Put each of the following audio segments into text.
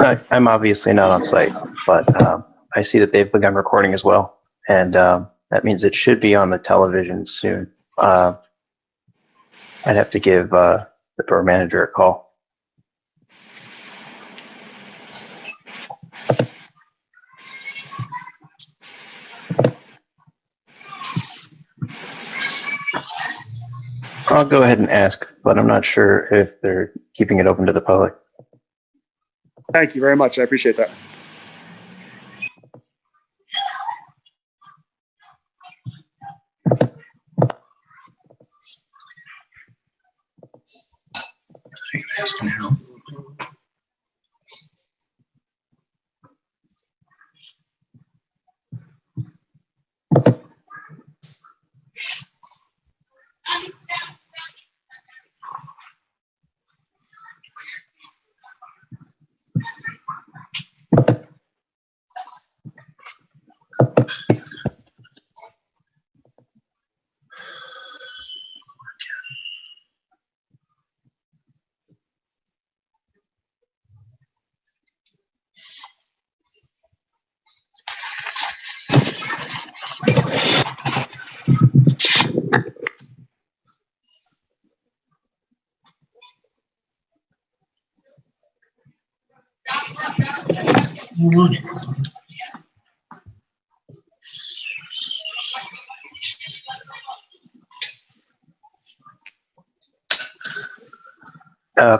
I'm obviously not on site, but I see that they've begun recording as well, and that means it should be on the television soon. I'd have to give the borough manager a call. I'll go ahead and ask, but I'm not sure if they're keeping it open to the public. Thank you very much. I appreciate that.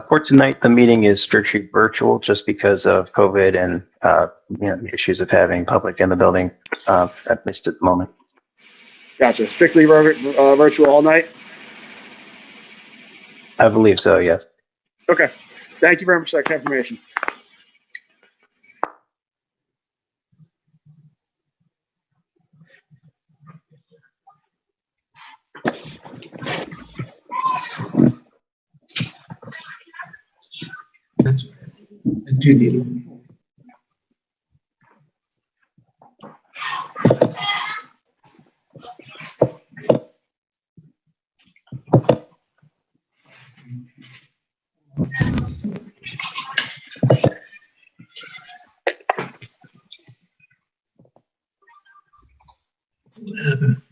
For tonight, the meeting is strictly virtual just because of COVID and the issues of having public in the building, at least at the moment. Gotcha. Strictly virtual all night? I believe so, yes. Okay. Thank you very much for that confirmation. That's do need it. What happened?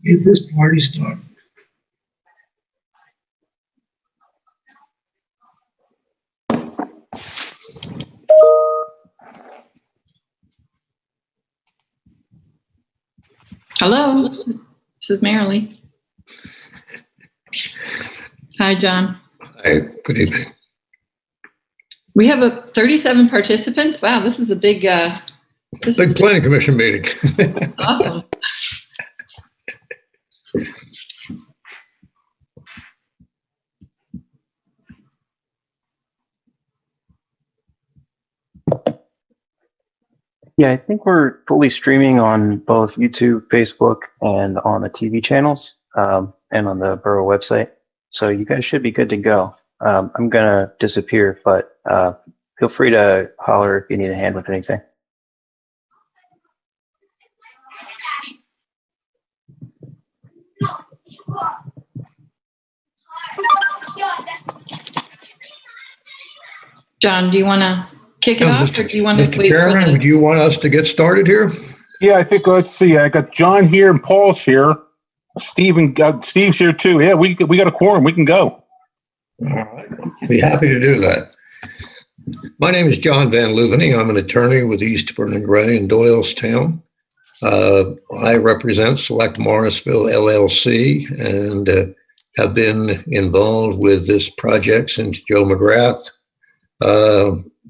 Get this party started. Hello, this is Marilee. Hi, John. Hi, good evening. We have 37 participants. Wow, this is a big, Big planning commission meeting. awesome. Yeah, I think we're fully streaming on both YouTube, Facebook, and on the TV channels, and on the borough website. So you guys should be good to go. I'm gonna disappear, but feel free to holler if you need a hand with anything. John, do you want to kick it off, or do you want to Mr. wait for Chairman, the? would you want us to get started here? Yeah, I think, let's see, I got John here and Paul's here. Steve's here too. Yeah, we got a quorum. We can go. All right, be happy to do that. My name is John Van Leuvening. I'm an attorney with Eastburn and Gray in Doylestown. I represent Select Morrisville LLC and have been involved with this project since Joe McGrath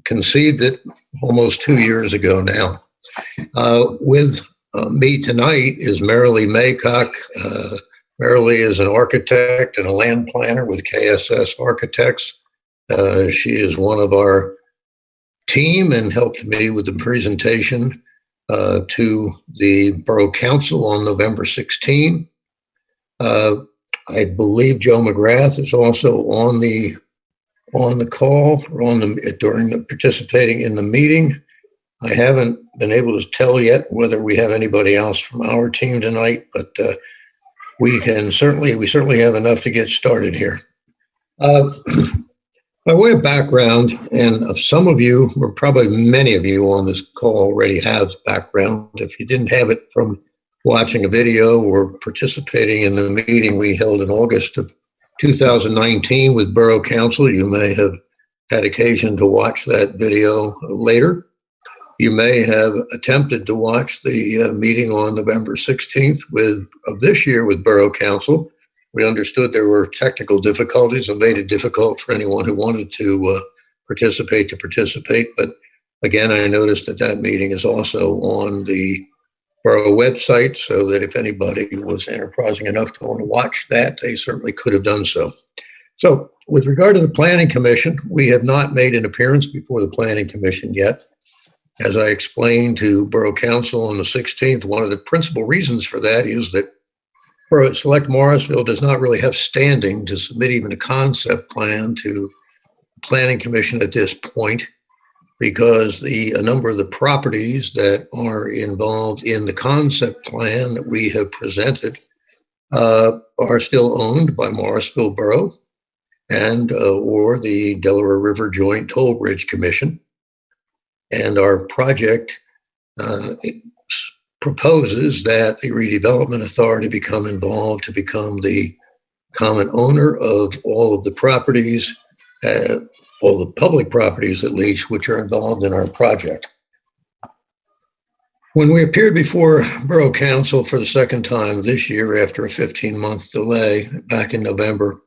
conceived it almost 2 years ago now. With me tonight is Marilee Maycock. Marilee is an architect and a land planner with KSS Architects. She is one of our team and helped me with the presentation to the Borough Council on November 16. I believe Joe McGrath is also on the call or participating in the meeting. I haven't been able to tell yet whether we have anybody else from our team tonight, but we certainly have enough to get started here. By way of background, and some of you, or probably many of you on this call already have background. If you didn't have it from watching a video or participating in the meeting we held in August of 2019 with Borough Council, you may have had occasion to watch that video later. You may have attempted to watch the meeting on November 16th of this year with Borough Council. We understood there were technical difficulties and made it difficult for anyone who wanted to participate. But again, I noticed that meeting is also on the Borough website, so that if anybody was enterprising enough to want to watch that, they certainly could have done so. So with regard to the Planning Commission, we have not made an appearance before the Planning Commission yet. As I explained to Borough Council on the 16th, one of the principal reasons for that is that Select Morrisville does not really have standing to submit even a concept plan to the Planning Commission at this point, because a number of the properties that are involved in the concept plan that we have presented are still owned by Morrisville Borough and or the Delaware River Joint Toll Bridge Commission. And our project proposes that the Redevelopment Authority become involved to become the common owner of all of the properties, all the public properties at least, which are involved in our project. When we appeared before Borough Council for the second time this year after a 15-month delay back in November,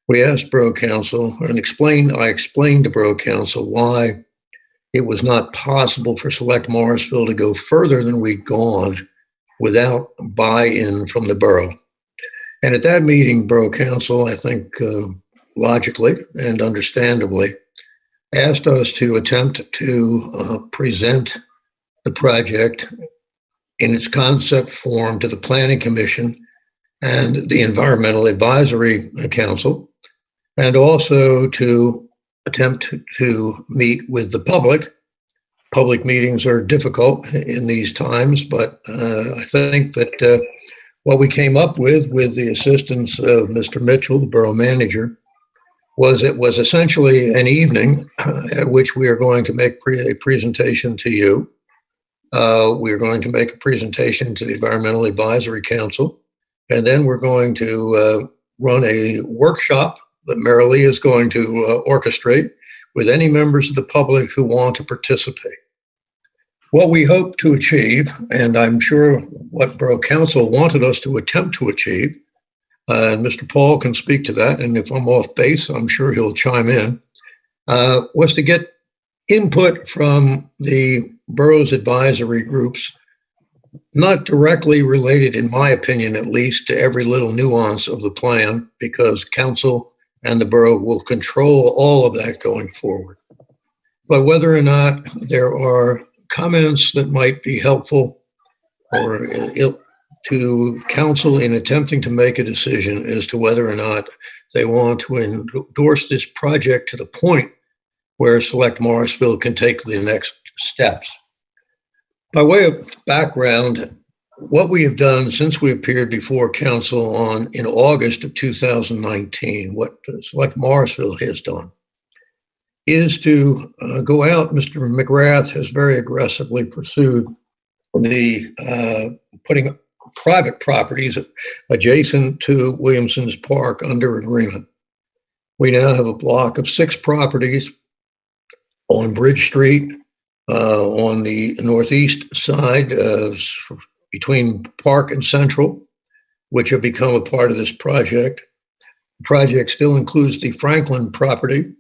we asked Borough Council, and I explained to Borough Council why it was not possible for Select Morrisville to go further than we'd gone without buy-in from the borough. And at that meeting, Borough Council, I think logically and understandably, asked us to attempt to present the project in its concept form to the Planning Commission and the Environmental Advisory Council, and also to attempt to meet with the public. Public meetings are difficult in these times, but I think that what we came up with the assistance of Mr. Mitchell, the borough manager, was essentially an evening at which we are going to make a presentation to you We're going to make a presentation to the Environmental Advisory Council, and then we're going to run a workshop that Marilee is going to orchestrate with any members of the public who want to participate. What we hope to achieve, and I'm sure what Borough Council wanted us to attempt to achieve, and Mr. Paul can speak to that, and if I'm off base, I'm sure he'll chime in, was to get input from the borough's advisory groups, not directly related, in my opinion at least, to every little nuance of the plan, because council and the borough will control all of that going forward. But whether or not there are comments that might be helpful or to council in attempting to make a decision as to whether or not they want to endorse this project to the point where Select Morrisville can take the next steps. By way of background, what we have done since we appeared before council in August of 2019, what Select Morrisville has done, is to go out. Mr. McGrath has very aggressively pursued the putting private properties adjacent to Williamson's Park under agreement. We now have a block of 6 properties on Bridge Street, on the northeast side between Park and Central, which have become a part of this project. The project still includes the Franklin property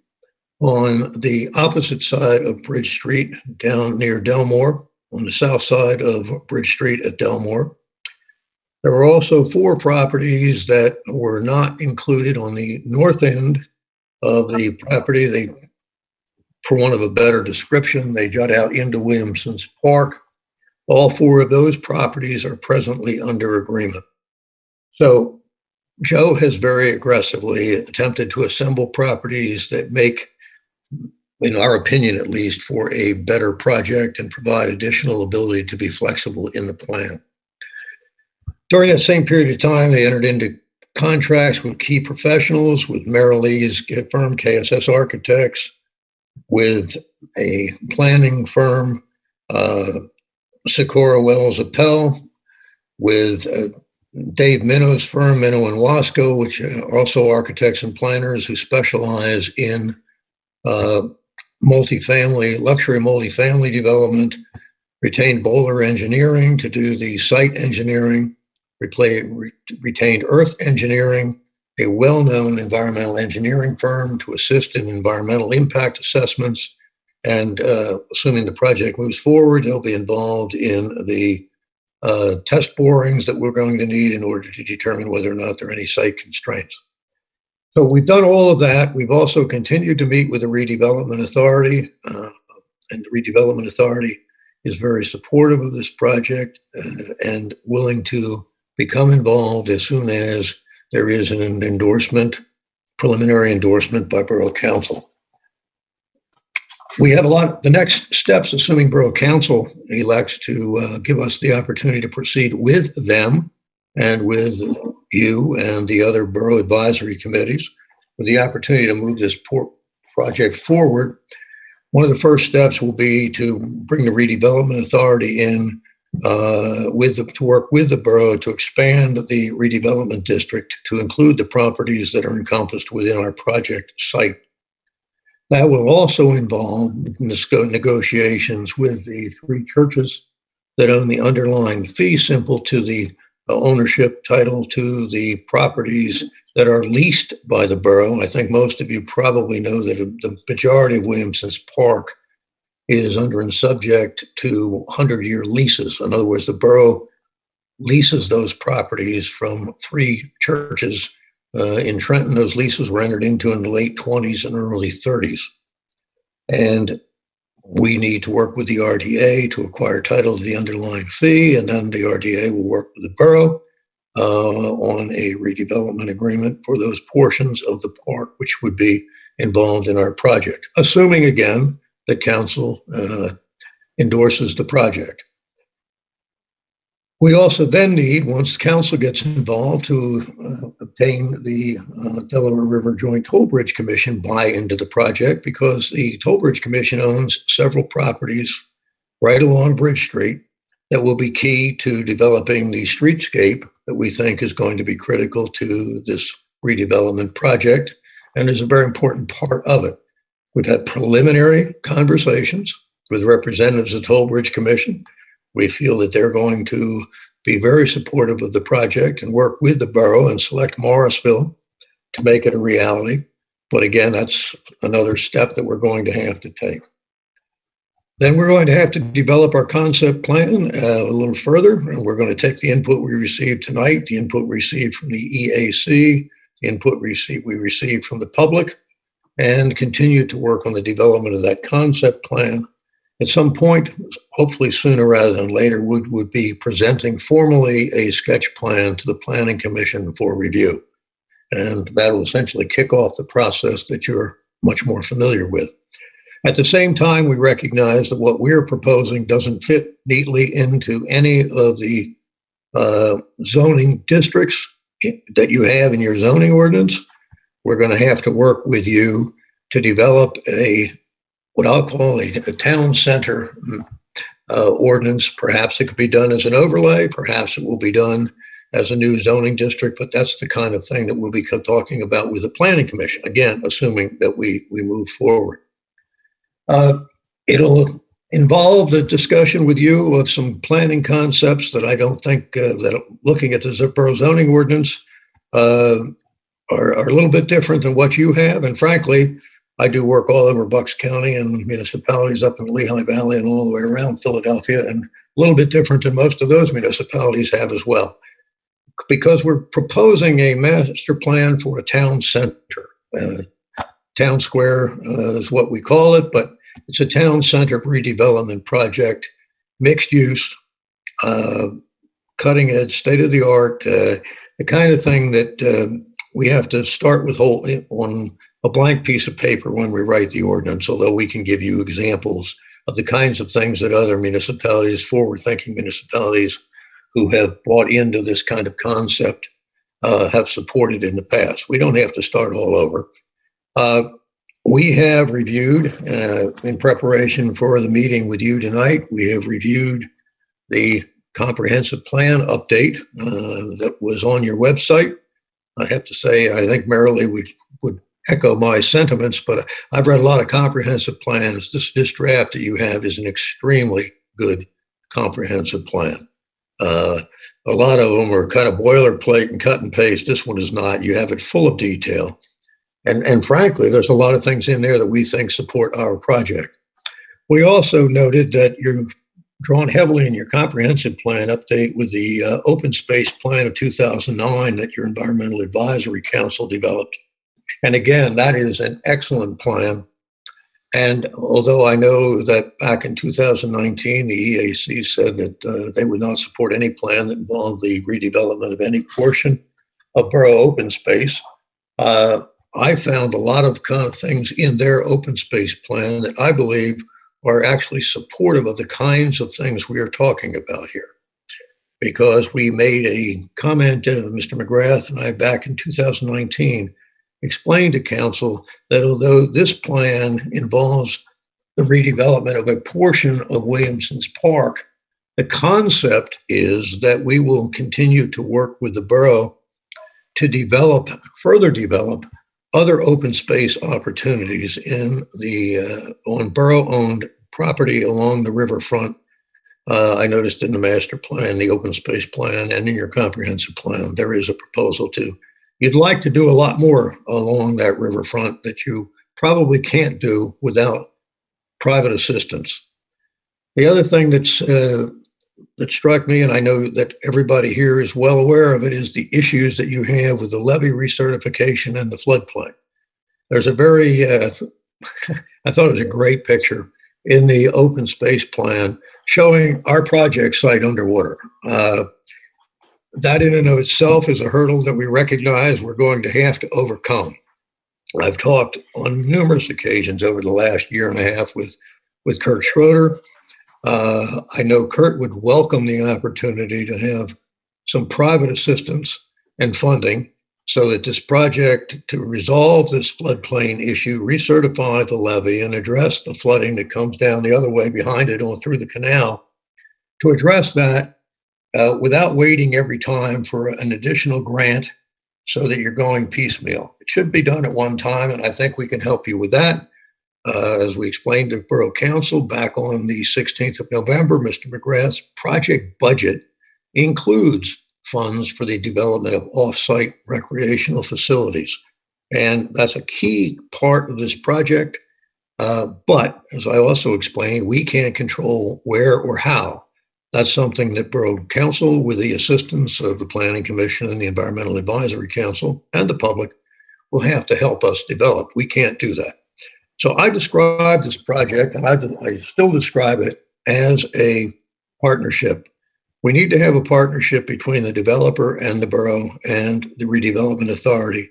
on the opposite side of Bridge Street, down near Delmore, on the south side of Bridge Street at Delmore. There were also 4 properties that were not included on the north end of the property. They, for want of a better description, they jut out into Williamson's Park. All 4 of those properties are presently under agreement. So Joe has very aggressively attempted to assemble properties that make, in our opinion at least, for a better project and provide additional ability to be flexible in the plan. During that same period of time, they entered into contracts with key professionals, with Marilee's firm, KSS Architects, with a planning firm, Sikora Wells Appel, with Dave Minnow's firm, Minnow and Wasco, which are also architects and planners who specialize in luxury multifamily development, retained Bowler Engineering to do the site engineering, retained Earth Engineering, a well-known environmental engineering firm to assist in environmental impact assessments. And assuming the project moves forward, they'll be involved in the test borings that we're going to need in order to determine whether or not there are any site constraints. So we've done all of that. We've also continued to meet with the Redevelopment Authority, and the Redevelopment Authority is very supportive of this project and willing to become involved as soon as there is an endorsement, preliminary endorsement by Borough Council. We have the next steps, assuming Borough Council elects to give us the opportunity to proceed with them and with you and the other borough advisory committees, with the opportunity to move this project forward. One of the first steps will be to bring the Redevelopment Authority in to work with the borough to expand the redevelopment district to include the properties that are encompassed within our project site. That will also involve negotiations with the 3 churches that own the underlying fee simple to the ownership title to the properties that are leased by the borough. I think most of you probably know that the majority of Williamson's Park is under and subject to 100-year leases. In other words, the borough leases those properties from 3 churches in Trenton. Those leases were entered into in the late 20s and early 30s. And we need to work with the RDA to acquire title to the underlying fee, and then the RDA will work with the borough on a redevelopment agreement for those portions of the park which would be involved in our project, assuming, again, that council endorses the project. We also then need, once council gets involved, to obtain the Delaware River Joint Toll Bridge Commission buy into the project, because the Toll Bridge Commission owns several properties right along Bridge Street that will be key to developing the streetscape that we think is going to be critical to this redevelopment project and is a very important part of it. We've had preliminary conversations with representatives of the Toll Bridge Commission. We feel that they're going to be very supportive of the project and work with the borough and select Morrisville to make it a reality. But again, that's another step that we're going to have to take. Then we're going to have to develop our concept plan a little further, and we're going to take the input we received tonight, the input received from the EAC, the input we received from the public, and continue to work on the development of that concept plan. At some point, hopefully sooner rather than later, would be presenting formally a sketch plan to the Planning Commission for review. And that will essentially kick off the process that you're much more familiar with. At the same time, we recognize that what we're proposing doesn't fit neatly into any of the zoning districts that you have in your zoning ordinance. We're going to have to work with you to develop what I'll call a town center ordinance. Perhaps it could be done as an overlay. Perhaps it will be done as a new zoning district, but that's the kind of thing that we'll be talking about with the Planning Commission, again, assuming that we move forward. It'll involve the discussion with you of some planning concepts that I don't think that looking at the borough zoning ordinance are a little bit different than what you have. And frankly, I do work all over Bucks County and municipalities up in the Lehigh Valley and all the way around Philadelphia, and a little bit different than most of those municipalities have as well. Because we're proposing a master plan for a town center. Town square is what we call it, but it's a town center redevelopment project, mixed use, cutting edge, state of the art, the kind of thing that we have to start with on a blank piece of paper when we write the ordinance, although we can give you examples of the kinds of things that other municipalities, forward-thinking municipalities who have bought into this kind of concept have supported in the past. We don't have to start all over. We have reviewed, in preparation for the meeting with you tonight, we have reviewed the comprehensive plan update that was on your website. I have to say, I think Marilee would echo my sentiments, but I've read a lot of comprehensive plans. This draft that you have is an extremely good comprehensive plan. A lot of them are kind of boilerplate and cut and paste. This one is not. You have it full of detail. And frankly, there's a lot of things in there that we think support our project. We also noted that you're drawn heavily in your comprehensive plan update with the open space plan of 2009 that your Environmental Advisory Council developed. And again, that is an excellent plan. And although I know that back in 2019, the EAC said that they would not support any plan that involved the redevelopment of any portion of borough open space, I found a lot of kind of things in their open space plan that I believe are actually supportive of the kinds of things we are talking about here. Because we made a comment, Mr. McGrath and I, back in 2019, explained to council that although this plan involves the redevelopment of a portion of Williamson's Park, the concept is that we will continue to work with the borough to further develop other open space opportunities in the on borough-owned property along the riverfront. I noticed in the master plan, the open space plan, and in your comprehensive plan, there is a proposal you'd like to do a lot more along that riverfront that you probably can't do without private assistance. The other thing that struck me, and I know that everybody here is well aware of it, is the issues that you have with the levee recertification and the floodplain. There's a very, I thought it was a great picture in the open space plan showing our project site underwater. That in and of itself is a hurdle that we recognize we're going to have to overcome. I've talked on numerous occasions over the last year and a half with Kurt Schroeder. I know Kurt would welcome the opportunity to have some private assistance and funding so that this project to resolve this floodplain issue, recertify the levee and address the flooding that comes down the other way behind it or through the canal, to address that without waiting every time for an additional grant so that you're going piecemeal. It should be done at one time, and I think we can help you with that. As we explained to Borough Council back on the 16th of November, Mr. McGrath's project budget includes funds for the development of off-site recreational facilities. And that's a key part of this project. But as I also explained, we can't control where or how. That's something that Borough Council, with the assistance of the Planning Commission and the Environmental Advisory Council and the public, will have to help us develop. We can't do that. So I describe this project, and I still describe it as a partnership. We need to have a partnership between the developer and the borough and the redevelopment authority.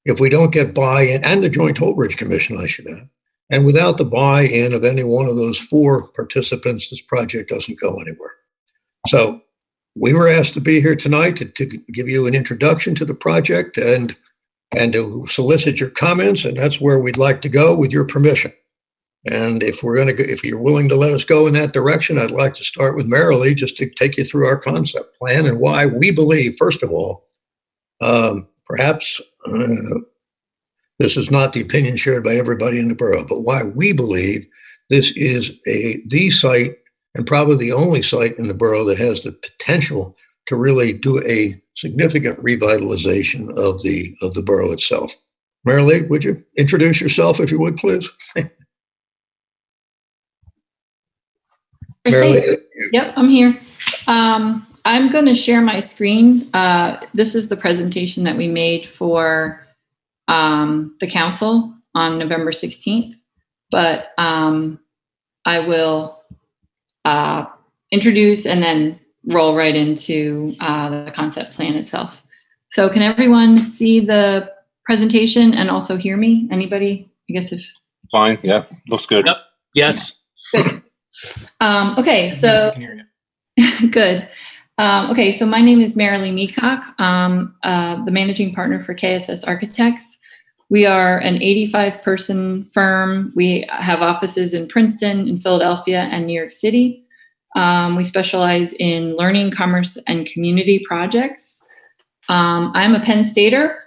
If we don't get buy-in, and the Joint Toll Bridge Commission, I should add, and without the buy-in of any one of those four participants, this project doesn't go anywhere. So we were asked to be here tonight to give you an introduction to the project and to solicit your comments, and that's where we'd like to go with your permission. And if you're willing to let us go in that direction, I'd like to start with Marilee just to take you through our concept plan and why we believe, first of all, perhaps this is not the opinion shared by everybody in the borough, but why we believe this is the site and probably the only site in the borough that has the potential to really do a significant revitalization of the borough itself. Marilee, would you introduce yourself, if you would, please? Marilee. Yep, I'm here. I'm going to share my screen. This is the presentation that we made for the council on November 16th, but I will introduce and then roll right into the concept plan itself. So can everyone see the presentation and also hear me? Anybody? I guess if... Fine, yeah, looks good. Yep. Yes. Good. Okay, so good. Okay, so my name is Marilee Meacock. The managing partner for KSS Architects. We are an 85-person firm. We have offices in Princeton, in Philadelphia, and New York City. We specialize in learning, commerce, and community projects. I'm a Penn Stater,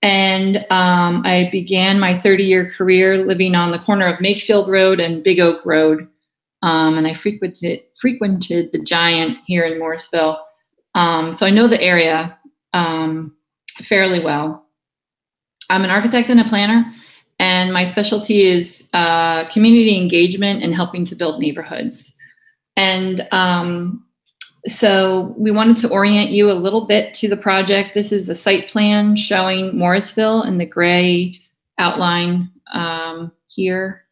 and I began my 30-year career living on the corner of Makefield Road and Big Oak Road. And I frequented the Giant here in Morrisville. So I know the area fairly well. I'm an architect and a planner, and my specialty is community engagement and helping to build neighborhoods. And so we wanted to orient you a little bit to the project. This is a site plan showing Morrisville in the gray outline here.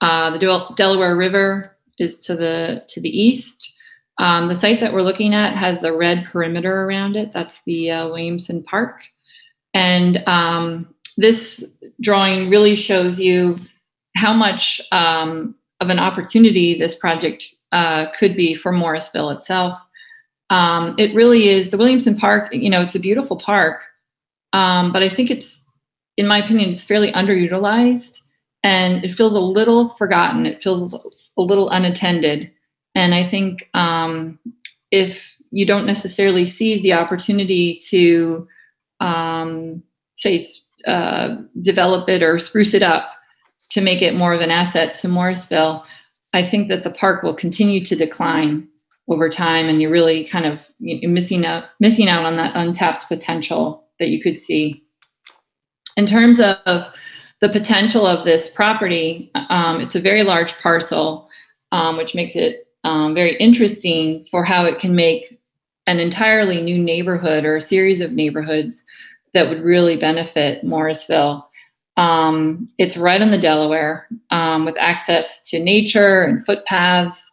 The Delaware River is to the east. The site that we're looking at has the red perimeter around it. That's the Williamson Park. And this drawing really shows you how much of an opportunity this project could be for Morrisville itself. It really is, the Williamson Park, it's a beautiful park, but I think it's, in my opinion, it's fairly underutilized, and it feels a little forgotten. It feels a little unattended. And I think if you don't necessarily seize the opportunity to, develop it or spruce it up to make it more of an asset to Morrisville, I think that the park will continue to decline over time, and you're really kind of missing out on that untapped potential that you could see. In terms of the potential of this property, it's a very large parcel, which makes it very interesting for how it can make an entirely new neighborhood or a series of neighborhoods that would really benefit Morrisville. It's right on the Delaware, with access to nature and footpaths,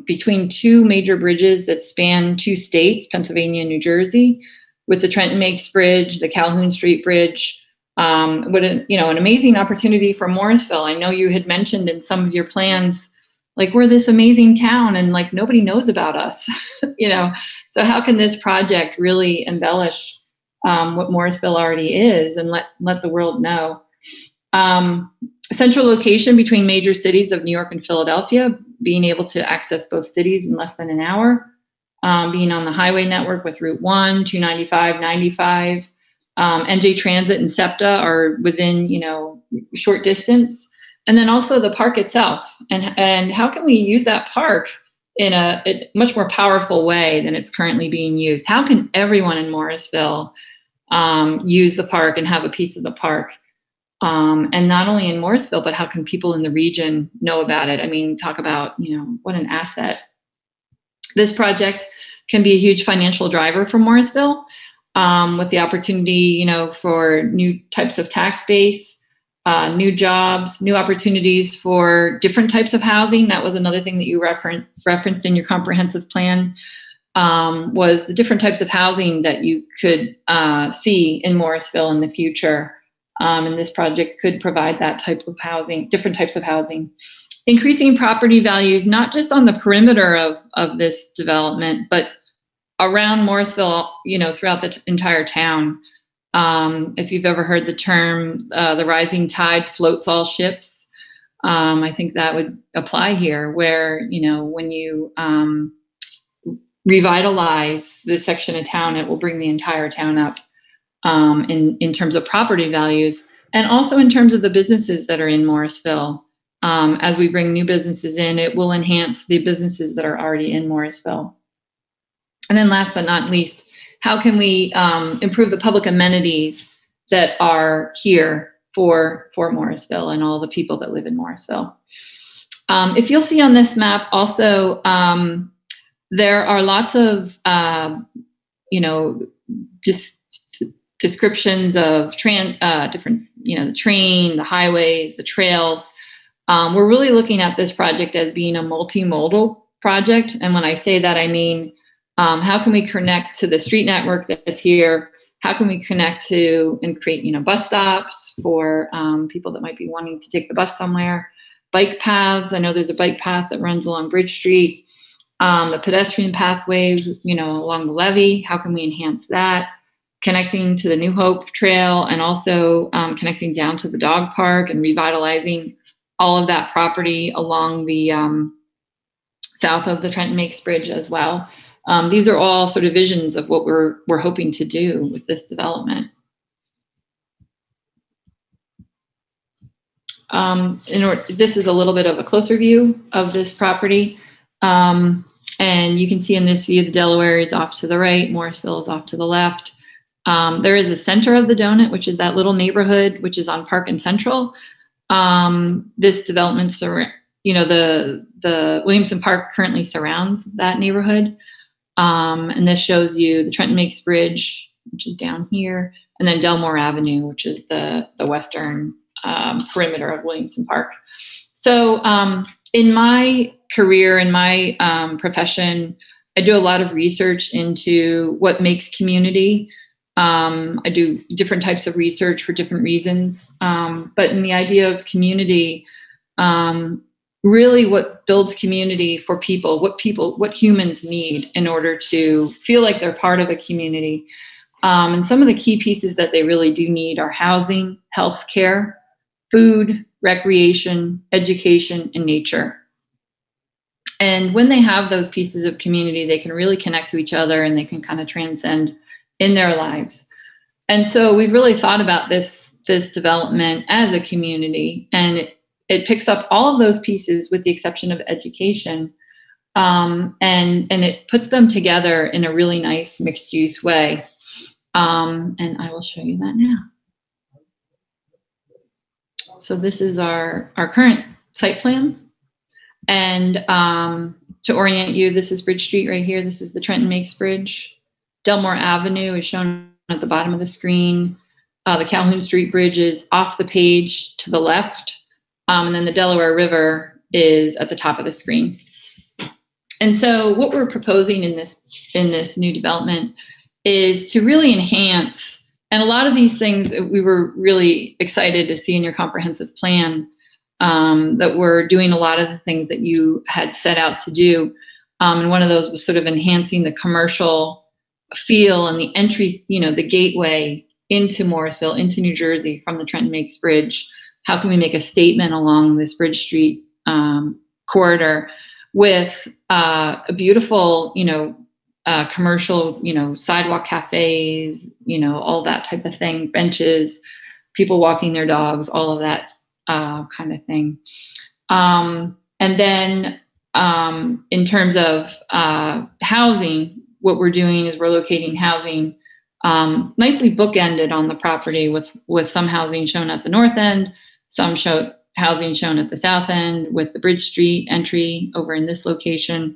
between two major bridges that span two states, Pennsylvania and New Jersey, with the Trenton Makes Bridge, the Calhoun Street Bridge. What an amazing opportunity for Morrisville. I know you had mentioned in some of your plans, like, we're this amazing town and like nobody knows about us, So how can this project really embellish what Morrisville already is and let the world know. Central location between major cities of New York and Philadelphia, being able to access both cities in less than an hour, being on the highway network with Route 1, 295, 95, NJ Transit and SEPTA are within, short distance. And then also the park itself. And how can we use that park in a much more powerful way than it's currently being used? How can everyone in Morrisville use the park and have a piece of the park? And not only in Morrisville, but how can people in the region know about it? I mean, talk about, what an asset. This project can be a huge financial driver for Morrisville, with the opportunity, for new types of tax base, new jobs, new opportunities for different types of housing. That was another thing that you referenced in your comprehensive plan, was the different types of housing that you could see in Morrisville in the future. And this project could provide that type of housing, different types of housing. Increasing property values, not just on the perimeter of this development, but around Morrisville, throughout the entire town. If you've ever heard the term, the rising tide floats all ships, I think that would apply here, where, when you revitalize this section of town, it will bring the entire town up in terms of property values, and also in terms of the businesses that are in Morrisville. As we bring new businesses in, it will enhance the businesses that are already in Morrisville. And then last but not least, how can we improve the public amenities that are here for Morrisville and all the people that live in Morrisville? If you'll see on this map also, there are lots of, descriptions of different, the train, the highways, the trails. We're really looking at this project as being a multimodal project. And when I say that, I mean, how can we connect to the street network that's here? How can we connect to and create, bus stops for people that might be wanting to take the bus somewhere? Bike paths. I know there's a bike path that runs along Bridge Street. The pedestrian pathway, along the levee. How can we enhance that? Connecting to the New Hope Trail, and also connecting down to the dog park and revitalizing all of that property along the south of the Trenton Makes Bridge as well. These are all sort of visions of what we're hoping to do with this development. This is a little bit of a closer view of this property. And you can see in this view, the Delaware is off to the right, Morrisville is off to the left. There is a center of the donut, which is that little neighborhood, which is on Park and Central. This development, the Williamson Park currently surrounds that neighborhood. And this shows you the Trenton Makes Bridge, which is down here, and then Delmore Avenue, which is the western perimeter of Williamson Park. So in my career, in my profession, I do a lot of research into what makes community. I do different types of research for different reasons. But in the idea of community, really what builds community for people, what humans need in order to feel like they're part of a community. And some of the key pieces that they really do need are housing, healthcare, food, recreation, education, and nature. And when they have those pieces of community, they can really connect to each other and they can kind of transcend in their lives. And so we've really thought about this development as a community, and it picks up all of those pieces with the exception of education. And it puts them together in a really nice mixed use way. And I will show you that now. So this is our current site plan. And to orient you, this is Bridge Street right here. This is the Trenton Makes Bridge. Delmore Avenue is shown at the bottom of the screen. The Calhoun Street Bridge is off the page to the left. And then the Delaware River is at the top of the screen. And so what we're proposing in this new development is to really enhance, and a lot of these things we were really excited to see in your comprehensive plan, that we're doing a lot of the things that you had set out to do. And one of those was sort of enhancing the commercial feel and the entry, the gateway into Morrisville, into New Jersey from the Trenton Makes Bridge. How can we make a statement along this Bridge Street corridor with a beautiful, commercial, sidewalk cafes, all that type of thing, benches, people walking their dogs, all of that kind of thing. And then in terms of housing, what we're doing is we're locating housing nicely bookended on the property with some housing shown at the north end, some housing shown at the south end, with the Bridge Street entry over in this location.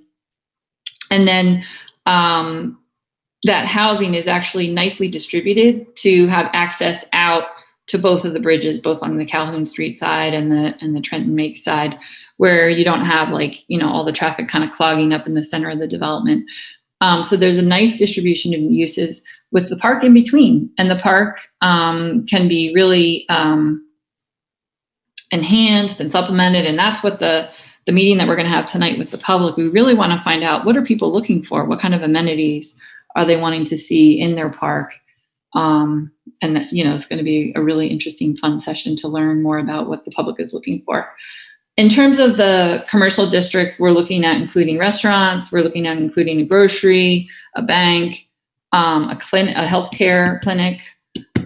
And then that housing is actually nicely distributed to have access out to both of the bridges, both on the Calhoun Street side and the Trenton Make side, where you don't have all the traffic kind of clogging up in the center of the development. So there's a nice distribution of uses with the park in between, and the park can be really enhanced and supplemented. And that's what the meeting that we're going to have tonight with the public, we really want to find out, what are people looking for? What kind of amenities are they wanting to see in their park? And that, it's going to be a really interesting, fun session to learn more about what the public is looking for. In terms of the commercial district, we're looking at including restaurants, we're looking at including a grocery, a bank, a healthcare clinic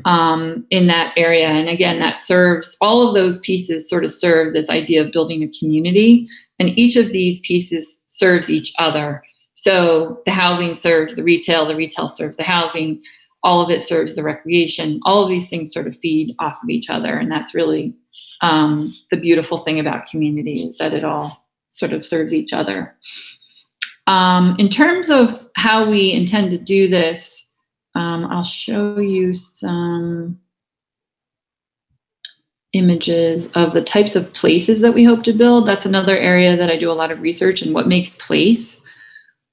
in that area. And again, that serves, all of those pieces sort of serve this idea of building a community, and each of these pieces serves each other. So the housing serves the retail serves the housing, all of it serves the recreation. All of these things sort of feed off of each other. And that's really the beautiful thing about community, is that it all sort of serves each other. In terms of how we intend to do this, I'll show you some images of the types of places that we hope to build. That's another area that I do a lot of research in, what makes place.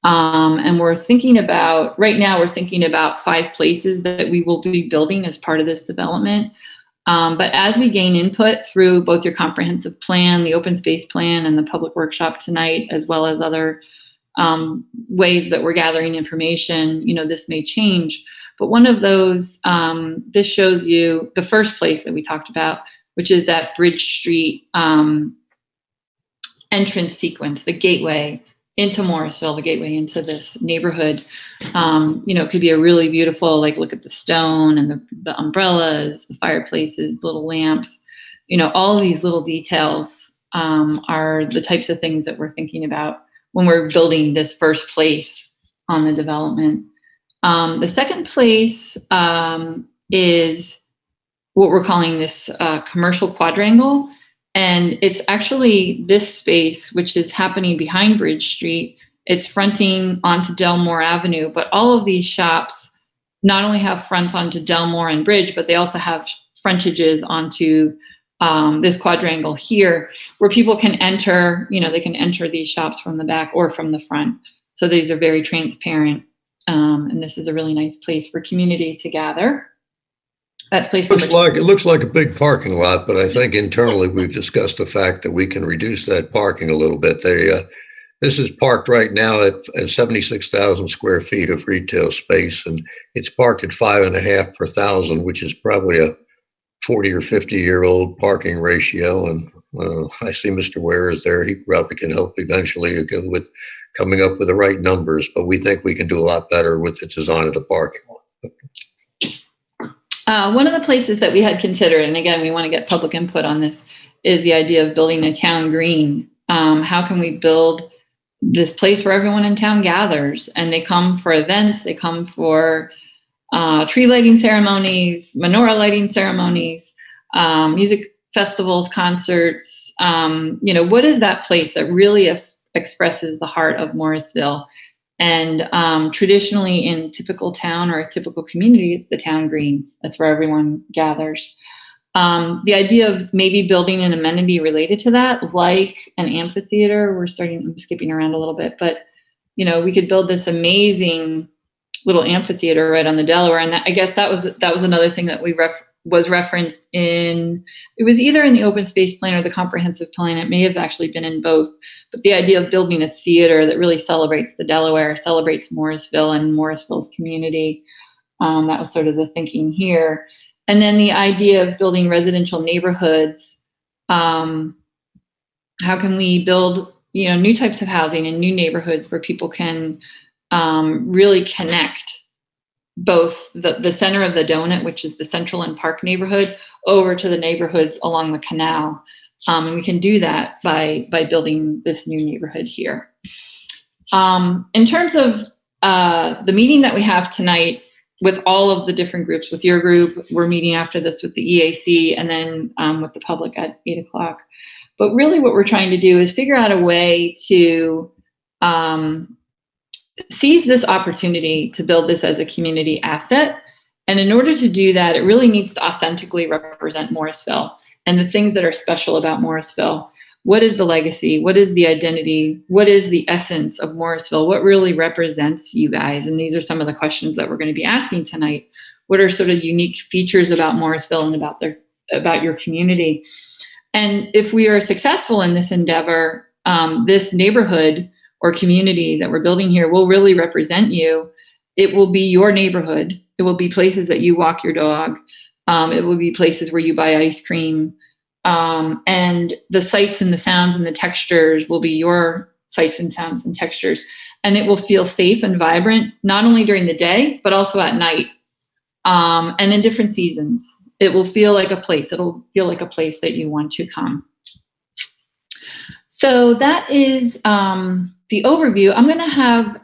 And we're thinking about, right now, we're thinking about 5 places that we will be building as part of this development. But as we gain input through both your comprehensive plan, the open space plan, and the public workshop tonight, as well as other ways that we're gathering information, this may change. But one of those, this shows you the first place that we talked about, which is that Bridge Street entrance sequence, the gateway into Morrisville, the gateway into this neighborhood. It could be a really beautiful, look at the stone and the umbrellas, the fireplaces, little lamps, all of these little details are the types of things that we're thinking about when we're building this first place on the development. The second place is what we're calling this commercial quadrangle. And it's actually this space, which is happening behind Bridge Street. It's fronting onto Delmore Avenue, but all of these shops not only have fronts onto Delmore and Bridge, but they also have frontages onto this quadrangle here, where people can enter, they can enter these shops from the back or from the front. So these are very transparent. And this is a really nice place for community to gather. That's place number 2. It looks like a big parking lot, but I think internally we've discussed the fact that we can reduce that parking a little bit. This is parked right now at 76,000 square feet of retail space, and it's parked at 5.5 per thousand, which is probably a 40 or 50-year-old parking ratio. And I see Mr. Ware is there. He probably can help eventually with coming up with the right numbers, but we think we can do a lot better with the design of the parking lot. One of the places that we had considered, and again, we want to get public input on this, is the idea of building a town green. How can we build this place where everyone in town gathers, and they come for events, they come for tree lighting ceremonies, menorah lighting ceremonies, music festivals, concerts. What is that place that really expresses the heart of Morrisville? And traditionally in typical town or a typical community, it's the town green. That's where everyone gathers. The idea of maybe building an amenity related to that, like an amphitheater, I'm skipping around a little bit, but we could build this amazing little amphitheater right on the Delaware. And I guess that was another thing that we was referenced it was either in the open space plan or the comprehensive plan. It may have actually been in both, but the idea of building a theater that really celebrates the Delaware, celebrates Morrisville and Morrisville's community. That was sort of the thinking here. And then the idea of building residential neighborhoods. How can we build, new types of housing in new neighborhoods where people can really connect both the center of the donut, which is the Central and Park neighborhood, over to the neighborhoods along the canal. And we can do that by building this new neighborhood here. In terms of the meeting that we have tonight with all of the different groups, with your group, we're meeting after this with the EAC and then with the public at 8:00. But really what we're trying to do is figure out a way to seize this opportunity to build this as a community asset. And in order to do that, it really needs to authentically represent Morrisville and the things that are special about Morrisville. What is the legacy? What is the identity? What is the essence of Morrisville? What really represents you guys? And these are some of the questions that we're going to be asking tonight. What are sort of unique features about Morrisville and about your community? And if we are successful in this endeavor, this neighborhood or community that we're building here will really represent you. It will be your neighborhood. It will be places that you walk your dog. It will be places where you buy ice cream. And the sights and the sounds and the textures will be your sights and sounds and textures. And it will feel safe and vibrant, not only during the day, but also at night and in different seasons. It will feel like a place. It'll feel like a place that you want to come. So that is the overview. I'm going to have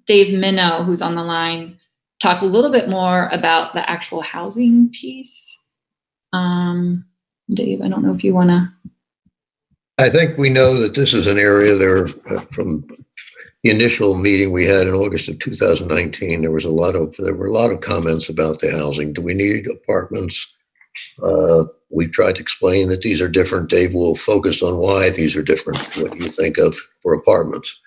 Dave Minnow, who's on the line, talk a little bit more about the actual housing piece. Dave, I don't know if you want to. I think we know that this is an area there from the initial meeting we had in August of 2019. There were a lot of comments about the housing. Do we need apartments? We tried to explain that these are different. Dave will focus on why these are different, what you think of for apartments.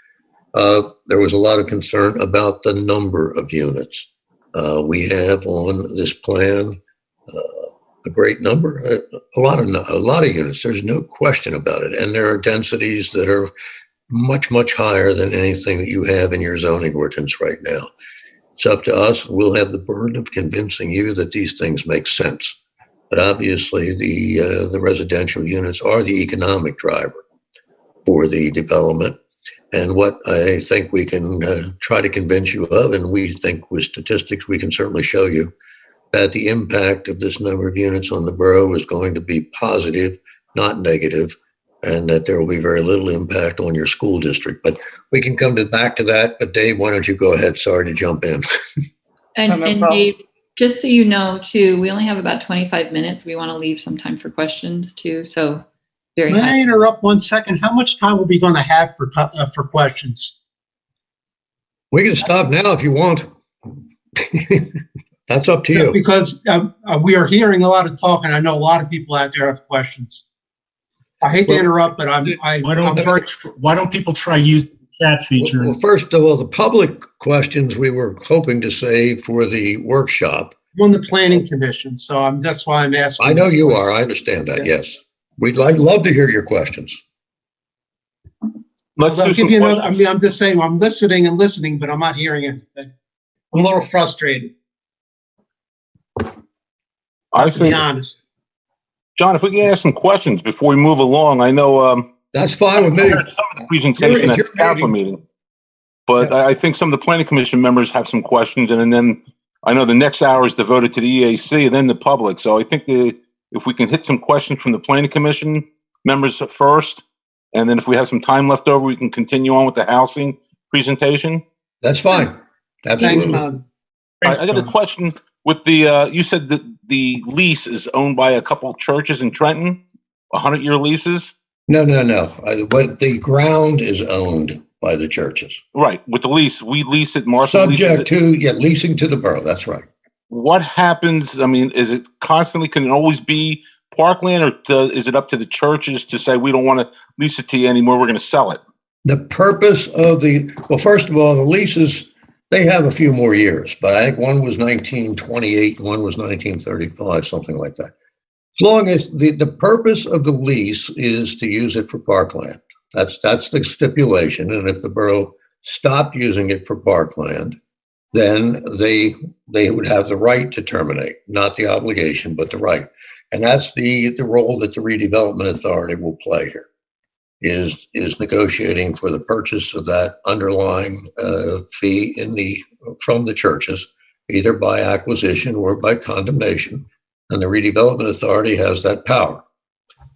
There was a lot of concern about the number of units. We have on this plan a great number, a lot of units. There's no question about it. And there are densities that are much, much higher than anything that you have in your zoning ordinance right now. It's up to us. We'll have the burden of convincing you that these things make sense. But obviously, the residential units are the economic driver for the development. And what I think we can try to convince you of, and we think with statistics we can certainly show you, that the impact of this number of units on the borough is going to be positive, not negative, and that there will be very little impact on your school district. But we can come back to that. But Dave, why don't you go ahead? Sorry to jump in. And Dave, just so you know, too, we only have about 25 minutes. We want to leave some time for questions, too. So very May I interrupt 1 second? How much time are we going to have for questions? We can stop now if you want. That's up to you. Because we are hearing a lot of talk, and I know a lot of people out there have questions. I hate to interrupt, but why don't people try use the chat feature? Well, first of all, the public questions we were hoping to save for the workshop. I'm on the planning commission, so that's why I'm asking. I know you are. I understand that. Yeah. Yes, we'd love to hear your questions. I'll give you another. I mean, I'm just saying, I'm listening and listening, but I'm not hearing anything. I'm a little frustrated. To be honest. John, if we can ask some questions before we move along, I know that's fine with me. I heard some of the presentation at the council meeting, but I think some of the planning commission members have some questions, and then I know the next hour is devoted to the EAC and then the public. So I think if we can hit some questions from the planning commission members first, and then if we have some time left over, we can continue on with the housing presentation. That's fine. Thanks, Tom. I got a question. With the, you said that the lease is owned by a couple churches in Trenton, 100-year leases? No. But the ground is owned by the churches. Right. With the lease, we lease it. Martha Subject to leasing to the borough. That's right. What happens? I mean, is it constantly? Can it always be parkland, or is it up to the churches to say we don't want to lease it to you anymore? We're going to sell it. The purpose of first of all, the leases They have a few more years, but I think one was 1928 and one was 1935, something like that. As long as the purpose of the lease is to use it for parkland. That's the stipulation. And if the borough stopped using it for parkland, then they would have the right to terminate, not the obligation, but the right. And that's the role that the redevelopment authority will play here, is negotiating for the purchase of that underlying fee from the churches, either by acquisition or by condemnation. And the redevelopment authority has that power.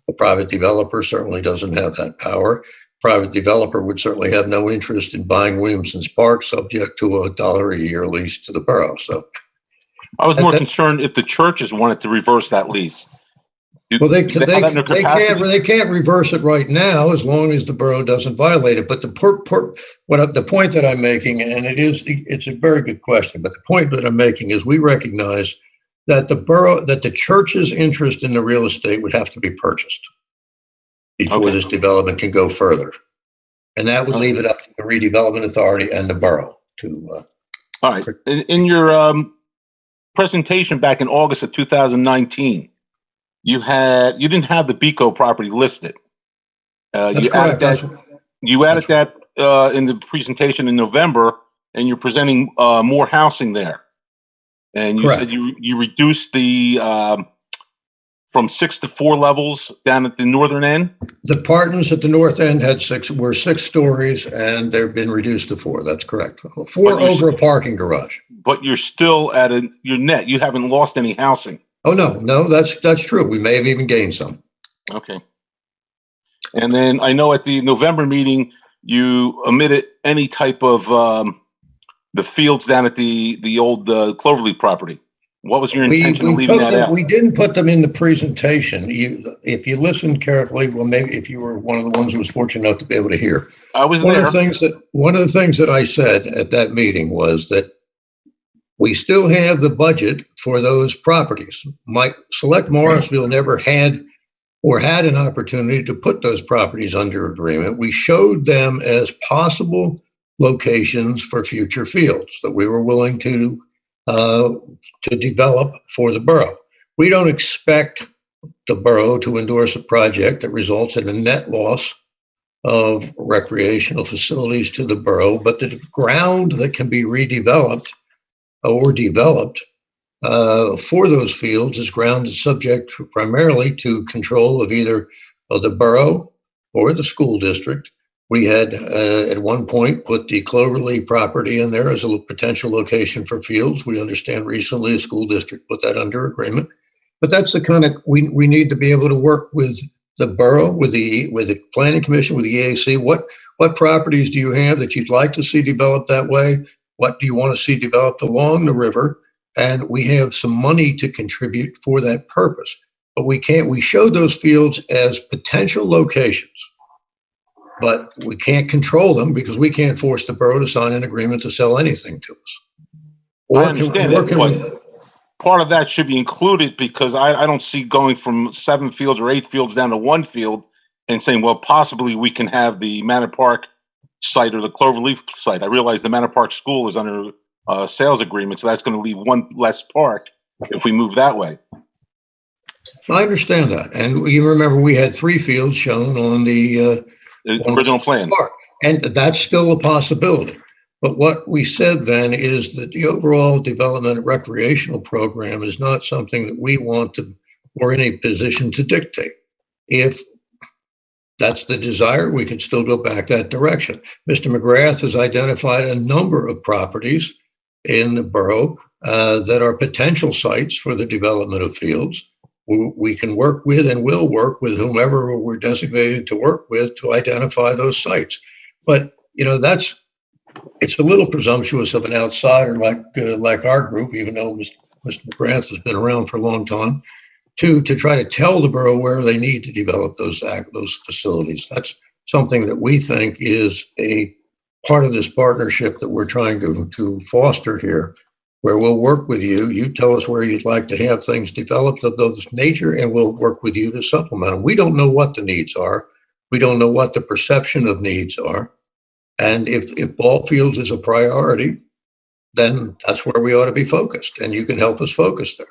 A private developer certainly doesn't have that power. Private developer would certainly have no interest in buying Williamson's Park, subject to $1 a year lease to the borough. So I was more concerned if the churches wanted to reverse that lease. Well, they can't reverse it right now as long as the borough doesn't violate it. But the point that I'm making, and it's a very good question, but the point that I'm making is we recognize that the church's interest in the real estate would have to be purchased before this development can go further, and that would leave it up to the redevelopment authority and the borough to. All right. In your presentation back in August of 2019. You didn't have the Beco property listed. You added that in the presentation in November, and you're presenting more housing there. And you said you reduced the from 6 to 4 levels down at the northern end. The apartments at the north end were 6 stories, and they've been reduced to 4. That's correct. 4 over a parking garage. But you're still at your net. You haven't lost any housing. Oh, no, that's true. We may have even gained some. Okay. And then I know at the November meeting, you omitted any type of the fields down at the old Cloverleaf property. What was your intention of leaving that out? We didn't put them in the presentation. If you listened carefully, well, maybe if you were one of the ones who was fortunate enough to be able to hear. I was there. One of the things that I said at that meeting was that we still have the budget for those properties. Select Morrisville never had an opportunity to put those properties under agreement. We showed them as possible locations for future fields that we were willing to develop for the borough. We don't expect the borough to endorse a project that results in a net loss of recreational facilities to the borough, but the ground that can be redeveloped or developed for those fields is ground that's subject primarily to control of either the borough or the school district. We had at one point put the Cloverleaf property in there as a potential location for fields. We understand recently the school district put that under agreement. But that's the kind of, we need to be able to work with the borough, with the planning commission, with the EAC. What properties do you have that you'd like to see developed that way? What do you want to see developed along the river? And we have some money to contribute for that purpose. But we showed those fields as potential locations, but we can't control them because we can't force the borough to sign an agreement to sell anything to us. I understand it, part of that should be included because I don't see going from 7 fields or 8 fields down to 1 field and saying, well, possibly we can have the Manor Park site or the Cloverleaf site. I realize the Manor Park School is under a sales agreement, so that's going to leave 1 less park if we move that way. I understand that. And you remember we had 3 fields shown on the original plan. Park, and that's still a possibility. But what we said then is that the overall development recreational program is not something that we want to, or in a position to dictate. If that's the desire, we can still go back that direction. Mr. McGrath has identified a number of properties in the borough that are potential sites for the development of fields. We can work with and will work with whomever we're designated to work with to identify those sites. But, it's a little presumptuous of an outsider like our group, even though Mr. McGrath has been around for a long time, to try to tell the borough where they need to develop those facilities. That's something that we think is a part of this partnership that we're trying to foster here, where we'll work with you. You tell us where you'd like to have things developed of those nature, and we'll work with you to supplement them. We don't know what the needs are. We don't know what the perception of needs are. And if ball fields is a priority, then that's where we ought to be focused, and you can help us focus there.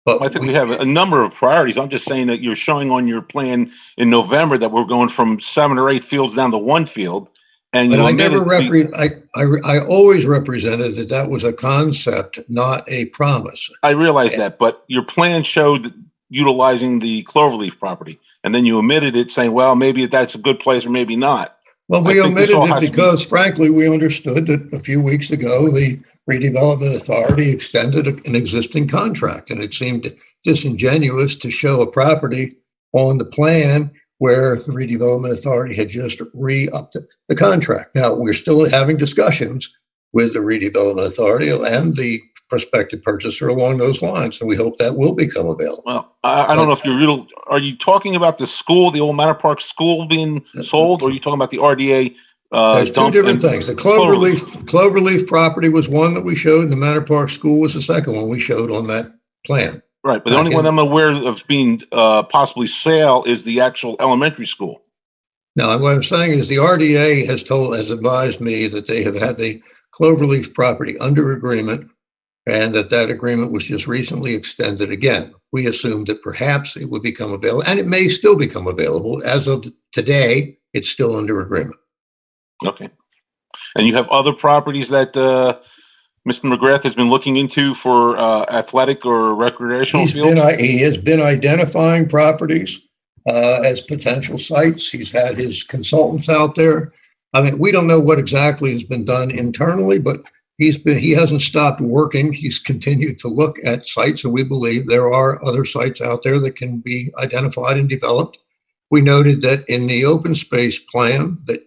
But I think we have a number of priorities. I'm just saying that you're showing on your plan in November that we're going from 7 or 8 fields down to 1 field. And I always represented that was a concept, not a promise. I realize that, but your plan showed utilizing the Cloverleaf property, and then you omitted it, saying, well, maybe that's a good place or maybe not. Well, we omitted it because, frankly, we understood that a few weeks ago, the Redevelopment Authority extended an existing contract, and it seemed disingenuous to show a property on the plan where the Redevelopment Authority had just re-upped the contract. Now, we're still having discussions with the Redevelopment Authority and the prospective purchaser along those lines, and we hope that will become available. Well, I don't know if are you talking about the school, the old Manor Park school being sold, or are you talking about the RDA? There's two different things. The Cloverleaf property was one that we showed, and the Manor Park school was the second one we showed on that plan. Right, but the only one I'm aware of being possibly sale is the actual elementary school. No, what I'm saying is the RDA has advised me that they have had the Cloverleaf property under agreement, and that agreement was just recently extended again. We assumed that perhaps it would become available, and it may still become available. As of today, it's still under agreement. Okay. And you have other properties that Mr. McGrath has been looking into for athletic or recreational fields? He has been identifying properties as potential sites. He's had his consultants out there. I mean, we don't know what exactly has been done internally, but he hasn't stopped working. He's continued to look at sites, and we believe there are other sites out there that can be identified and developed. We noted that in the open space plan that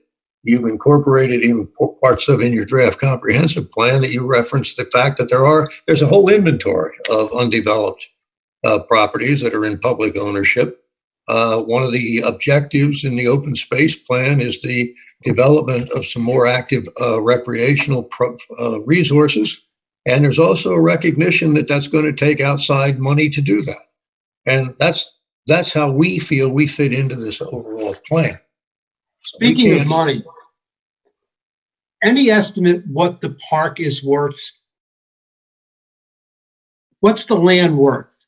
you've incorporated in parts of in your draft comprehensive plan, that you referenced the fact that there's a whole inventory of undeveloped properties that are in public ownership. One of the objectives in the open space plan is the development of some more active recreational resources. And there's also a recognition that that's going to take outside money to do that. And that's how we feel we fit into this overall plan. Speaking of money, any estimate what the park is worth? What's the land worth?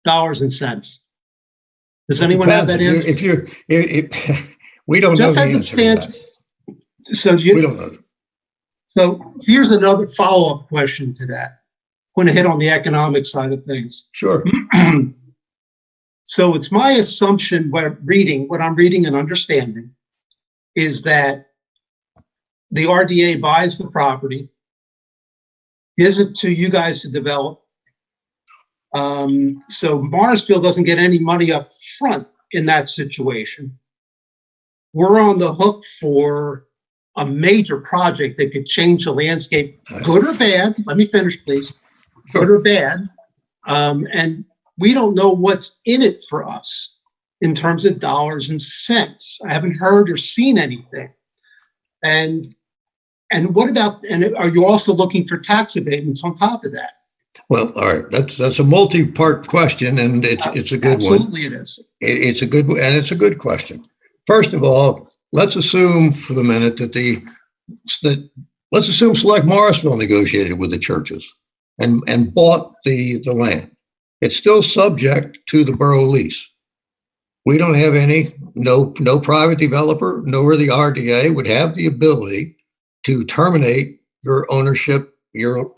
Dollars and cents. Does anyone have that answer? We don't just know have the the stance. So we don't know. So here's another follow-up question to that. I'm going to hit on the economic side of things. Sure. So it's my assumption what I'm reading and understanding is that the RDA buys the property, gives it to you guys to develop. So Morrisville doesn't get any money up front in that situation. We're on the hook for a major project that could change the landscape, good or bad. Let me finish, please. Good or bad. And we don't know what's in it for us in terms of dollars and cents. I haven't heard or seen anything. And what about, and are you also looking for tax abatements on top of that? Well, all right. That's a multi-part question, and it's a good one. Absolutely, it is. It's a good, and it's a good question. First of all, let's assume for the minute let's assume Select Morrisville negotiated with the churches and bought the land. It's still subject to the borough lease. We don't have no private developer, nor the RDA would have the ability to terminate your ownership, your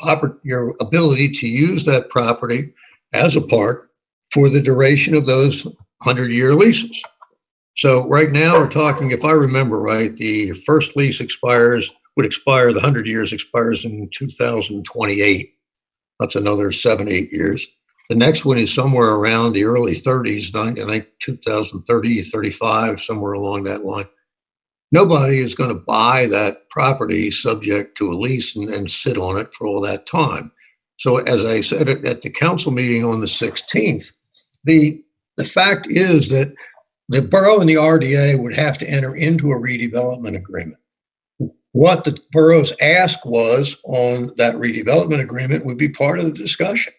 ability to use that property as a park for the duration of those 100-year leases. So right now we're talking, if I remember right, the first lease would expire, the 100 years expires in 2028. That's another 7-8 years. The next one is somewhere around the early 30s, I think 2030, 35, somewhere along that line. Nobody is going to buy that property subject to a lease and sit on it for all that time. So as I said at the council meeting on the 16th, the fact is that the borough and the RDA would have to enter into a redevelopment agreement. What the borough's ask was on that redevelopment agreement would be part of the discussion.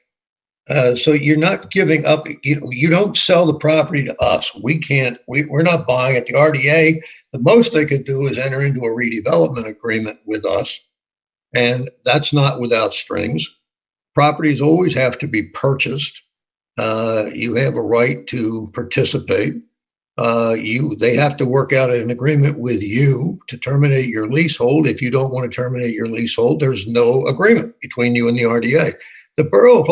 So you're not giving up, you don't sell the property to us. We're not buying it. The RDA, the most they could do is enter into a redevelopment agreement with us. and that's not without strings. Properties always have to be purchased. You have a right to participate. They have to work out an agreement with you to terminate your leasehold. If you don't want to terminate your leasehold, there's no agreement between you and the RDA. The borough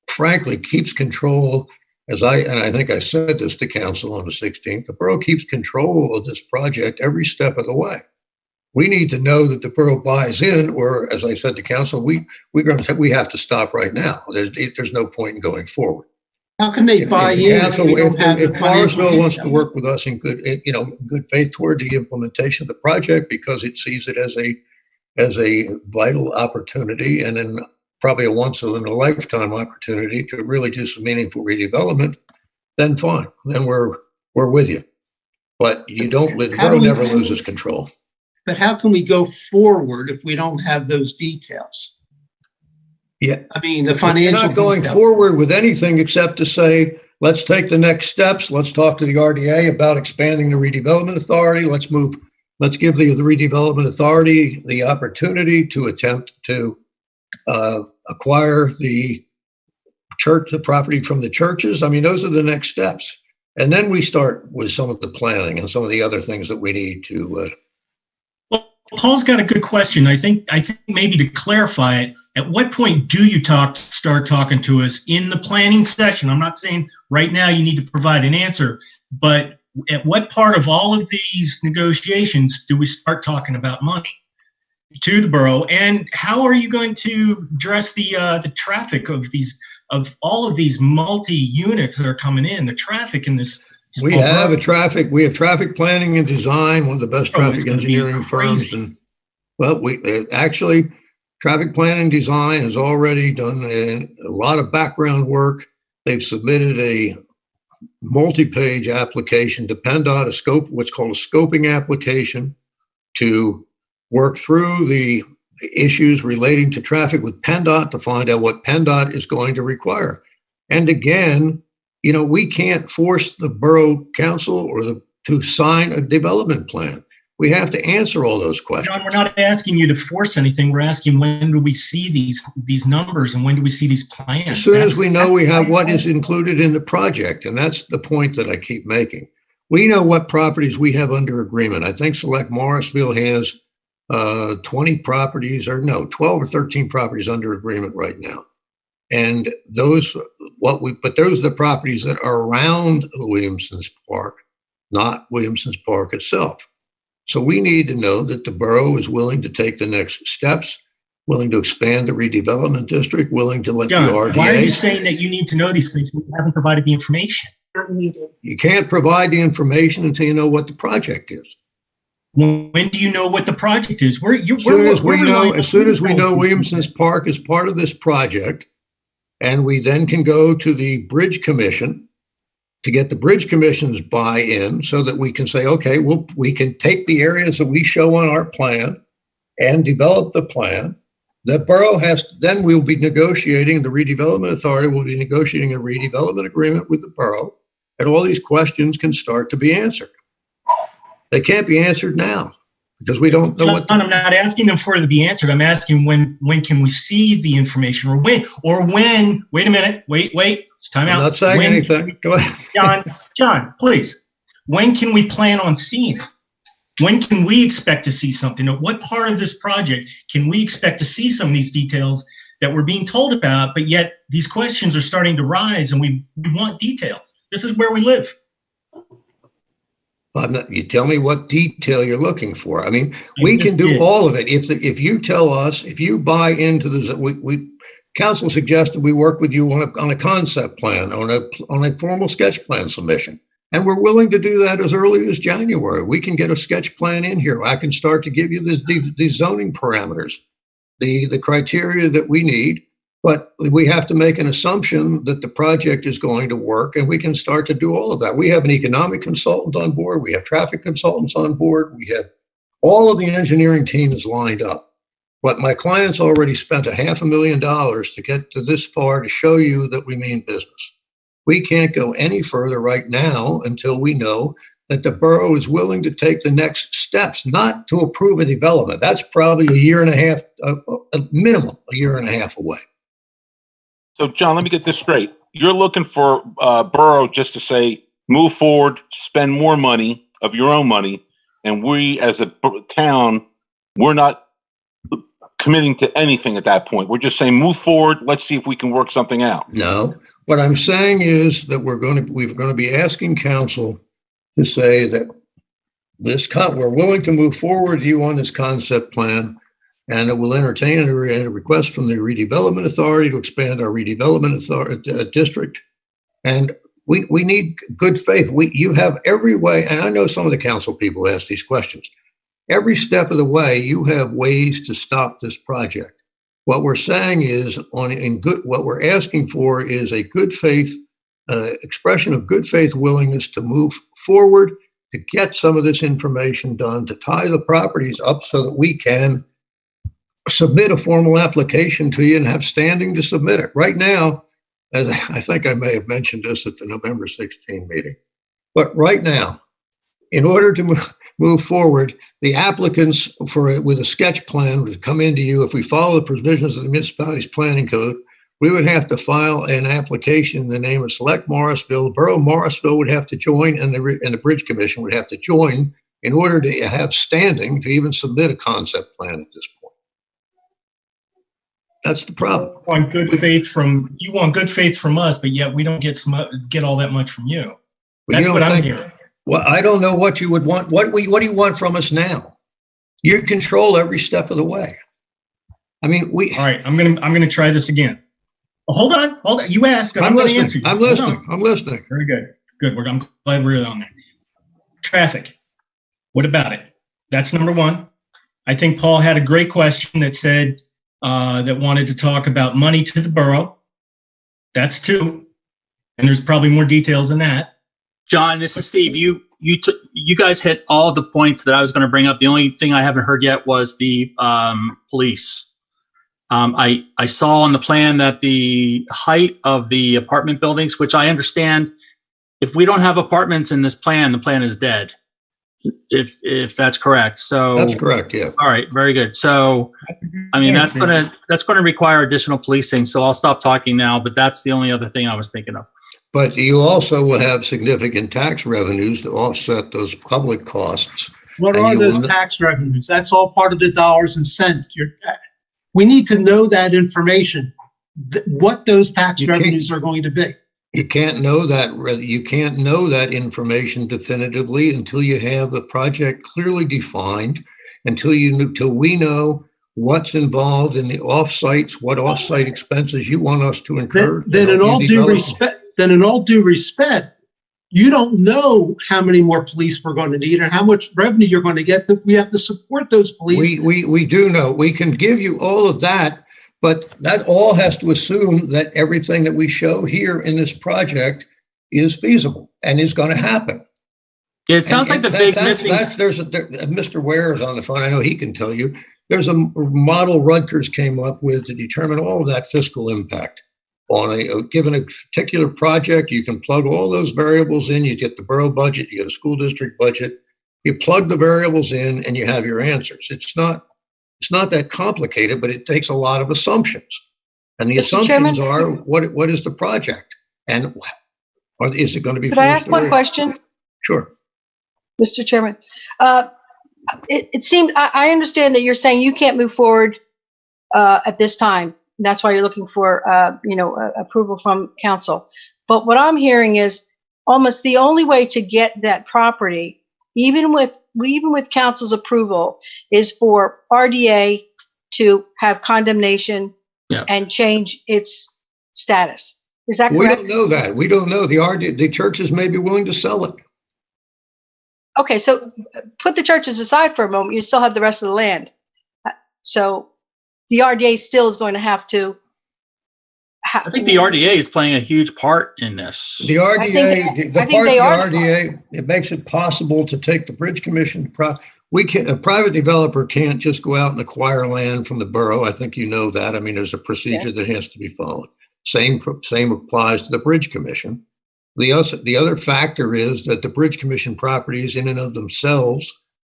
frankly, keeps control, and I think I said this to council on the 16th, the borough keeps control of this project every step of the way. We need to know that the borough buys in, or as I said to council, we have to stop right now. There's no point in going forward. How can they buy in if Morrisville wants to work with us in good faith toward the implementation of the project because it sees it as a vital opportunity and then probably a once in a lifetime opportunity to really do some meaningful redevelopment, then fine. Then we're with you. But the borough never loses control. But how can we go forward if we don't have those details? Yeah, I mean, the financial. We're not going forward with anything except to say, let's take the next steps. Let's talk to the RDA about expanding the redevelopment authority. Let's give the redevelopment authority the opportunity to attempt to acquire the property from the churches. I mean, those are the next steps. And then we start with some of the planning and some of the other things that we need to. Well, Paul's got a good question. I think maybe to clarify it, at what point do you start talking to us in the planning section? I'm not saying right now you need to provide an answer, but at what part of all of these negotiations do we start talking about money to the borough? And how are you going to address the traffic of all of these multi-units that are coming in, the traffic in this? We have traffic planning and design, one of the best traffic engineering firms. And traffic planning and design has already done a lot of background work. They've submitted a multi-page application to PennDOT, what's called a scoping application, to work through the issues relating to traffic with PennDOT to find out what PennDOT is going to require. And again, we can't force the borough council to sign a development plan. We have to answer all those questions. John, we're not asking you to force anything. We're asking, when do we see these numbers and when do we see these plans? As soon as we know we have what is included in the project, and that's the point that I keep making. We know what properties we have under agreement. I think Select Morrisville has 12 or 13 properties under agreement right now. And those are the properties that are around Williamson's Park, not Williamson's Park itself. So we need to know that the borough is willing to take the next steps, willing to expand the redevelopment district, willing to let the RDA. Why are you saying that you need to know these things when you haven't provided the information? You can't provide the information until you know what the project is. When do you know what the project is? As soon as we know Williamson's Park is part of this project, and we then can go to the Bridge Commission to get the Bridge Commission's buy-in so that we can say, okay, we can take the areas that we show on our plan and develop the plan. The borough then we'll be negotiating, the redevelopment authority will be negotiating a redevelopment agreement with the borough, and all these questions can start to be answered. They can't be answered now because we don't know what. I'm not asking them for it to be answered. I'm asking when can we see the information, or when. Wait a minute. Wait. It's time out. I'm not saying anything. Go ahead. John, please. When can we plan on seeing it? When can we expect to see something? At what part of this project can we expect to see some of these details that we're being told about, but yet these questions are starting to rise and we want details? This is where we live. You tell me what detail you're looking for. I mean, we can do all of it. If you tell us, if you buy into this, council suggested we work with you on a concept plan, on a formal sketch plan submission. And we're willing to do that as early as January. We can get a sketch plan in here. I can start to give you these zoning parameters, the criteria that we need. But we have to make an assumption that the project is going to work, and we can start to do all of that. We have an economic consultant on board. We have traffic consultants on board. We have all of the engineering team is lined up. But my client's already spent $500,000 to get to this far to show you that we mean business. We can't go any further right now until we know that the borough is willing to take the next steps, not to approve a development. That's probably a year and a half, a minimum, a year and a half away. So, John, let me get this straight. You're looking for borough just to say, move forward, spend more money of your own money, and we as a town, we're not committing to anything at that point. We're just saying, move forward. Let's see if we can work something out. No, what I'm saying is that we're going to be asking council to say that we're willing to move forward with you on this concept plan, and it will entertain a request from the redevelopment authority to expand our redevelopment district. And we need good faith. You have every way, and I know some of the council people ask these questions. Every step of the way, you have ways to stop this project. What we're saying is, what we're asking for is a good faith expression of good faith willingness to move forward, to get some of this information done, to tie the properties up so that we can submit a formal application to you and have standing to submit it. Right now, as I think I may have mentioned this at the November 16 meeting, but right now, in order to move forward, the applicants with a sketch plan would come into you. If we follow the provisions of the municipality's planning code, we would have to file an application in the name of Select Morrisville. The Borough of Morrisville would have to join, and the Bridge Commission would have to join in order to have standing to even submit a concept plan at this point. That's the problem. You want good faith from us, but yet we don't get all that much from you. That's what I'm hearing. Well, I don't know what you would want. What do you want from us now? You control every step of the way. I mean, all right, I'm gonna try this again. Hold on. You asked, and I'm going to answer you. I'm listening. Very good. Good. I'm glad we're on there. Traffic. What about it? That's number one. I think Paul had a great question that said that wanted to talk about money to the borough. That's two. And there's probably more details than that. John, this is Steve. You guys hit all the points that I was going to bring up. The only thing I haven't heard yet was the police. I saw on the plan that the height of the apartment buildings, which I understand, if we don't have apartments in this plan, the plan is dead. If that's correct. So that's correct. Yeah. All right. Very good. So, I mean, that's gonna require additional policing. So I'll stop talking now. But that's the only other thing I was thinking of. But you also will have significant tax revenues to offset those public costs. What are those tax revenues? That's all part of the dollars and cents. We need to know that information, what those tax revenues are going to be. You can't know that. You can't know that information definitively until you have the project clearly defined, until we know what's involved in the offsites, what offsite expenses you want us to incur. Then in all due respect, you don't know how many more police we're going to need and how much revenue you're going to get if we have to support those police. We do know. We can give you all of that, but that all has to assume that everything that we show here in this project is feasible and is going to happen. It sounds like the big missing. Mr. Ware is on the phone. I know he can tell you. There's a model Rutgers came up with to determine all of that fiscal impact. Given a particular project, you can plug all those variables in. You get the borough budget, you get a school district budget. You plug the variables in, and you have your answers. It's not that complicated, but it takes a lot of assumptions. And the assumptions are what is the project, and is it going to be? Could I ask one question? Sure, Mr. Chairman. It seemed I understand that you're saying you can't move forward at this time. That's why you're looking for, approval from council. But what I'm hearing is almost the only way to get that property, even with council's approval, is for RDA to have condemnation and change its status. Is that correct? We don't know that. We don't know. The churches may be willing to sell it. Okay, so put the churches aside for a moment. You still have the rest of the land. So the RDA still is going to have to. I think the RDA is playing a huge part in this. The RDA, it makes it possible to take the Bridge Commission. A private developer can't just go out and acquire land from the borough. I think you know that. I mean, there's a procedure that has to be followed. Same applies to the Bridge Commission. The other factor is that the Bridge Commission properties in and of themselves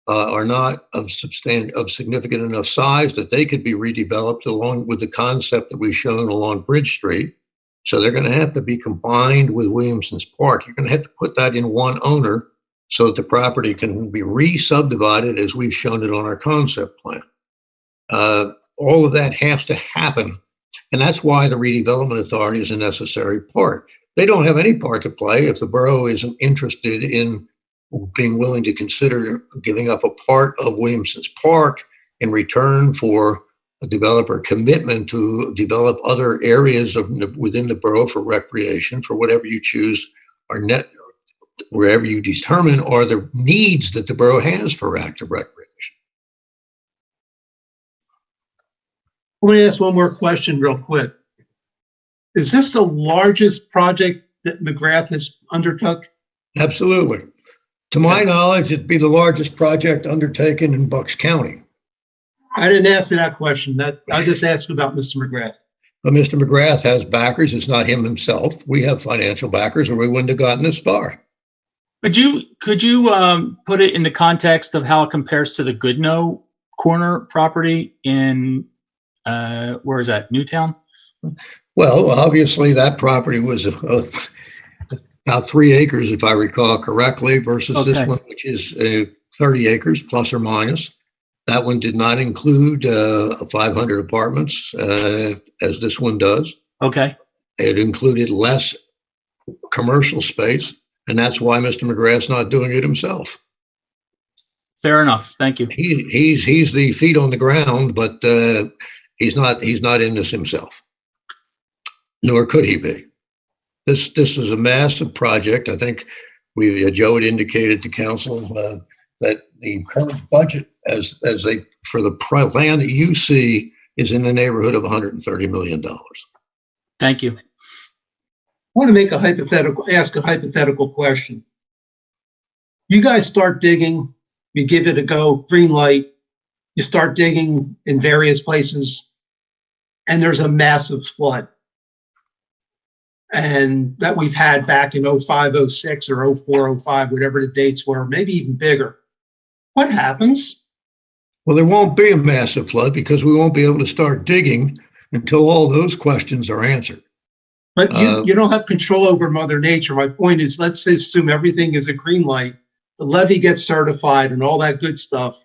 are not of significant enough size that they could be redeveloped along with the concept that we've shown along Bridge Street. So they're going to have to be combined with Williamson's Park. You're going to have to put that in one owner so that the property can be re-subdivided as we've shown it on our concept plan. All of that has to happen, and that's why the redevelopment authority is a necessary part. They don't have any part to play if the borough isn't interested in being willing to consider giving up a part of Williamson's Park in return for a developer commitment to develop other areas within the borough for recreation, for whatever you choose, or wherever you determine are the needs that the borough has for active recreation. Let me ask one more question real quick. Is this the largest project that McGrath has undertook? Absolutely. To my knowledge, it'd be the largest project undertaken in Bucks County. I didn't ask you that question. I just asked about Mr. McGrath. But Mr. McGrath has backers. It's not him himself. We have financial backers, or we wouldn't have gotten this far. Could you put it in the context of how it compares to the Goodnoe corner property in where is that, Newtown? Well, obviously that property was about 3 acres, if I recall correctly, versus this one, which is 30 acres plus or minus. That one did not include 500 apartments, as this one does. Okay. It included less commercial space, and that's why Mr. McGrath's not doing it himself. Fair enough. Thank you. He's the feet on the ground, but he's not in this himself. Nor could he be. This is a massive project. I think Joe had indicated to council that the current budget for the plan that you see is in the neighborhood of $130 million. Thank you. I want to ask a hypothetical question. You guys start digging, you give it a go, green light, you start digging in various places, and there's a massive flood. And that we've had back in 05, 06, or 04, 05, whatever the dates were, maybe even bigger. What happens? Well, there won't be a massive flood because we won't be able to start digging until all those questions are answered. But you don't have control over Mother Nature. My point is, let's assume everything is a green light, the levee gets certified and all that good stuff,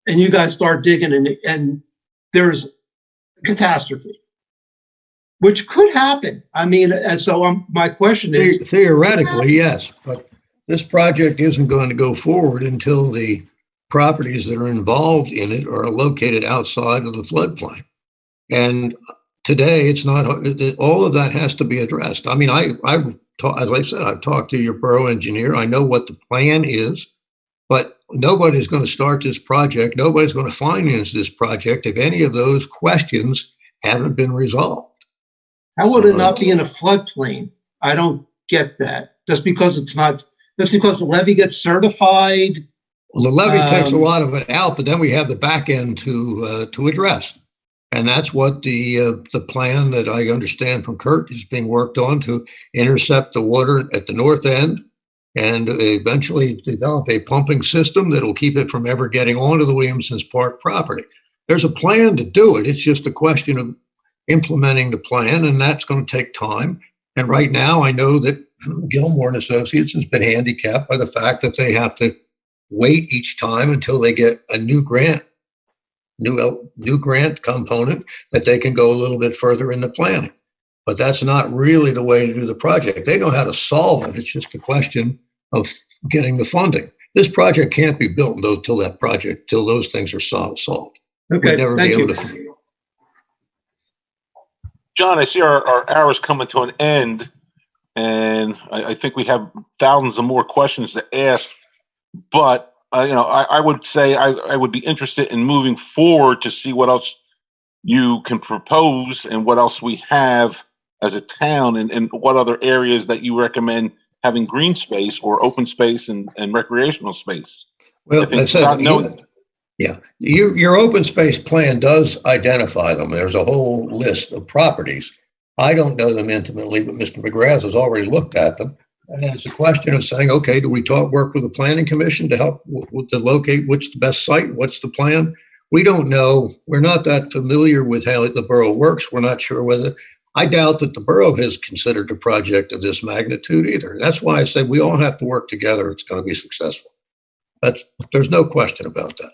and you guys start digging and there's a catastrophe, which could happen. I mean, my question is... Theoretically, yes, but this project isn't going to go forward until the properties that are involved in it are located outside of the floodplain. And today, it's not. All of that has to be addressed. I mean, as I said, I've talked to your borough engineer. I know what the plan is, but nobody's going to start this project. Nobody's going to finance this project if any of those questions haven't been resolved. How would it not be in a floodplain? I don't get that. Just because the levee gets certified. Well, the levee takes a lot of it out, but then we have the back end to address. And that's what the plan that I understand from Kurt is being worked on, to intercept the water at the north end and eventually develop a pumping system that will keep it from ever getting onto the Williamson's Park property. There's a plan to do it. It's just a question of implementing the plan, and that's going to take time. And right now, I know that Gilmore and Associates has been handicapped by the fact that they have to wait each time until they get a new grant component that they can go a little bit further in the planning. But that's not really the way to do the project. They know how to solve it. It's just a question of getting the funding. This project can't be built till those things are solved. Okay, we'll never thank be you. able to. John, I see our hour's coming to an end, and I think we have thousands of more questions to ask. But I would say I would be interested in moving forward to see what else you can propose and what else we have as a town, and what other areas that you recommend having green space or open space and recreational space. Well, your open space plan does identify them. There's a whole list of properties. I don't know them intimately, but Mr. McGrath has already looked at them. And it's a question of saying, okay, do we work with the planning commission to help to locate what's the best site? What's the plan? We don't know. We're not that familiar with how the borough works. We're not sure whether, I doubt that the borough has considered a project of this magnitude either. That's why I said we all have to work together. It's going to be successful. There's no question about that.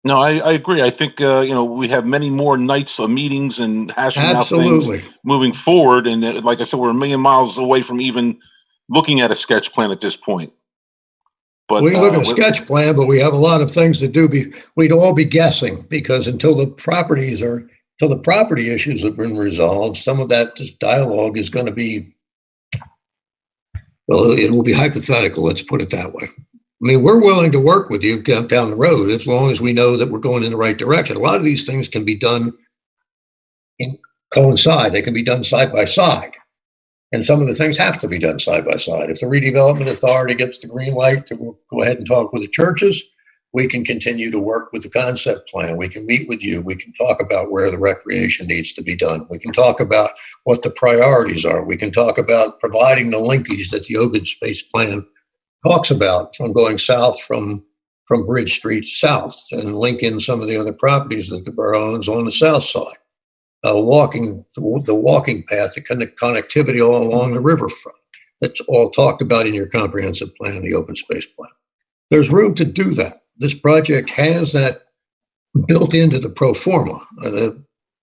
No, I agree. I think, we have many more nights of meetings and hashing out things moving forward. And like I said, we're a million miles away from even looking at a sketch plan at this point. But we look at a sketch plan, but we have a lot of things to do. We'd all be guessing, because until the property issues have been resolved, some of that dialogue is going to be, well, it will be hypothetical. Let's put it that way. I mean, we're willing to work with you down the road as long as we know that we're going in the right direction. A lot of these things can be done coincide. They can be done side by side. And some of the things have to be done side by side. If the redevelopment authority gets the green light to go ahead and talk with the churches, we can continue to work with the concept plan. We can meet with you. We can talk about where the recreation needs to be done. We can talk about what the priorities are. We can talk about providing the linkage that the open space plan talks about, from going south from Bridge Street south, and link in some of the other properties that the borough owns on the south side. The walking path, the connectivity all along the riverfront. That's all talked about in your comprehensive plan, the open space plan. There's room to do that. This project has that built into the pro forma.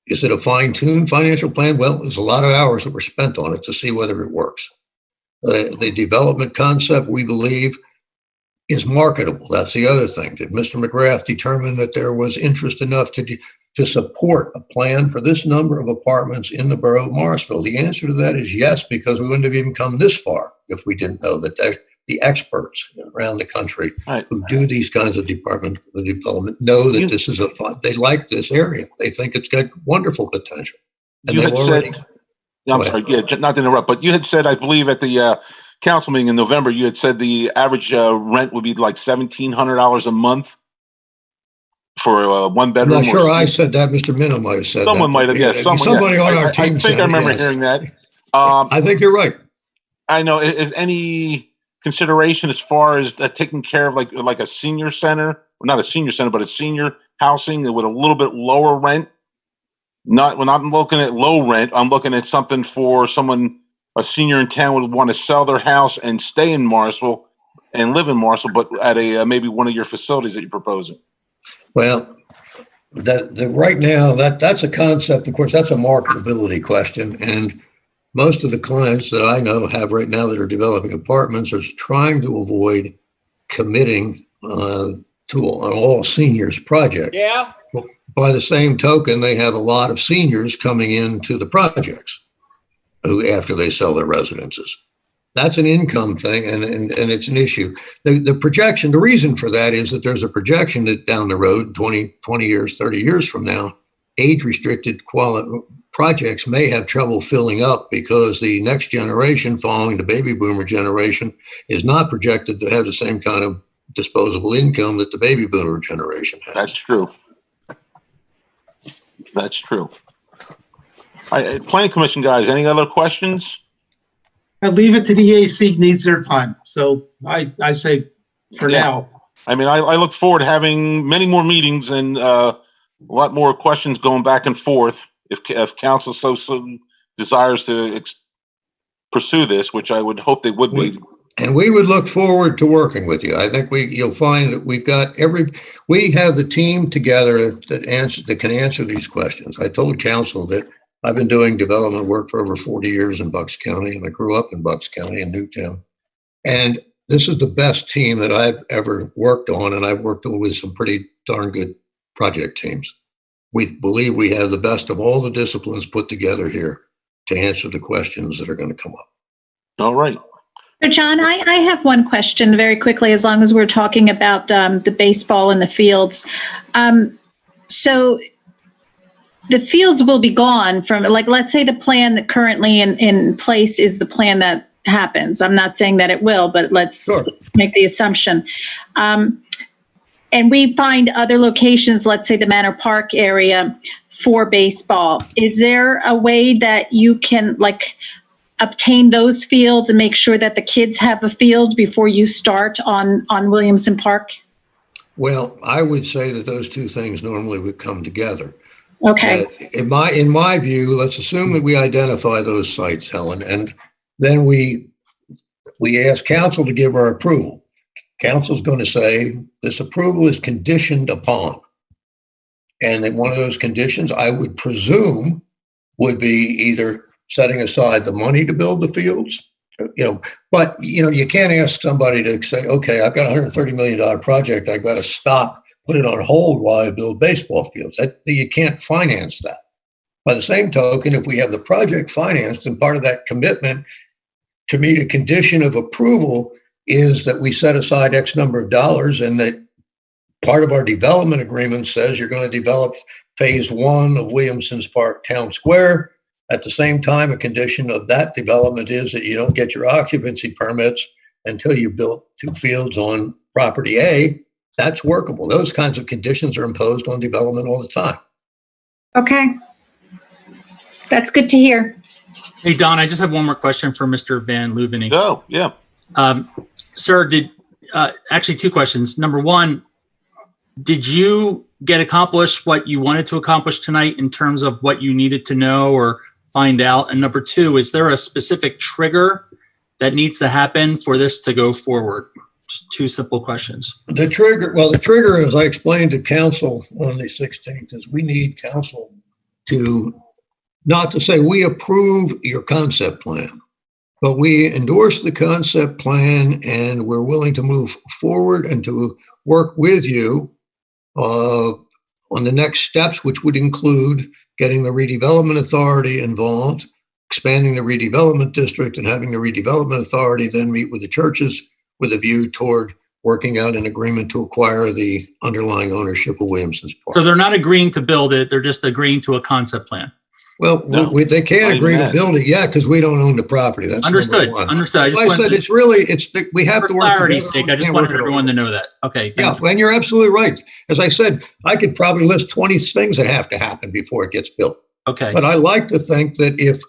Is it a fine-tuned financial plan? Well, there's a lot of hours that were spent on it to see whether it works. The development concept, we believe, is marketable. That's the other thing. Did Mr. McGrath determine that there was interest enough to support a plan for this number of apartments in the borough of Morrisville? The answer to that is yes, because we wouldn't have even come this far if we didn't know that the experts around the country who do these kinds of development know that this is they like this area. They think it's got wonderful potential. And they've already... I'm sorry, not to interrupt, but you had said, I believe at the council meeting in November, you had said the average rent would be like $1,700 a month for a one bedroom. I'm not sure I said that. Mr. Minna might have said someone that. might have, Somebody on our team. I think I remember hearing that. I think you're right. I know. Is any consideration as far as taking care of like a senior center, well, not a senior center, but a senior housing with a little bit lower rent? When I'm looking at low rent, I'm looking at something for someone, a senior in town would want to sell their house and stay in Morrisville and live in Morrisville, but at maybe one of your facilities that you're proposing. Well, right now, that's a concept. Of course, that's a marketability question. And most of the clients that I know have right now that are developing apartments are trying to avoid committing to an all seniors project. Yeah. By the same token, they have a lot of seniors coming into the projects after they sell their residences. That's an income thing, and it's an issue. The projection, the reason for that is that there's a projection that down the road, 20 years, 30 years from now, age-restricted projects may have trouble filling up because the next generation following the baby boomer generation is not projected to have the same kind of disposable income that the baby boomer generation has. That's true. That's true. Planning Commission guys, any other questions? I leave it to the EAC needs their time. So I say for now. I mean, I look forward to having many more meetings and a lot more questions going back and forth if council so desires to pursue this, which I would hope they would be. And we would look forward to working with you. I think you'll find that we have the team together that can answer these questions. I told council that I've been doing development work for over 40 years in Bucks County, and I grew up in Bucks County in Newtown. And this is the best team that I've ever worked on, and I've worked with some pretty darn good project teams. We believe we have the best of all the disciplines put together here to answer the questions that are going to come up. All right. So John, I have one question very quickly, as long as we're talking about the baseball and the fields. So the fields will be gone from, like, let's say the plan that currently in place is the plan that happens. I'm not saying that it will, but let's make the assumption. and we find other locations, let's say the Manor Park area, for baseball. Is there a way that you can like obtain those fields and make sure that the kids have a field before you start on Williamson Park? Well, I would say that those two things normally would come together. Okay. In my view, let's assume that we identify those sites, Helen, and then we ask council to give our approval. Council's going to say this approval is conditioned upon. And then one of those conditions, I would presume, would be either setting aside the money to build the fields, but you can't ask somebody to say, okay, I've got a $130 million project. I've got to stop, put it on hold while I build baseball fields. You can't finance that. By the same token, if we have the project financed, and part of that commitment to meet a condition of approval is that we set aside X number of dollars, and that part of our development agreement says you're going to develop phase 1 of Williamson's Park Town Square. At the same time, a condition of that development is that you don't get your occupancy permits until you build 2 fields on property A. That's workable. Those kinds of conditions are imposed on development all the time. Okay. That's good to hear. Hey, Don, I just have one more question for Mr. Van Leuvenink. Oh, yeah. Sir, actually 2 questions. Number 1, did you get accomplished what you wanted to accomplish tonight in terms of what you needed to know or find out? And number 2, is there a specific trigger that needs to happen for this to go forward? Just 2 simple questions. The trigger, as I explained to council on the 16th, is we need council to not to say we approve your concept plan, but we endorse the concept plan and we're willing to move forward and to work with you on the next steps, which would include getting the redevelopment authority involved, expanding the redevelopment district, and having the redevelopment authority then meet with the churches with a view toward working out an agreement to acquire the underlying ownership of Williamson's Park. So they're not agreeing to build it, they're just agreeing to a concept plan. Well, No, they can't agree to build it yet because we don't own the property. That's Understood. number 1. Understood. I just Like I wanted said, we have for to work clarity's together. sake, I just Can't wanted work it everyone over. to know that. Okay. Yeah, Thank you. and you're absolutely right. As I said, I could probably list 20 things that have to happen before it gets built. Okay. But I like to think that if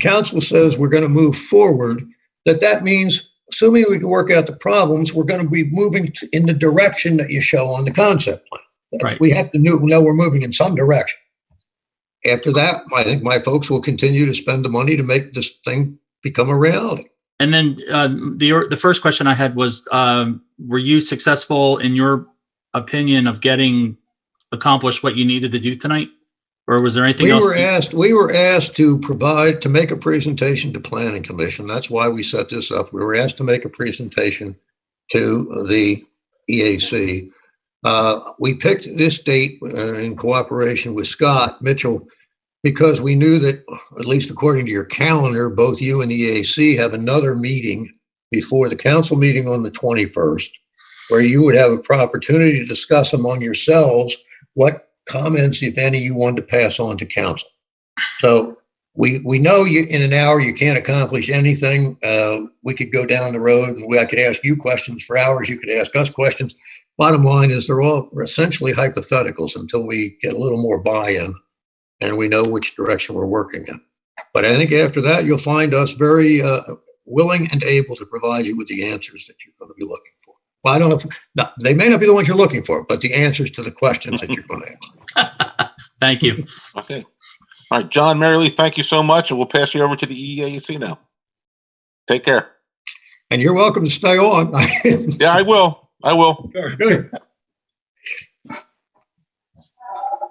council says we're going to move forward, that means, assuming we can work out the problems, we're going to be moving in the direction that you show on the concept plan. Right. We have to know we're moving in some direction. After that, I think my folks will continue to spend the money to make this thing become a reality. And then the first question I had was, were you successful in your opinion of getting accomplished what you needed to do tonight? Or was there anything else? We were asked to make a presentation to Planning Commission. That's why we set this up. We were asked to make a presentation to the EAC. We picked this date in cooperation with Scott Mitchell because we knew that, at least according to your calendar, both you and the EAC have another meeting before the council meeting on the 21st, where you would have an opportunity to discuss among yourselves what comments, if any, you wanted to pass on to council. So we know you in an hour you can't accomplish anything. We could go down the road and I could ask you questions for hours. You could ask us questions. Bottom line is they're all essentially hypotheticals until we get a little more buy-in and we know which direction we're working in. But I think after that, you'll find us very willing and able to provide you with the answers that you're going to be looking for. Well, I don't know if they may not be the ones you're looking for, but the answers to the questions that you're going to ask. Thank you. Okay. All right, John, Mary Lee, thank you so much. And we'll pass you over to the EAC now. Take care. And you're welcome to stay on. Yeah, I will. Good.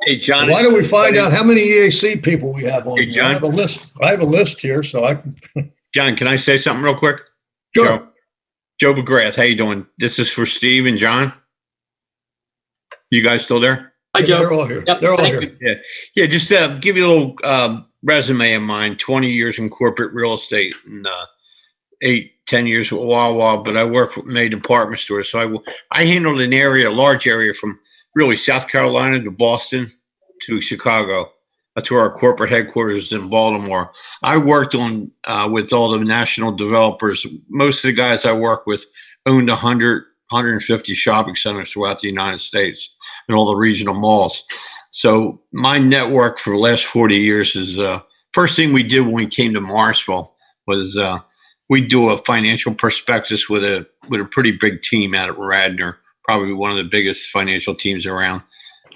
Hey, John. Why don't we find out how many EAC people we have on? Hey, John. I have a list here, so I can. John, can I say something real quick? Sure. Joe McGrath, how you doing? This is for Steve and John. You guys still there? Hi, Joe. They're all here. Yep, They're all thank here. you. Yeah. Just give you a little resume of mine. 20 years in corporate real estate and 8-10 years with Wawa, but I work with many department stores. So I handled a large area from really South Carolina to Boston to Chicago. That's where our corporate headquarters is in Baltimore. I worked on with all the national developers. Most of the guys I work with owned 100, 150 shopping centers throughout the United States and all the regional malls. So my network for the last 40 years is, first thing we did when we came to Morrisville was we do a financial prospectus with a pretty big team out at Radnor, probably one of the biggest financial teams around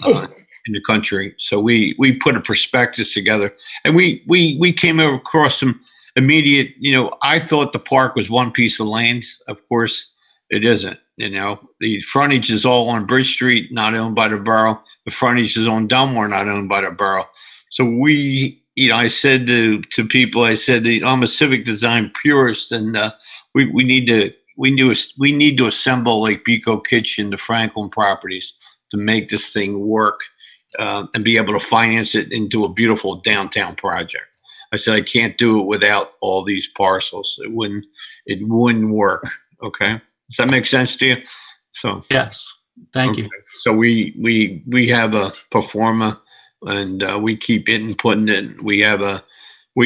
in the country. So we put a prospectus together, and we came across some immediate, I thought the park was one piece of land. Of course, it isn't. The frontage is all on Bridge Street, not owned by the borough. The frontage is on Dunmore, not owned by the borough. So I said to people, I said that I'm a civic design purist, and we need to assemble like Beco Kitchen, the Franklin properties, to make this thing work and be able to finance it into a beautiful downtown project. I said I can't do it without all these parcels. It wouldn't work. Okay, does that make sense to you? So yes, thank you. So we have a pro forma, and we keep inputting it. We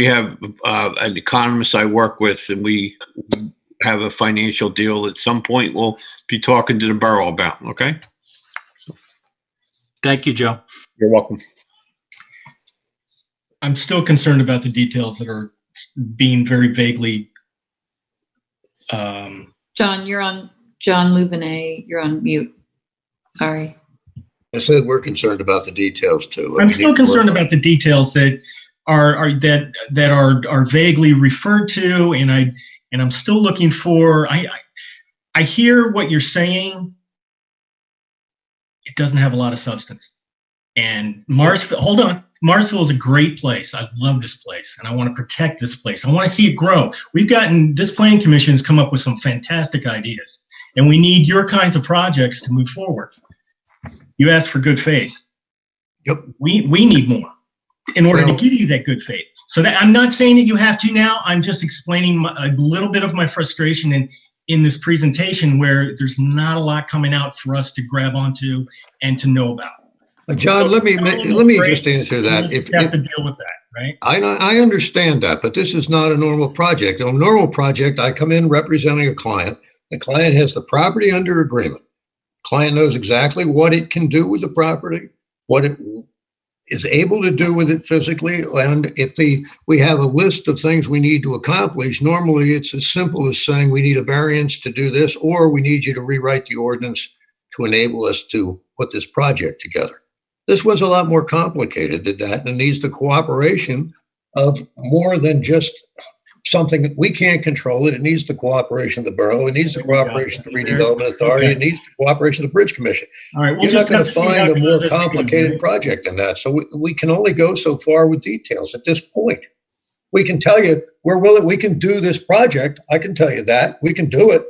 have an economist I work with, and we have a financial deal at some point we'll be talking to the borough about. Okay. Thank you, Joe. You're welcome. I'm still concerned about the details that are being very vaguely. John Louvenet, you're on mute. Sorry. I said we're concerned about the details too. I'm still concerned about the details that are vaguely referred to, and I'm still looking for. I hear what you're saying. It doesn't have a lot of substance. And Morrisville is a great place. I love this place, and I want to protect this place. I want to see it grow. This planning commission has come up with some fantastic ideas, and we need your kinds of projects to move forward. You asked for good faith. Yep. We need more in order to give you that good faith. So that I'm not saying that you have to now. I'm just explaining a little bit of my frustration in this presentation, where there's not a lot coming out for us to grab onto and to know about. John, let me just answer that. You have to deal with that, right? I understand that, but this is not a normal project. On a normal project, I come in representing a client. The client has the property under agreement. Client knows exactly what it can do with the property, what it is able to do with it physically, and if we have a list of things we need to accomplish, normally it's as simple as saying we need a variance to do this, or we need you to rewrite the ordinance to enable us to put this project together. This was a lot more complicated than that, and it needs the cooperation of more than just something that we can't control it. It needs the cooperation of the borough. It needs the cooperation of the redevelopment authority. Okay. It needs the cooperation of the bridge commission. All right, You're not going to find a more complicated project than that. So we can only go so far with details at this point. We can tell you we're willing. We can do this project. I can tell you that we can do it.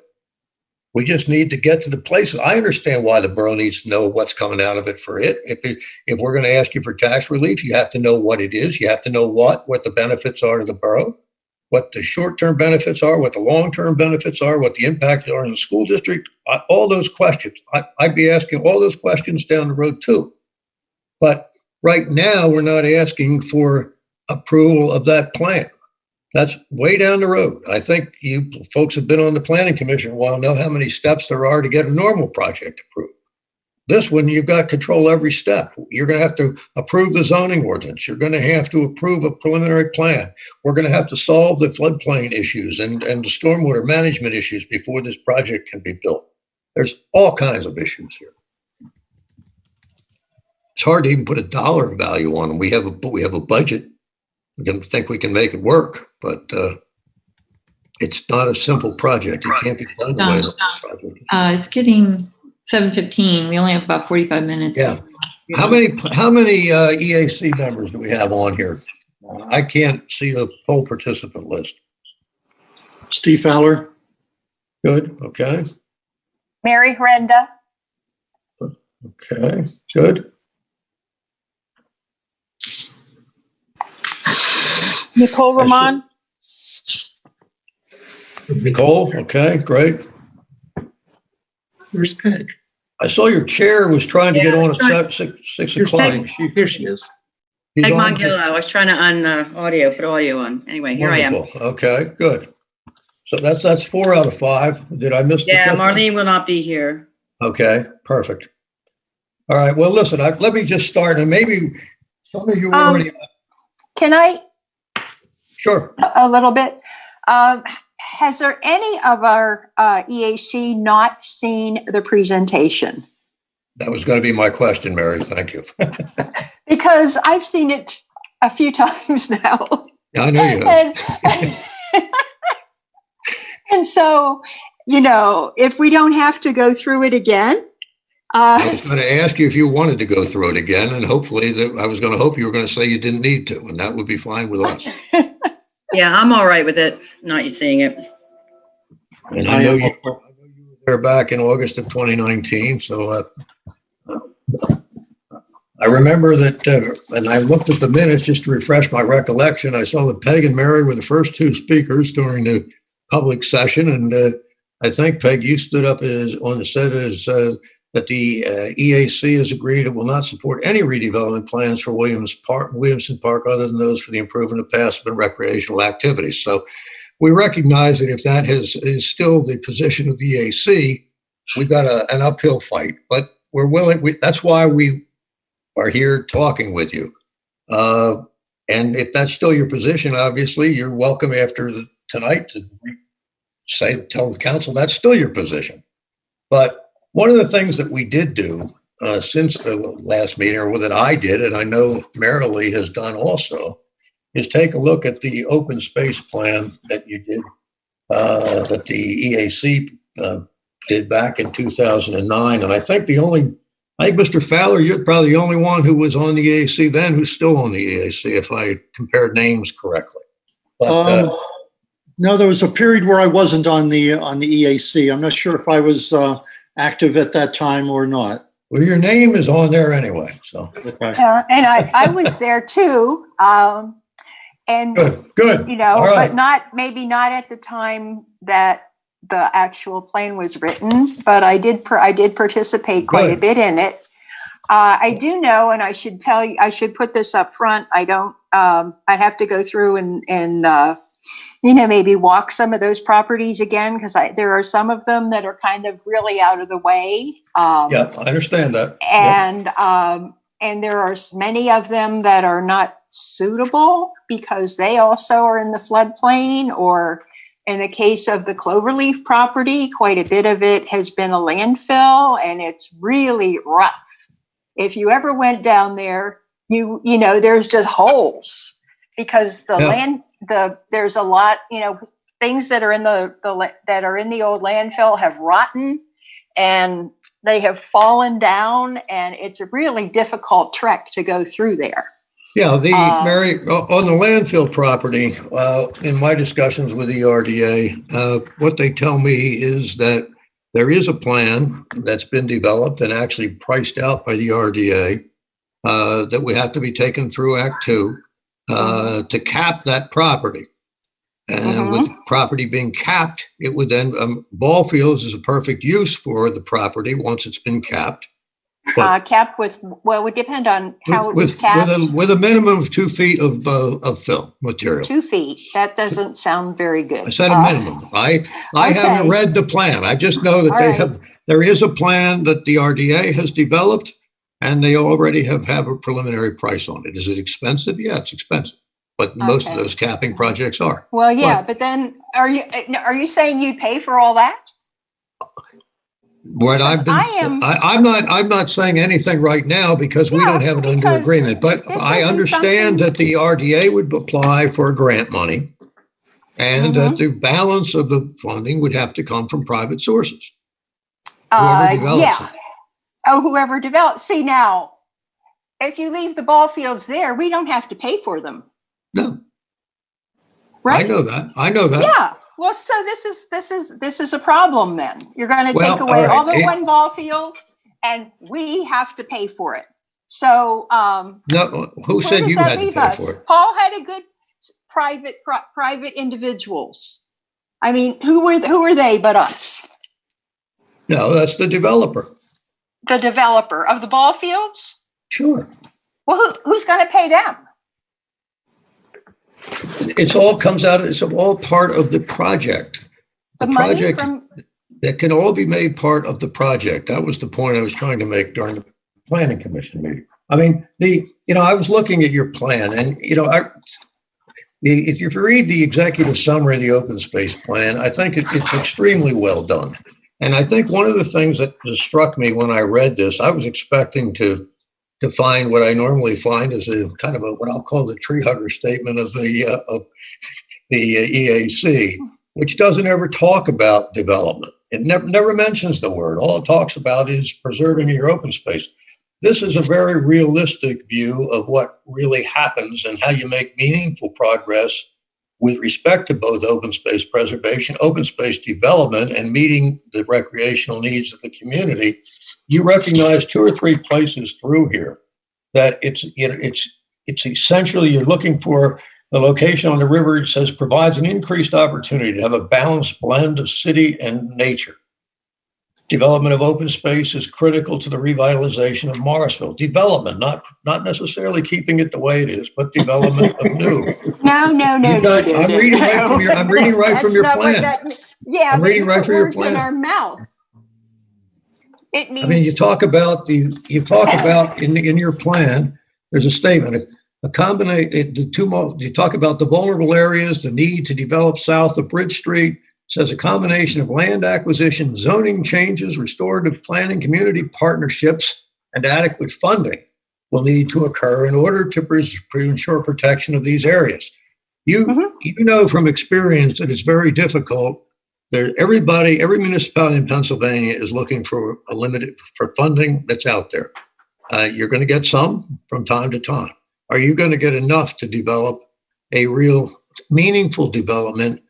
We just need to get to the places. I understand why the borough needs to know what's coming out of it for it. If we're going to ask you for tax relief, you have to know what it is. You have to know what the benefits are to the borough, what the short-term benefits are, what the long-term benefits are, what the impact are in the school district, all those questions. I'd be asking all those questions down the road too. But right now, we're not asking for approval of that plan. That's way down the road. I think you folks have been on the planning commission a while, know how many steps there are to get a normal project approved. This one, you've got control every step. You're going to have to approve the zoning ordinance. You're going to have to approve a preliminary plan. We're going to have to solve the floodplain issues and the stormwater management issues before this project can be built. There's all kinds of issues here. It's hard to even put a dollar value on them. We have a budget. We can think we can make it work, but it's not a simple project. It can't be done the way it's project. It's getting 7:15. We only have about 45 minutes. Yeah. How many EAC members do we have on here? I can't see the full participant list. Steve Fowler. Good. Okay. Mary Renda. Okay. Good. Nicole Roman. Nicole. Okay. Great. Where's Peg? I saw your chair was trying to get on at 6 o'clock. Here she is. Peg Mongillo. I was trying to put audio on. Anyway, here Wonderful. I am. Okay, good. So that's 4 out of 5. Did I miss the Yeah, fifth one? Marlene will not be here. Okay, perfect. All right, well, listen, let me just start, and maybe some of you already. Can I? Sure. A little bit. Has there any of our EAC not seen the presentation? That was going to be my question, Mary. Thank you. Because I've seen it a few times now. Yeah, I know you have. And so, if we don't have to go through it again. I was going to ask you if you wanted to go through it again, and hopefully I was going to hope you were going to say you didn't need to, and that would be fine with us. Yeah, I'm all right with it, not you seeing it. And I know you were there back in August of 2019, so I remember that, and I looked at the minutes just to refresh my recollection. I saw that Peg and Mary were the first 2 speakers during the public session, and I think, Peg, you stood up on the set as that the EAC has agreed it will not support any redevelopment plans for Williamson Park other than those for the improvement of passive and recreational activities. So we recognize that if that is still the position of the EAC, we've got an uphill fight, but we're willing. That's why we are here talking with you. And if that's still your position, obviously, you're welcome after tonight to tell the council that's still your position. But one of the things that we did do since the last meeting, or that I did, and I know Marilee has done also, is take a look at the open space plan that you did, that the EAC did back in 2009. And I think Mr. Fowler, you're probably the only one who was on the EAC then who's still on the EAC, if I compared names correctly. But, no, there was a period where I wasn't on the EAC. I'm not sure if I was active at that time or not. Well, your name is on there anyway, so. Okay. Yeah, and I was there too. And good. All right. but maybe not at the time that the actual plan was written, but I did participate quite a bit in it. I do know, and I should tell you, I should put this up front. I'd have to go through and maybe walk some of those properties again, because there are some of them that are kind of really out of the way. Yeah, I understand that. And there are many of them that are not suitable because they also are in the floodplain, or in the case of the Cloverleaf property, quite a bit of it has been a landfill, and it's really rough. If you ever went down there, there's just holes because there's a lot, things that are in that are in the old landfill have rotten and they have fallen down, and it's a really difficult trek to go through there. Yeah, Mary, on the landfill property, in my discussions with the RDA, what they tell me is that there is a plan that's been developed and actually priced out by the RDA that would have to be taken through Act 2 to cap that property. And with property being capped, it would then, ball fields is a perfect use for the property once it's been capped. Capped with, it would depend on how it was capped. With a minimum of 2 feet of fill material. 2 feet. That doesn't sound very good. I said a minimum. I haven't read the plan. I just know that there is a plan that the RDA has developed, and they already have a preliminary price on it. Is it expensive? Yeah, it's expensive. But most of those capping projects are. Well, yeah, but then are you saying you'd pay for all that? What I'm not saying anything right now because we don't have it under agreement. But I understand that the RDA would apply for grant money, and that the balance of the funding would have to come from private sources. Whoever develops. See, now, if you leave the ball fields there, we don't have to pay for them. No. Right? I know that. Yeah. Well, so this is a problem then. You're going to take away all the one ball field, and we have to pay for it. So no, who said you had to pay for it? Paul had a good private individuals. I mean, who were they but us? No, that's the developer. The developer of the ball fields? Sure. Well, who's going to pay them? It's all part of the project. The The money project from, that can all be made part of the project. That was the point I was trying to make during the planning commission meeting. I mean, I was looking at your plan, and if you read the executive summary of the open space plan, I think it's extremely well done. And I think one of the things that just struck me when I read this, I was expecting to find what I normally find is a kind of what I'll call the tree hugger statement of the EAC, which doesn't ever talk about development. It never mentions the word. All it talks about is preserving your open space. This is a very realistic view of what really happens and how you make meaningful progress with respect to both open space preservation, open space development, and meeting the recreational needs of the community. You recognize 2 or 3 places through here that it's essentially you're looking for the location on the river. It says provides an increased opportunity to have a balanced blend of city and nature. Development of open space is critical to the revitalization of Morrisville. Development, not necessarily keeping it the way it is, but development of new. no. I'm reading right from your plan. I'm reading right from your plan. In our mouth. It means. I mean, you talk about in your plan. There's a statement. You talk about the vulnerable areas, the need to develop south of Bridge Street. Says a combination of land acquisition, zoning changes, restorative planning, community partnerships, and adequate funding will need to occur in order to ensure protection of these areas. You know from experience that it's very difficult. Every municipality in Pennsylvania is looking for for funding that's out there. You're going to get some from time to time. Are you going to get enough to develop a real meaningful development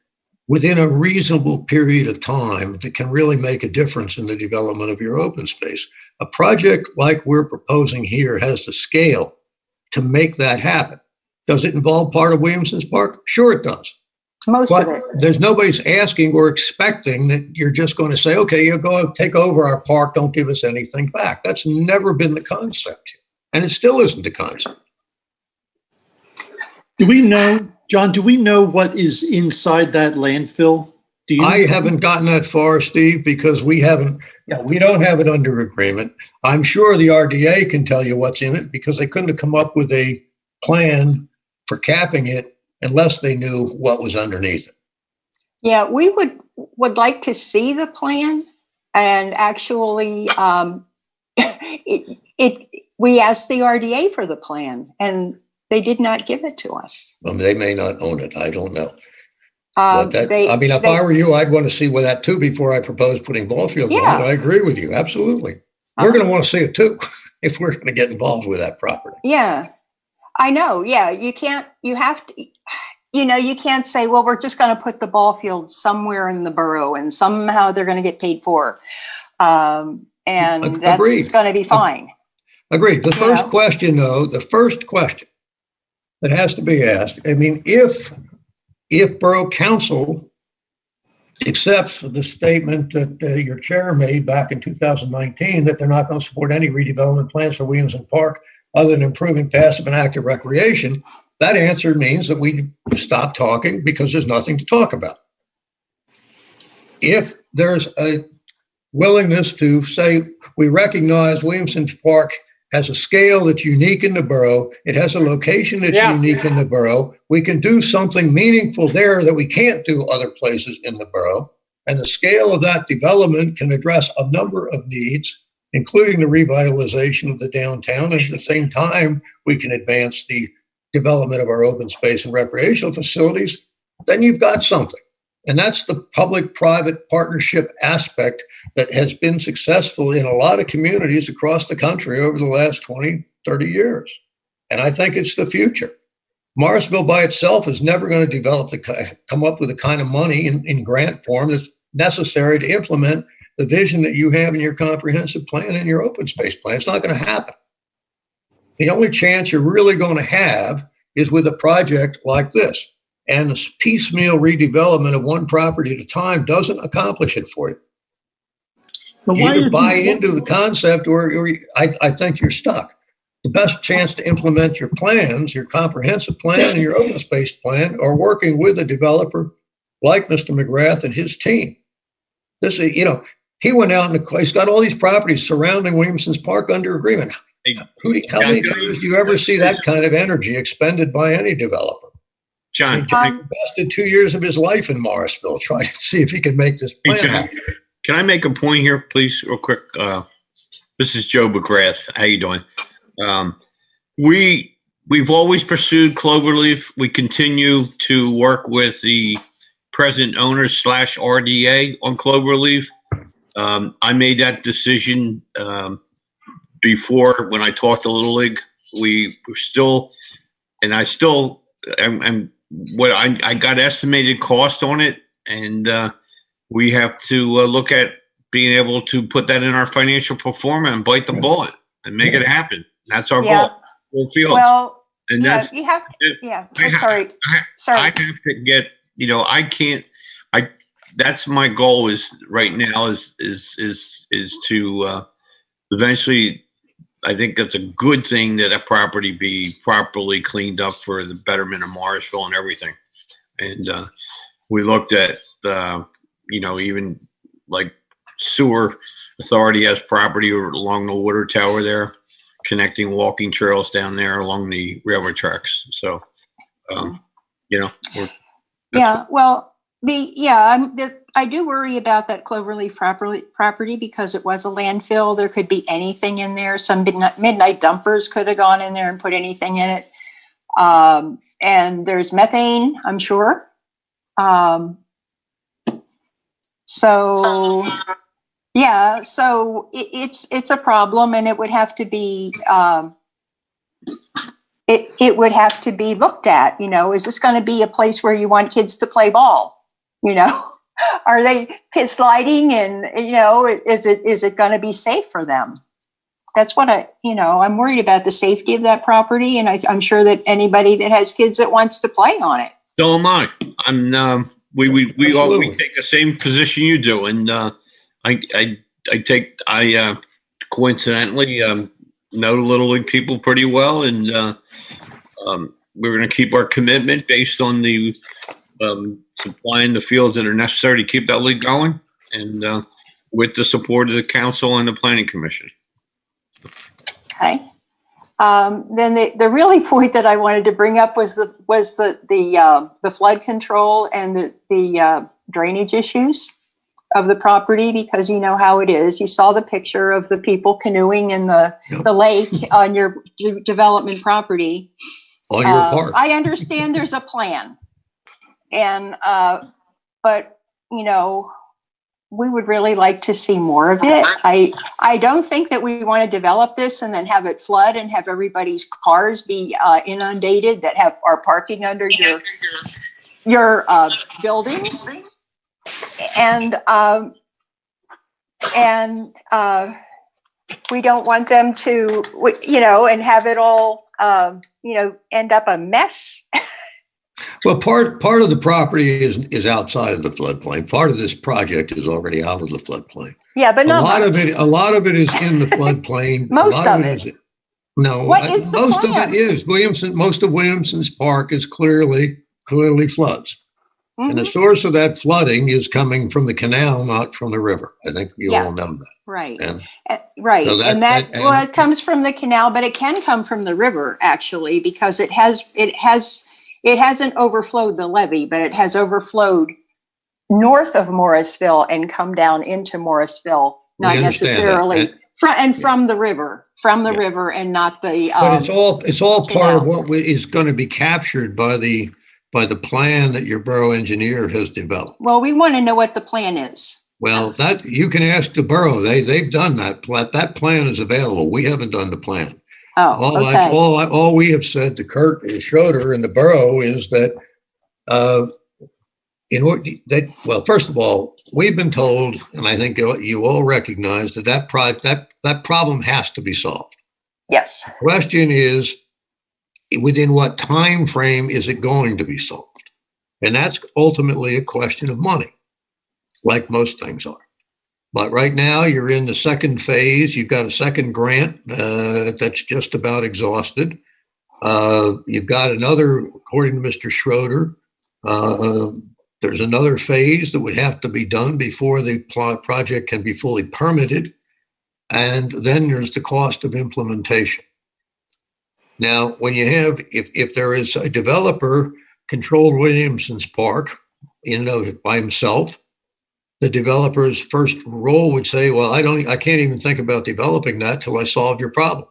within a reasonable period of time that can really make a difference in the development of your open space? A project like we're proposing here has the scale to make that happen. Does it involve part of Williamson's Park? Sure it does. Most but of it. There's nobody's asking or expecting that you're just going to say, okay, you go take over our park, don't give us anything back. That's never been the concept. And it still isn't the concept. Do we know, John, what is inside that landfill? I haven't gotten that far, Steve, because we don't have it under agreement. I'm sure the RDA can tell you what's in it because they couldn't have come up with a plan for capping it unless they knew what was underneath it. Yeah, we would like to see the plan, and actually we asked the RDA for the plan and they did not give it to us. They may not own it. I don't know. If I were you, I'd want to see with that too before I propose putting ball fields on it. I agree with you. Absolutely. We're going to want to see it too if we're going to get involved with that property. Yeah, I know. Yeah, you can't say, well, we're just going to put the ball field somewhere in the borough and somehow they're going to get paid for. And that's going to be fine. Agreed. The first question that has to be asked, I mean, if Borough Council accepts the statement that your chair made back in 2019 that they're not going to support any redevelopment plans for Williamson Park other than improving passive and active recreation, that answer means that we stop talking because there's nothing to talk about. If there's a willingness to say we recognize Williamson Park has a scale that's unique in the borough. It has a location that's unique in the borough. We can do something meaningful there that we can't do other places in the borough. And the scale of that development can address a number of needs, including the revitalization of the downtown. And at the same time, we can advance the development of our open space and recreational facilities. Then you've got something. And that's the public-private partnership aspect that has been successful in a lot of communities across the country over the last 20, 30 years. And I think it's the future. Morrisville by itself is never going to come up with the kind of money in grant form that's necessary to implement the vision that you have in your comprehensive plan and your open space plan. It's not going to happen. The only chance you're really going to have is with a project like this. And this piecemeal redevelopment of one property at a time doesn't accomplish it for you. You either buy into the concept or I think you're stuck. The best chance to implement your plans, your comprehensive plan and your open space plan, are working with a developer like Mr. McGrath and his team. This is, he went out and he's got all these properties surrounding Williamson's Park under agreement. How many times do you ever see that kind of energy expended by any developer? John, He invested 2 years of his life in Morrisville trying to see if he can make this plan happen. Can I make a point here, please, real quick? This is Joe McGrath. How you doing? We've always pursued Cloverleaf. We continue to work with the present owners / RDA on Cloverleaf. I made that decision before when I talked to Little League. We were still, and I still am what I got estimated cost on it, and we have to look at being able to put that in our financial performance and bite the bullet and make it happen. That's our goal. Well, and that's, you have. Sorry. I have to get. I can't. That's my goal is right now is to eventually. I think that's a good thing that a property be properly cleaned up for the betterment of Morrisville and everything. And we looked at even like sewer authority has property along the water tower there, connecting walking trails down there along the railroad tracks. So, I do worry about that Cloverleaf property because it was a landfill. There could be anything in there. Some midnight dumpers could have gone in there and put anything in it. And there's methane, I'm sure. So it's a problem, and it would have to be it would have to be looked at. Is this going to be a place where you want kids to play ball? Are they pit sliding, and is it going to be safe for them? That's what I'm worried about, the safety of that property, and I'm sure that anybody that has kids that wants to play on it. So am I. We all take the same position you do, and I coincidentally know the Little League people pretty well, and we're going to keep our commitment based on the supplying the fields that are necessary to keep that league going, and with the support of the council and the planning commission. Okay. Then the really point that I wanted to bring up was the flood control and the drainage issues of the property, because you know how it is. You saw the picture of the people canoeing in the lake on your development property. On your part. I understand there's a plan, and but we would really like to see more of it. I don't think that we want to develop this and then have it flood and have everybody's cars be inundated that are parking under your buildings. And we don't want them to, and have it all, end up a mess. Well, part of the property is outside of the floodplain. Part of this project is already out of the floodplain. Yeah, but not a lot of it is in the floodplain. Most of it. No, what is the most plan? of it is Williamson. Most of Williamson's park is clearly floods. Mm-hmm. And the source of that flooding is coming from the canal, not from the river. I think you all know that. Right. And, right. So it comes from the canal, but it can come from the river actually, because it hasn't overflowed the levee, but it has overflowed north of Morrisville and come down into Morrisville, not necessarily from the river, and not the. But it's all part of what is going to be captured by the plan that your borough engineer has developed. Well, we want to know what the plan is. Well, that you can ask the borough. They've done that. That plan is available. We haven't done the plan. Oh, okay. All we have said to Kurt Schroeder and the borough is that first of all, we've been told, and I think you all recognize that problem has to be solved. Yes. The question is, within what time frame is it going to be solved? And that's ultimately a question of money, like most things are. But right now you're in the second phase. You've got a second grant that's just about exhausted. You've got another, according to Mr. Schroeder, There's another phase that would have to be done before the project can be fully permitted. And then there's the cost of implementation. Now, when you have, if there is a developer controlled Williamson's Park, by himself, the developer's first role would say, well, I can't even think about developing that till I solve your problem.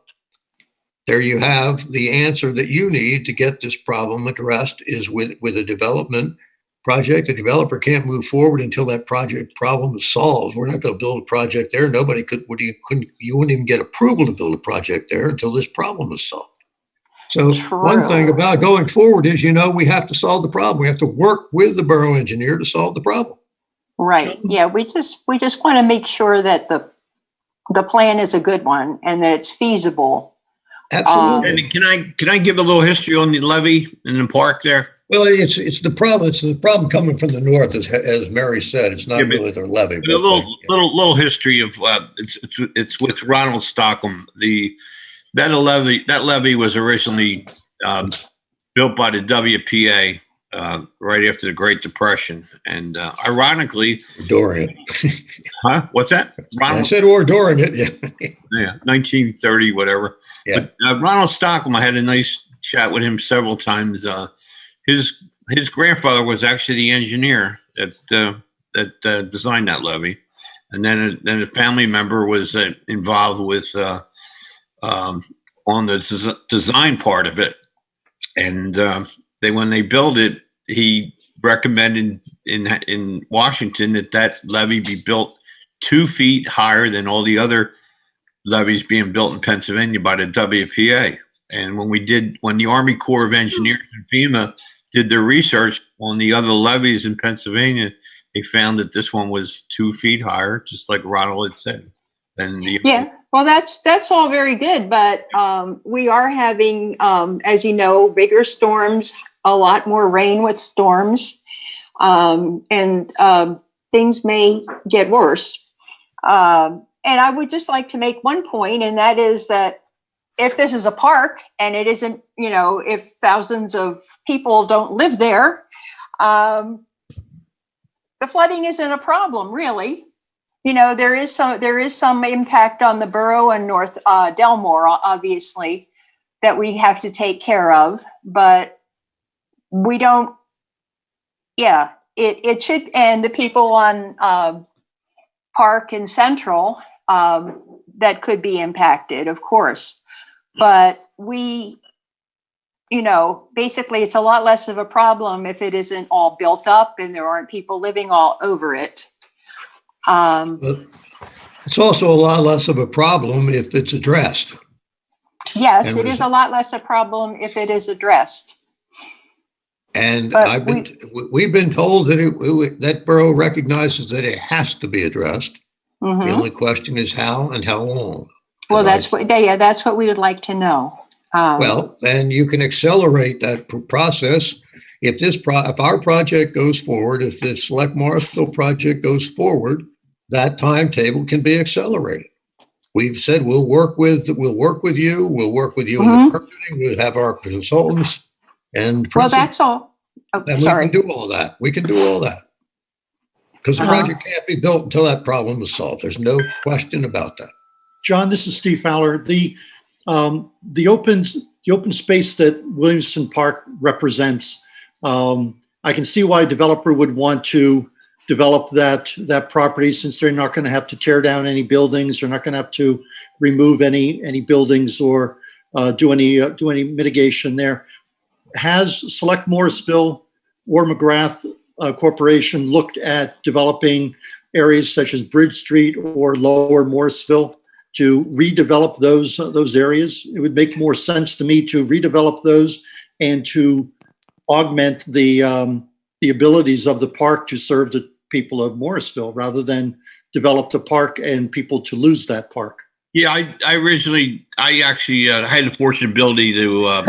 There you have the answer that you need to get this problem addressed is with a development project. The developer can't move forward until that project problem is solved. We're not going to build a project there. Nobody you wouldn't even get approval to build a project there until this problem is solved. So one thing about going forward is, we have to solve the problem. We have to work with the borough engineer to solve the problem. Right. Yeah. We just want to make sure that the plan is a good one and that it's feasible. Absolutely. And can I give a little history on the levee in the park there? Well, it's the problem. It's the problem coming from the north, as Mary said. It's not really their levee. A little history of it's with Ronald Stockham. That levee was originally built by the WPA right after the Great Depression, and ironically, during it. Huh? What's that? I said or during it. Yeah. Yeah, 1930, whatever. Yeah. But Ronald Stockham, I had a nice chat with him several times. His grandfather was actually the engineer that designed that levee, and then a family member was involved with on the design part of it, and when they built it, he recommended in Washington that levee be built 2 feet higher than all the other levees being built in Pennsylvania by the WPA. And when the Army Corps of Engineers and FEMA did their research on the other levees in Pennsylvania, they found that this one was 2 feet higher, just like Ronald had said. Yeah, well, that's all very good, but we are having, as you know, bigger storms, a lot more rain with storms, and things may get worse. And I would just like to make one point, and that is that if this is a park and it isn't, if thousands of people don't live there, the flooding isn't a problem, really. There is some impact on the borough and North Delmore, obviously, that we have to take care of, but we don't. Yeah, it should, and the people on Park and Central that could be impacted, of course, but basically it's a lot less of a problem if it isn't all built up and there aren't people living all over it. It's also a lot less of a problem if it's addressed. Yes, it is a lot less a problem if it is addressed. And we've been told that that borough recognizes that it has to be addressed. Mm-hmm. The only question is how and how long. Well, that's what we would like to know. Well, then you can accelerate that process. If our project goes forward, if the Select Morrisville project goes forward, that timetable can be accelerated. We've said we'll work with you. We'll work with you mm-hmm. in the permitting. We'll have our consultants and. Well, that's all. Oh, and sorry. We can do all that. Because the project can't be built until that problem is solved. There's no question about that. John, this is Steve Fowler. The open space that Williamson Park represents. I can see why a developer would want to develop that property, since they're not going to have to tear down any buildings. They're not going to have to remove any buildings or do any mitigation there. Has Select Morrisville or McGrath Corporation looked at developing areas such as Bridge Street or Lower Morrisville to redevelop those areas? It would make more sense to me to redevelop those and to augment the abilities of the park to serve the people of Morrisville, rather than develop the park and people to lose that park. Yeah, I actually had the fortunate ability to.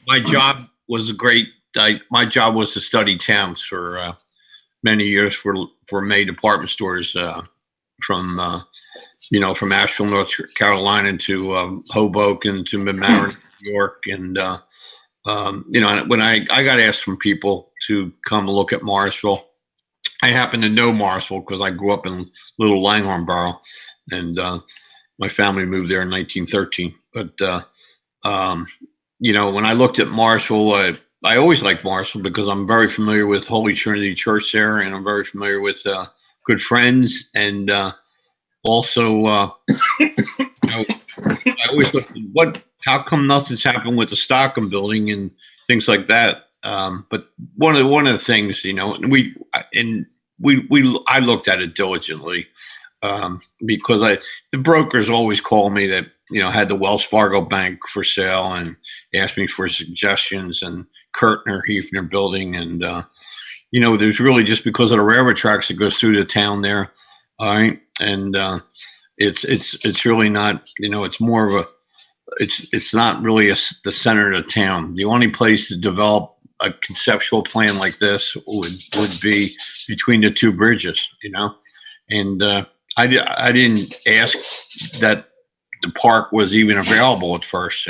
My job was my job was to study towns for many years for May department stores from Asheville, North Carolina to Hoboken to Mamaroneck, New York, and when I got asked from people to come look at Morrisville. I happen to know Morrisville because I grew up in Little Langhorne Borough, and my family moved there in 1913. But when I looked at Morrisville, I always liked Morrisville because I'm very familiar with Holy Trinity Church there, and I'm very familiar with good friends, and also I always looked at how come nothing's happened with the Stockham building and things like that. But one of the things, I looked at it diligently because the brokers always call me that had the Wells Fargo Bank for sale and asked me for suggestions, and Kurtner Hefner building, and there's really just because of the railroad tracks that goes through the town there. All right, and it's really not it's more of a it's not really the center of the town. The only place to develop a conceptual plan like this would be between the two bridges, and I didn't ask that the park was even available at first,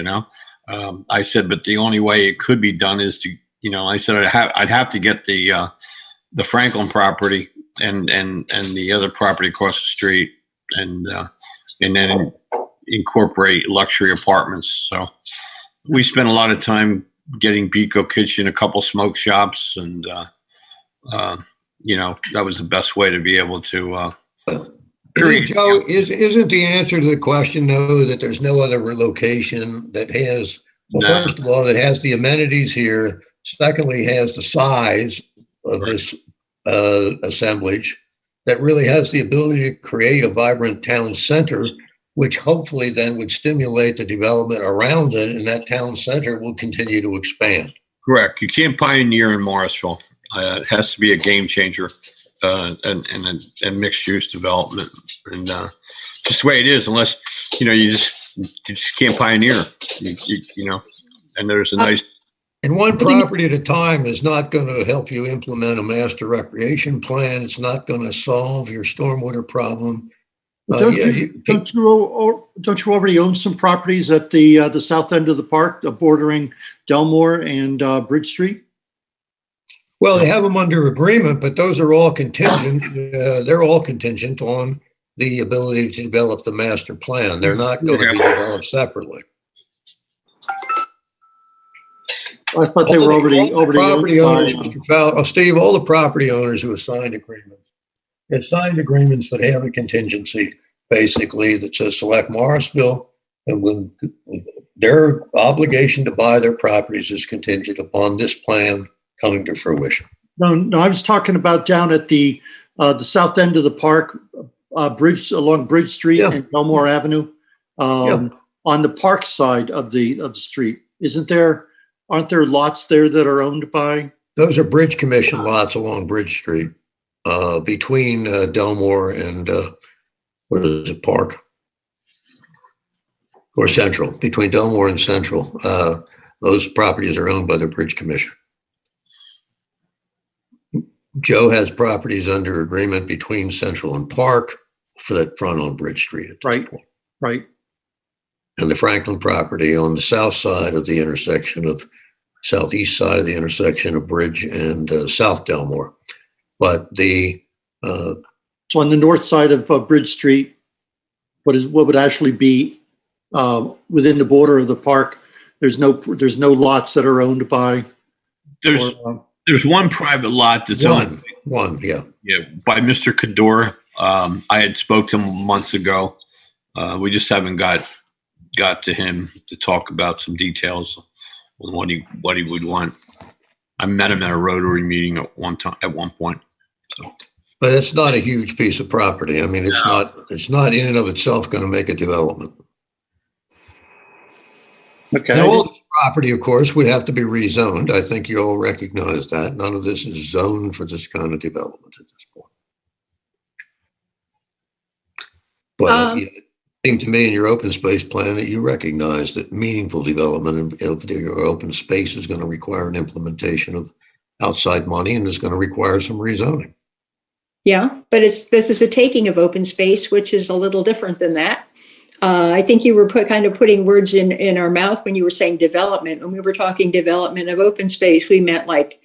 I said, but the only way it could be done is to, I said I'd have to get the Franklin property and the other property across the street, and then incorporate luxury apartments. So we spent a lot of time getting Beco Kitchen, a couple smoke shops, and that was the best way to be able to. Joe, isn't the answer to the question though that there's no other location that has? Well, first of all, that has the amenities here. Secondly, has the size of this assemblage that really has the ability to create a vibrant town center, which hopefully then would stimulate the development around it, and that town center will continue to expand. Correct. You can't pioneer in Morrisville. It has to be a game changer and mixed use development, and just the way it is. Unless you just can't pioneer. And there's a nice. And one property at a time is not going to help you implement a master recreation plan. It's not going to solve your stormwater problem. Don't you already own some properties at the south end of the park, bordering Delmore and Bridge Street? Well, they have them under agreement, but those are all contingent. They're all contingent on the ability to develop the master plan. They're not going to be developed separately. I thought they were already property owners, Mr. Fowler, Steve. All the property owners who have signed agreements. They signed agreements that have a contingency, basically, that says select Morrisville, and when their obligation to buy their properties is contingent upon this plan coming to fruition. No, I was talking about down at the south end of the park, bridge along Bridge Street and Belmore Avenue, on the park side of the street. Aren't there lots there that are owned by? Those are Bridge Commission lots along Bridge Street, between Delmore and what is it, Park or Central? Between Delmore and Central, those properties are owned by the Bridge Commission. Joe has properties under agreement between Central and Park for that front on Bridge Street. At this point. Right. And the Franklin property on the south side of the intersection of southeast side of the intersection of Bridge and South Delmore. But so on the north side of Bridge Street, what would actually be within the border of the park? There's no lots that are owned by. There's one private lot that's owned. One, by Mr. Cador. I had spoke to him months ago. We just haven't got to him to talk about some details on what he would want. I met him at a Rotary meeting at one point. So. But it's not a huge piece of property. I mean, it's not in and of itself going to make a development. Okay. Now, all this property, of course, would have to be rezoned. I think you all recognize that. None of this is zoned for this kind of development at this point. But it seemed to me in your open space plan that you recognize that meaningful development of your open space is going to require an implementation of outside money and is going to require some rezoning. Yeah, but this is a taking of open space, which is a little different than that. I think you were putting words in our mouth when you were saying development. When we were talking development of open space, we meant like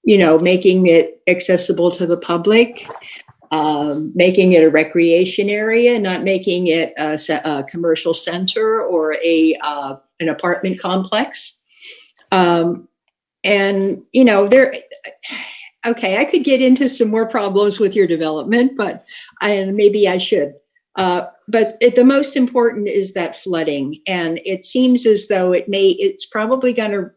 making it accessible to the public, making it a recreation area, not making it a commercial center or an apartment complex. Okay, I could get into some more problems with your development, but maybe I should. But the most important is that flooding, and it seems as though it's probably going to,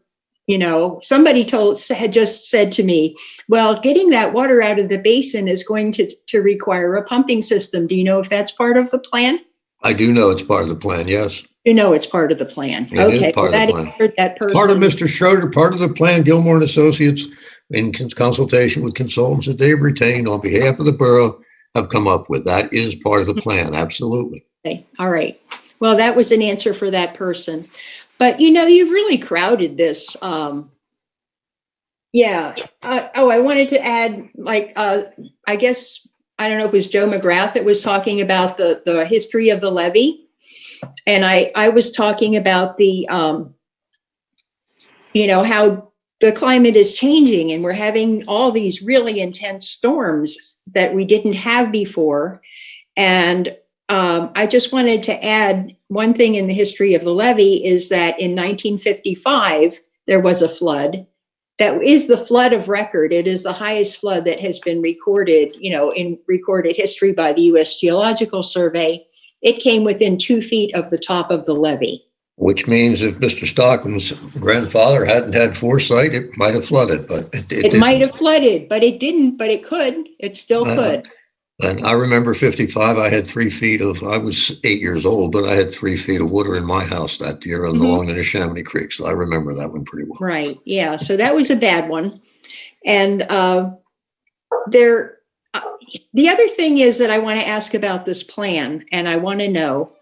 somebody had just said to me, well, getting that water out of the basin is going to require a pumping system. Do you know if that's part of the plan? I do know it's part of the plan, yes. You know it's part of the plan. It okay, is part of the plan. That person. Part of Mr. Schroeder, part of the plan, Gilmore and Associates, in consultation with consultants that they've retained on behalf of the borough, have come up with. That is part of the plan, absolutely. Okay, all right. Well, that was an answer for that person. But, you've really crowded this. I wanted to add, I guess, I don't know if it was Joe McGrath that was talking about the history of the levee. And I was talking about the, how the climate is changing and we're having all these really intense storms that we didn't have before. And I just wanted to add one thing in the history of the levee is that in 1955, there was a flood. That is the flood of record. It is the highest flood that has been recorded, in recorded history by the U.S. Geological Survey. It came within 2 feet of the top of the levee. Which means if Mr. Stockman's grandfather hadn't had foresight, it might have flooded, but it might have flooded, but it didn't, but it could. It still could. And I remember 55, I was 8 years old, but I had 3 feet of water in my house that year along the Neshaminy Creek. So I remember that one pretty well. Right. Yeah. So that was a bad one. And the other thing is that I want to ask about this plan, and I want to know,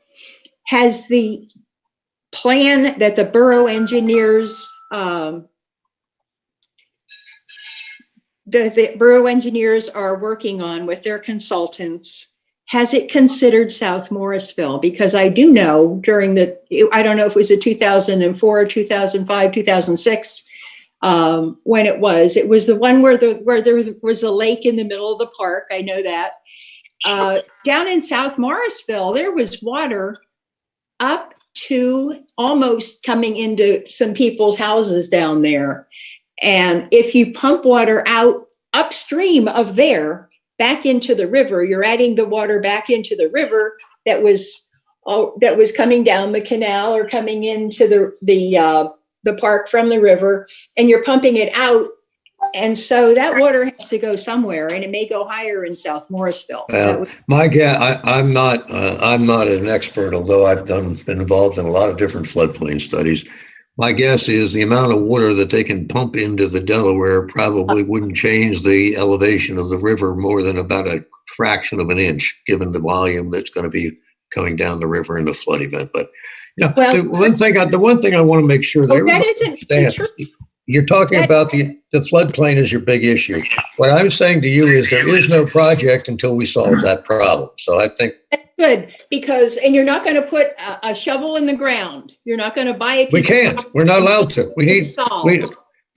has the plan that the borough engineers the borough engineers are working on with their consultants, has it considered South Morrisville? Because I do know I don't know if it was a 2004, 2005, 2006, when it was the one where there was a lake in the middle of the park. I know that. Down in South Morrisville, there was water up to almost coming into some people's houses down there. And if you pump water out upstream of there, back into the river, you're adding the water back into the river that was coming down the canal or coming into the park from the river, and you're pumping it out. And so that water has to go somewhere, and it may go higher in South Morrisville. My guess, I'm not an expert, although I've been involved in a lot of different floodplain studies. My guess is the amount of water that they can pump into the Delaware probably wouldn't change the elevation of the river more than about a fraction of an inch, given the volume that's going to be coming down the river in a flood event. But the one thing I want to make sure that everybody understands, you're talking about the floodplain is your big issue. What I'm saying to you is there is no project until we solve that problem. So I think good, and you're not going to put a shovel in the ground. You're not going to buy a piece. We can't. We're not allowed to.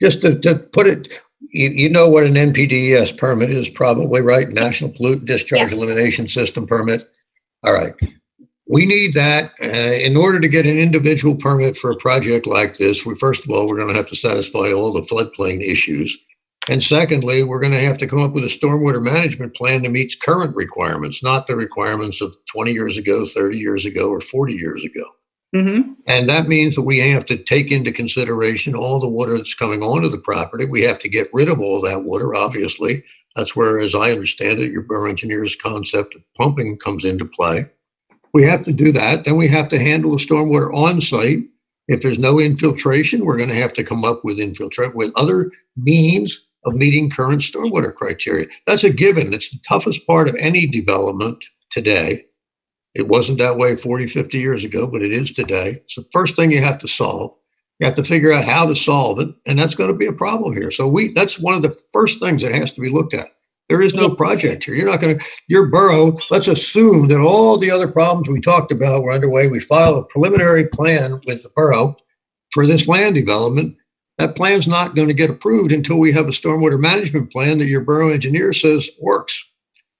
Just to put it. You know what an NPDES permit is, probably, right? National Pollutant Discharge Elimination System permit. All right. We need that in order to get an individual permit for a project like this. First of all, we're going to have to satisfy all the floodplain issues. And secondly, we're going to have to come up with a stormwater management plan that meets current requirements, not the requirements of 20 years ago, 30 years ago, or 40 years ago. Mm-hmm. And that means that we have to take into consideration all the water that's coming onto the property. We have to get rid of all that water, obviously. That's where, as I understand it, your borough engineer's concept of pumping comes into play. We have to do that. Then we have to handle the stormwater on site. If there's no infiltration, we're going to have to come up with other means of meeting current stormwater criteria. That's a given. It's the toughest part of any development today. It wasn't that way 40, 50 years ago, but it is today. It's the first thing you have to solve. You have to figure out how to solve it, and that's going to be a problem here. So that's one of the first things that has to be looked at. There is no project here. Your borough, let's assume that all the other problems we talked about were underway. We filed a preliminary plan with the borough for this land development. that plan's not going to get approved until we have a stormwater management plan that your borough engineer says works.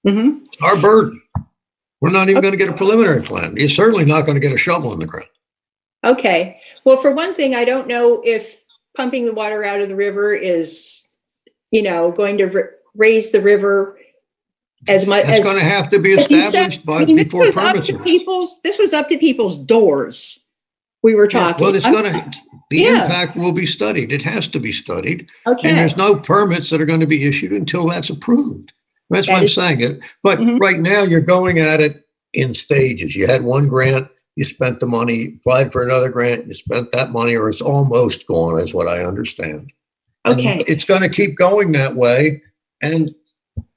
Mm-hmm. It's our burden. We're not even going to get a preliminary plan. You're certainly not going to get a shovel in the ground. Okay. Well, for one thing, I don't know if pumping the water out of the river is, going to raise the river as much as. It's going to have to be established before permits. This was up to people's doors. We were talking. Well, the impact will be studied. It has to be studied. Okay. And there's no permits that are going to be issued until that's approved. That's why I'm saying it. But right now you're going at it in stages. You had one grant, you spent the money, applied for another grant, you spent that money, or it's almost gone, is what I understand. Okay. And it's going to keep going that way. And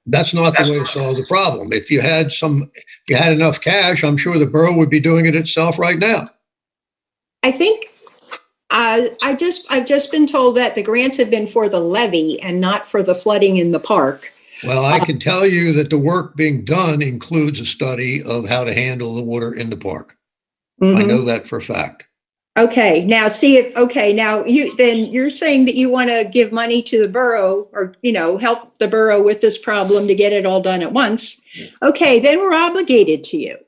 that's not the way to solve the problem. If you had enough cash, I'm sure the borough would be doing it itself right now. I think I've just been told that the grants have been for the levee and not for the flooding in the park. Well, I can tell you that the work being done includes a study of how to handle the water in the park. I know that for a fact. Okay, now you're saying that you want to give money to the borough, or help the borough with this problem to get it all done at once. Okay, then we're obligated to you,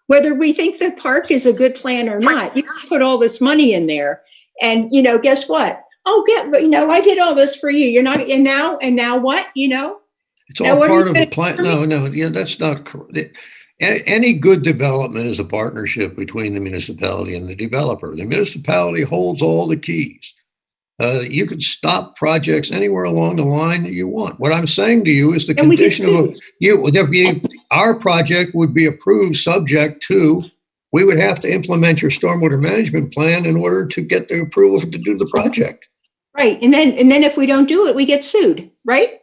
whether we think the park is a good plan or not. You put all this money in there, and guess what? I did all this for you. You're not, and now what? It's all part of a plan. No, that's not correct. Any good development is a partnership between the municipality and the developer. The municipality holds all the keys. You can stop projects anywhere along the line that you want. What I'm saying to you is the condition of our project would be approved subject to, we would have to implement your stormwater management plan in order to get the approval to do the project. Right, and then if we don't do it, we get sued, right?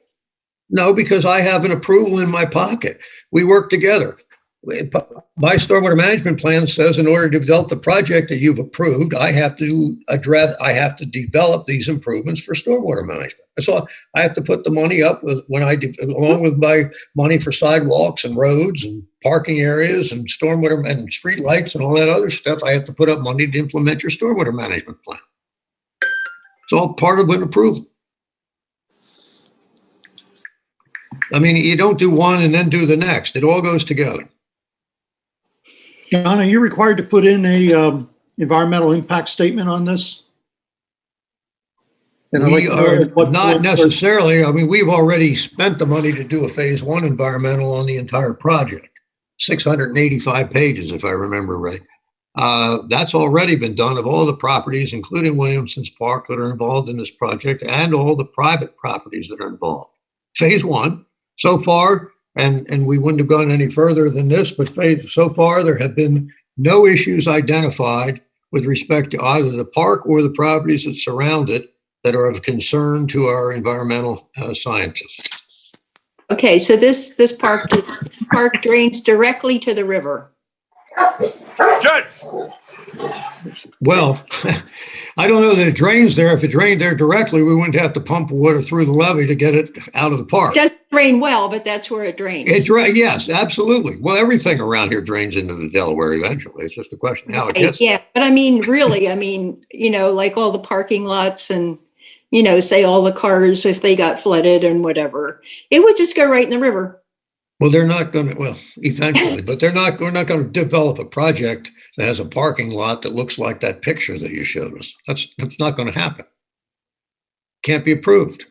No, because I have an approval in my pocket. We work together. My stormwater management plan says in order to develop the project that you've approved, I have to develop these improvements for stormwater management. So I have to put the money up along with my money for sidewalks and roads and parking areas and stormwater and street lights and all that other stuff. I have to put up money to implement your stormwater management plan. It's all part of an approval. I mean, you don't do one and then do the next. It all goes together. John, are you required to put in a environmental impact statement on this? We are not necessarily. I mean, we've already spent the money to do a phase 1 environmental on the entire project, 685 pages, if I remember right. That's already been done of all the properties, including Williamson's Park, that are involved in this project, and all the private properties that are involved. Phase 1. So far, and we wouldn't have gone any further than this, but so far there have been no issues identified with respect to either the park or the properties that surround it that are of concern to our environmental scientists. Okay, so this park drains directly to the river. Judge! Well, I don't know that it drains there. If it drained there directly, we wouldn't have to pump water through the levee to get it out of the park. It doesn't drain well, but that's where it drains. Yes, absolutely. Well, everything around here drains into the Delaware eventually. It's just a question of how it gets there. Yeah, but I mean, really, like all the parking lots and, say all the cars, if they got flooded and whatever, it would just go right in the river. Well, they're not going to, eventually, but we're not going to develop a project that has a parking lot that looks like that picture that you showed us. That's not going to happen. Can't be approved.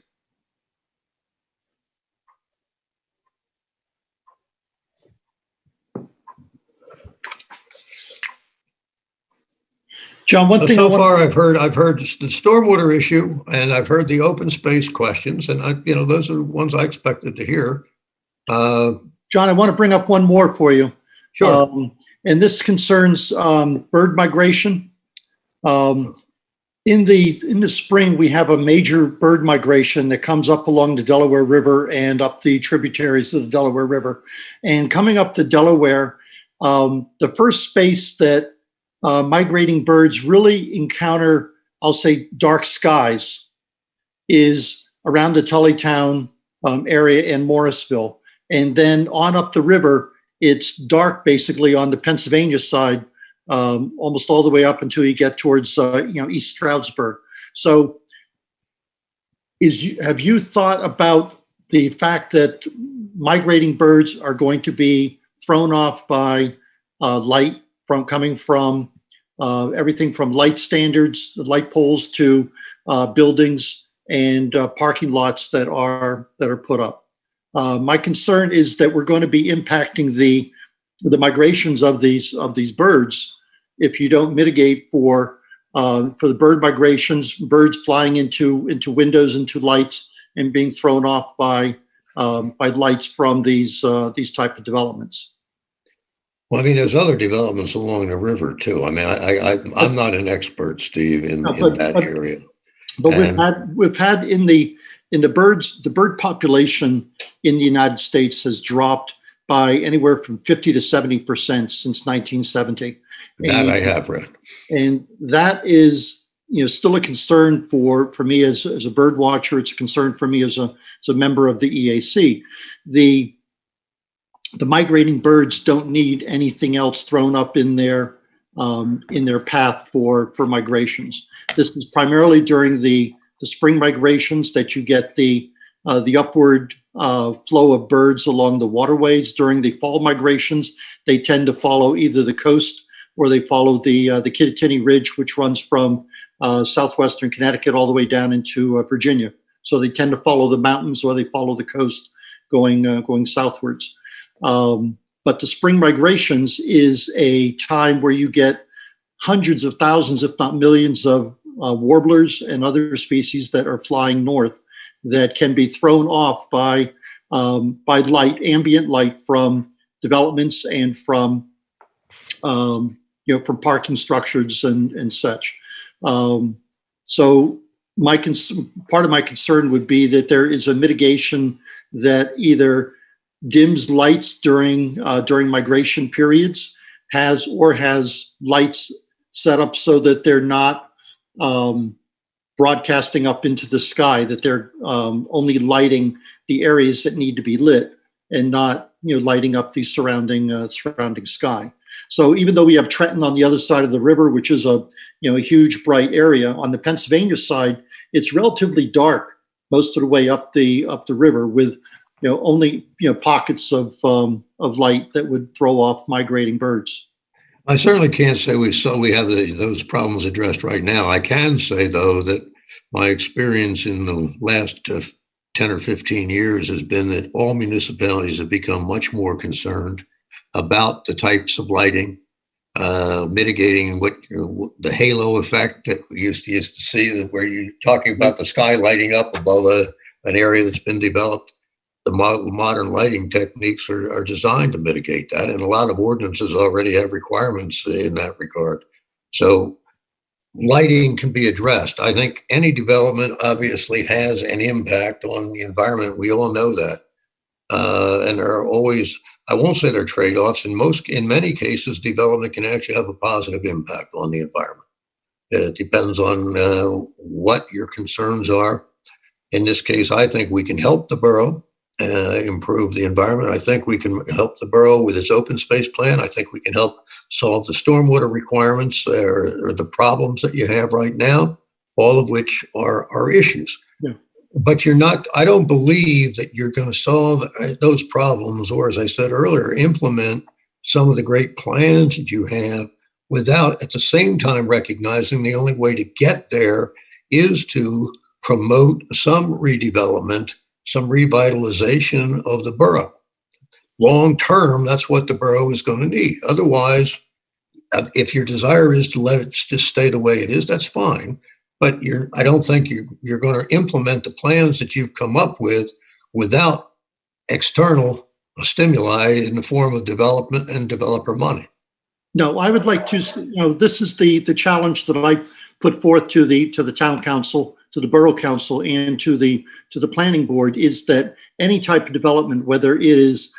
John, one thing so far I've heard the stormwater issue, and I've heard the open space questions, and those are the ones I expected to hear. John, I want to bring up one more for you. Sure. And this concerns bird migration. In the spring, we have a major bird migration that comes up along the Delaware River and up the tributaries of the Delaware River. And coming up the Delaware, the first space that migrating birds really encounter, I'll say, dark skies, is around the Tullytown area and Morrisville. And then on up the river, it's dark basically on the Pennsylvania side, almost all the way up until you get towards East Stroudsburg. So have you thought about the fact that migrating birds are going to be thrown off by light coming from everything from light standards, light poles, to buildings and parking lots that are put up? My concern is that we're going to be impacting the migrations of these birds if you don't mitigate for the bird migrations, birds flying into windows, into lights, and being thrown off by lights from these type of developments. Well, I mean, there's other developments along the river too. I mean, I'm not an expert, Steve, in that area. But we've had in the bird population in the United States has dropped by anywhere from 50 to 70% since 1970. That I have read. And that is, still a concern for me as a bird watcher. It's a concern for me as a member of the EAC. The migrating birds don't need anything else thrown up in their path for migrations. This is primarily during the spring migrations that you get the upward flow of birds along the waterways. During the fall migrations, they tend to follow either the coast or they follow the Kittatinny Ridge, which runs from southwestern Connecticut all the way down into Virginia. So they tend to follow the mountains or they follow the coast going southwards. But the spring migrations is a time where you get hundreds of thousands, if not millions, of warblers and other species that are flying north that can be thrown off by light, ambient light from developments and from parking structures and such. So part of my concern would be that there is a mitigation that either dims lights during migration periods, has lights set up so that they're not broadcasting up into the sky, that they're only lighting the areas that need to be lit and not lighting up the surrounding sky. So even though we have Trenton on the other side of the river, which is a huge bright area, on the Pennsylvania side, it's relatively dark most of the way up the river, with only pockets of light that would throw off migrating birds. I certainly can't say we have those problems addressed right now. I can say, though, that my experience in the last 10 or 15 years has been that all municipalities have become much more concerned about the types of lighting, mitigating the halo effect that we used to see, where you're talking about the sky lighting up above an area that's been developed. The modern lighting techniques are designed to mitigate that, and a lot of ordinances already have requirements in that regard. So lighting can be addressed. I think any development obviously has an impact on the environment. We all know that. And there are always, I won't say there are trade-offs. In many cases, development can actually have a positive impact on the environment. It depends on what your concerns are. In this case, I think we can help the borough improve the environment. I think we can help the borough with its open space plan. I think we can help solve the stormwater requirements or the problems that you have right now, all of which are issues. Yeah. But I don't believe that you're going to solve those problems, or as I said earlier, implement some of the great plans that you have without at the same time recognizing the only way to get there is to promote some redevelopment, some revitalization of the borough. Long term, that's what the borough is going to need. Otherwise, if your desire is to let it just stay the way it is, that's fine. But I don't think you're going to implement the plans that you've come up with without external stimuli in the form of development and developer money. No, I would like to, this is the challenge that I put forth to the town council, to the borough council, and to the planning board, is that any type of development, whether it is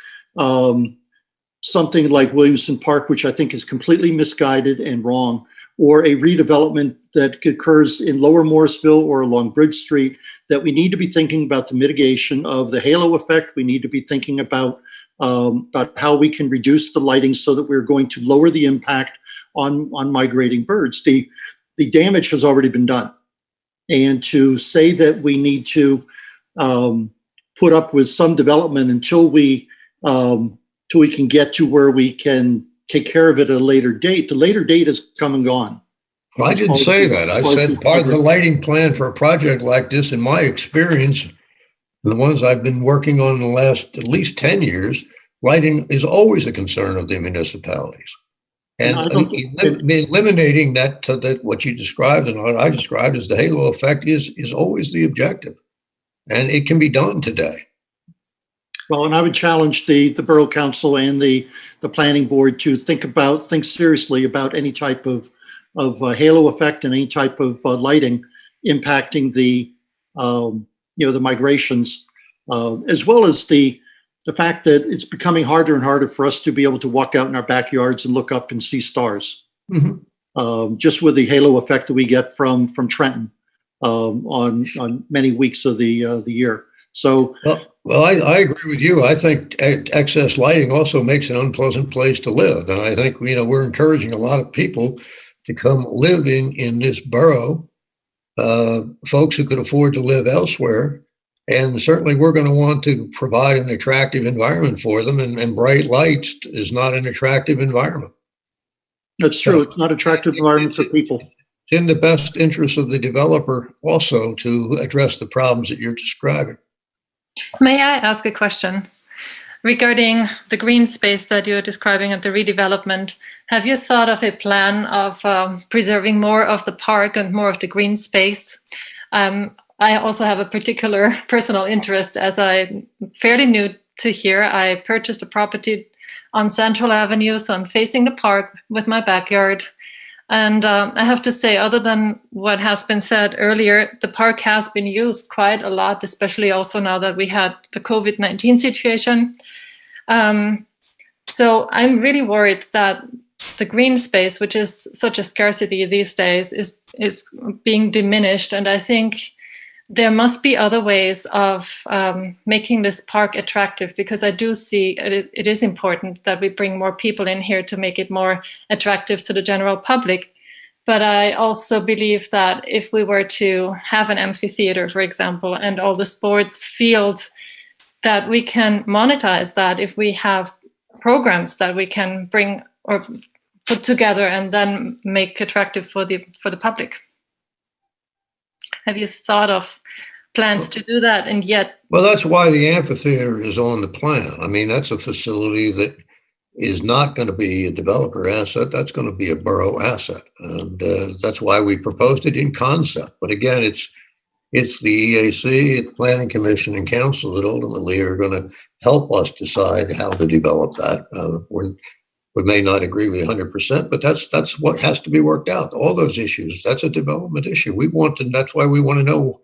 something like Williamson Park, which I think is completely misguided and wrong, or a redevelopment that occurs in Lower Morrisville or along Bridge Street, that we need to be thinking about the mitigation of the halo effect. We need to be thinking about how we can reduce the lighting so that we're going to lower the impact on migrating birds. The damage has already been done. and to say that we need to put up with some development until we can get to where we can take care of it at a later date. The later date is come and gone. Well, I didn't say that. I said part of the lighting plan for a project like this, in my experience, the ones I've been working on in the last at least 10 years, lighting is always a concern of the municipalities. And eliminating that what you described and what I described as the halo effect is always the objective. And it can be done today. Well, and I would challenge the Borough Council and the Planning Board to think seriously about any type of halo effect and any type of lighting impacting the migrations, as well as the fact that it's becoming harder and harder for us to be able to walk out in our backyards and look up and see stars. Mm-hmm. Just with the halo effect that we get from Trenton on many weeks of the year. So, well, I agree with you. I think excess lighting also makes an unpleasant place to live, and I think we're encouraging a lot of people to come live in this borough. Folks who could afford to live elsewhere. And certainly we're going to want to provide an attractive environment for them, and bright lights is not an attractive environment. That's true. It's not an attractive environment for people. It's in the best interest of the developer also to address the problems that you're describing. May I ask a question? Regarding the green space that you're describing of the redevelopment, have you thought of a plan of preserving more of the park and more of the green space? I also have a particular personal interest, as I'm fairly new to here. I purchased a property on Central Avenue, so I'm facing the park with my backyard. And I have to say, other than what has been said earlier, the park has been used quite a lot, especially also now that we had the COVID-19 situation. So I'm really worried that the green space, which is such a scarcity these days, is being diminished. And I think there must be other ways of making this park attractive, because I do see it is important that we bring more people in here to make it more attractive to the general public. But I also believe that if we were to have an amphitheater, for example, and all the sports fields, that we can monetize that if we have programs that we can bring or put together and then make attractive for the public. Have you thought of plans to do that? And yet, well, that's why the amphitheater is on the plan. I mean, that's a facility that is not going to be a developer asset. That's going to be a borough asset, and that's why we proposed it in concept. But again, it's the EAC, the Planning Commission, and Council that ultimately are going to help us decide how to develop that. We may not agree with 100%, but that's what has to be worked out. All those issues, that's a development issue. That's why we want to know,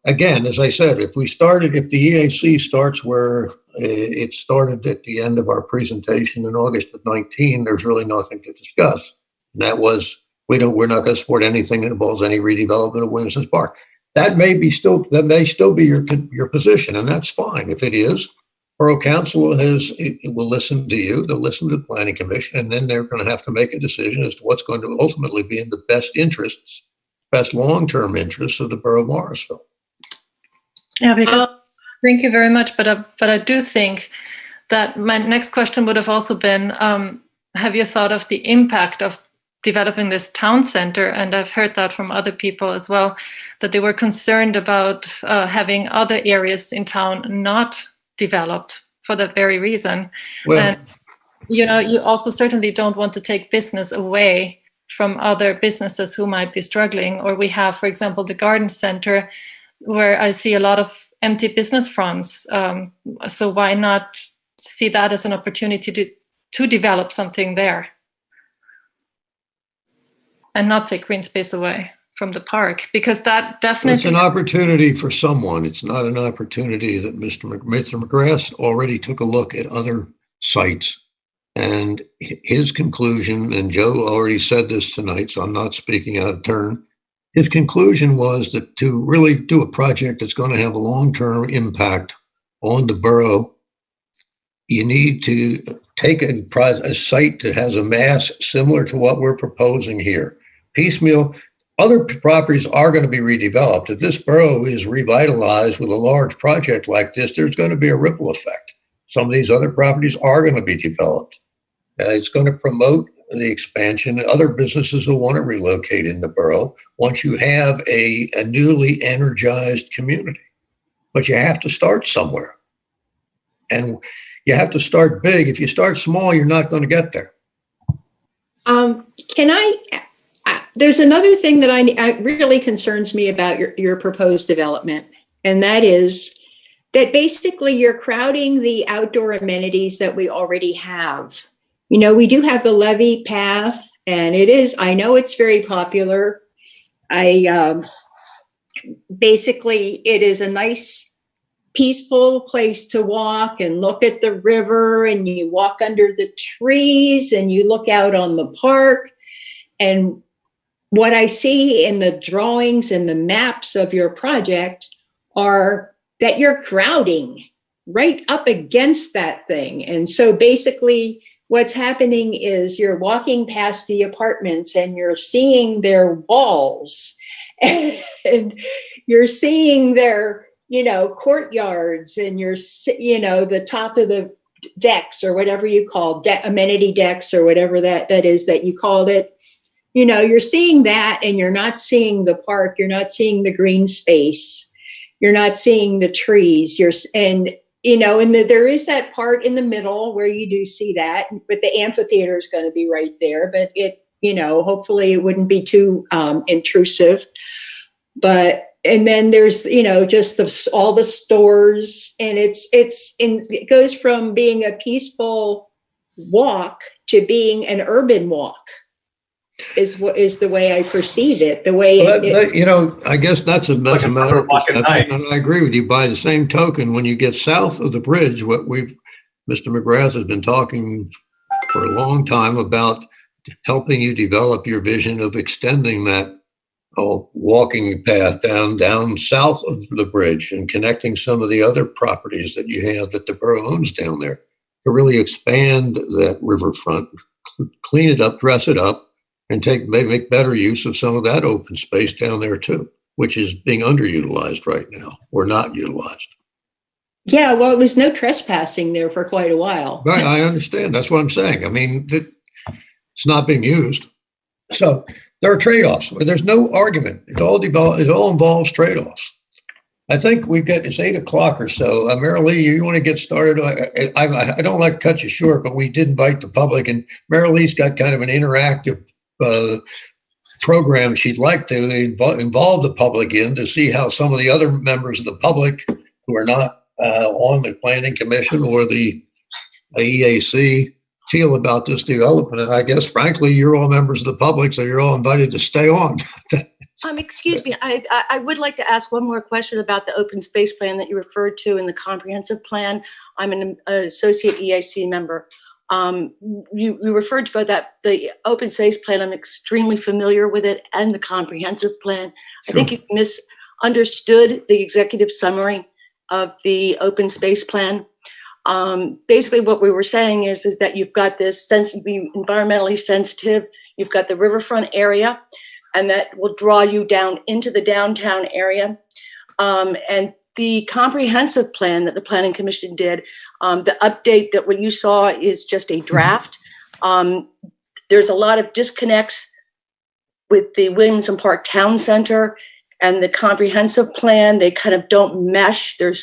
again, as I said, if the EAC starts where it started at the end of our presentation in August of 19, there's really nothing to discuss. And that was, we're not going to support anything that involves any redevelopment of Williamson Park. That may still be your position, and that's fine. If it is, Borough Council will listen to you, they'll listen to the Planning Commission, and then they're going to have to make a decision as to what's going to ultimately be in the best long-term interests of the Borough of Morrisville. Yeah, because thank you very much. But I do think that my next question would have also been, have you thought of the impact of developing this town center? And I've heard that from other people as well, that they were concerned about having other areas in town not developed for that very reason. Well, and you also certainly don't want to take business away from other businesses who might be struggling. Or we have, for example, the garden center, where I see a lot of empty business fronts. So why not see that as an opportunity to develop something there and not take green space away from the park? Because that definitely... It's an opportunity for someone. It's not an opportunity that Mr. McGrath already took a look at other sites. And his conclusion, and Joe already said this tonight, so I'm not speaking out of turn, his conclusion was that to really do a project that's going to have a long-term impact on the borough, you need to take a site that has a mass similar to what we're proposing here. Piecemeal, other properties are going to be redeveloped. If this borough is revitalized with a large project like this, there's going to be a ripple effect. Some of these other properties are going to be developed. It's going to promote the expansion. Other businesses will want to relocate in the borough once you have a newly energized community. But you have to start somewhere. And you have to start big. If you start small, you're not going to get there. There's another thing that I really concerns me about your proposed development, and that is that basically you're crowding the outdoor amenities that we already have. You know, we do have the levee path, and I know it's very popular. Basically, it is a nice, peaceful place to walk and look at the river, and you walk under the trees and you look out on the park. And what I see in the drawings and the maps of your project are that you're crowding right up against that thing. And so basically what's happening is you're walking past the apartments and you're seeing their walls and you're seeing their, courtyards, and you're, the top of the decks or whatever you call amenity decks or whatever that is that you called it. You're seeing that, and you're not seeing the park. You're not seeing the green space. You're not seeing the trees. There is that part in the middle where you do see that, but the amphitheater is going to be right there. But hopefully it wouldn't be too intrusive. And then there's, just all the stores, and it goes from being a peaceful walk to being an urban walk. Is the way I perceive it. The way I guess that's a matter of perception, and I agree with you. By the same token, when you get south of the bridge, Mr. McGrath has been talking for a long time about helping you develop your vision of extending that walking path down south of the bridge and connecting some of the other properties that you have that the borough owns down there to really expand that riverfront, clean it up, dress it up, and make better use of some of that open space down there too, which is being underutilized right now or not utilized. Yeah, well, it was no trespassing there for quite a while. Right, I understand. That's what I'm saying. I mean, it's not being used. So there are trade-offs. There's no argument. It all involves trade-offs. I think it's 8:00 or so. Mary Lee, you want to get started? I don't like to cut you short, but we did invite the public, and Mary Lee's got kind of an interactive program she'd like to involve the public in to see how some of the other members of the public who are not on the planning commission or the EAC feel about this development. And I guess, frankly, you're all members of the public, so you're all invited to stay on. Excuse me, I would like to ask one more question about the open space plan that you referred to in the comprehensive plan. I'm an associate EAC member. You referred to that, the open space plan. I'm extremely familiar with it, and the comprehensive plan. Sure. I think you've misunderstood the executive summary of the open space plan. Basically what we were saying is that you've got this be environmentally sensitive, you've got the riverfront area, and that will draw you down into the downtown area. And the comprehensive plan that the Planning Commission did, the update that what you saw is just a draft. There's a lot of disconnects with the Williamson Park Town Center and the comprehensive plan. They kind of don't mesh. My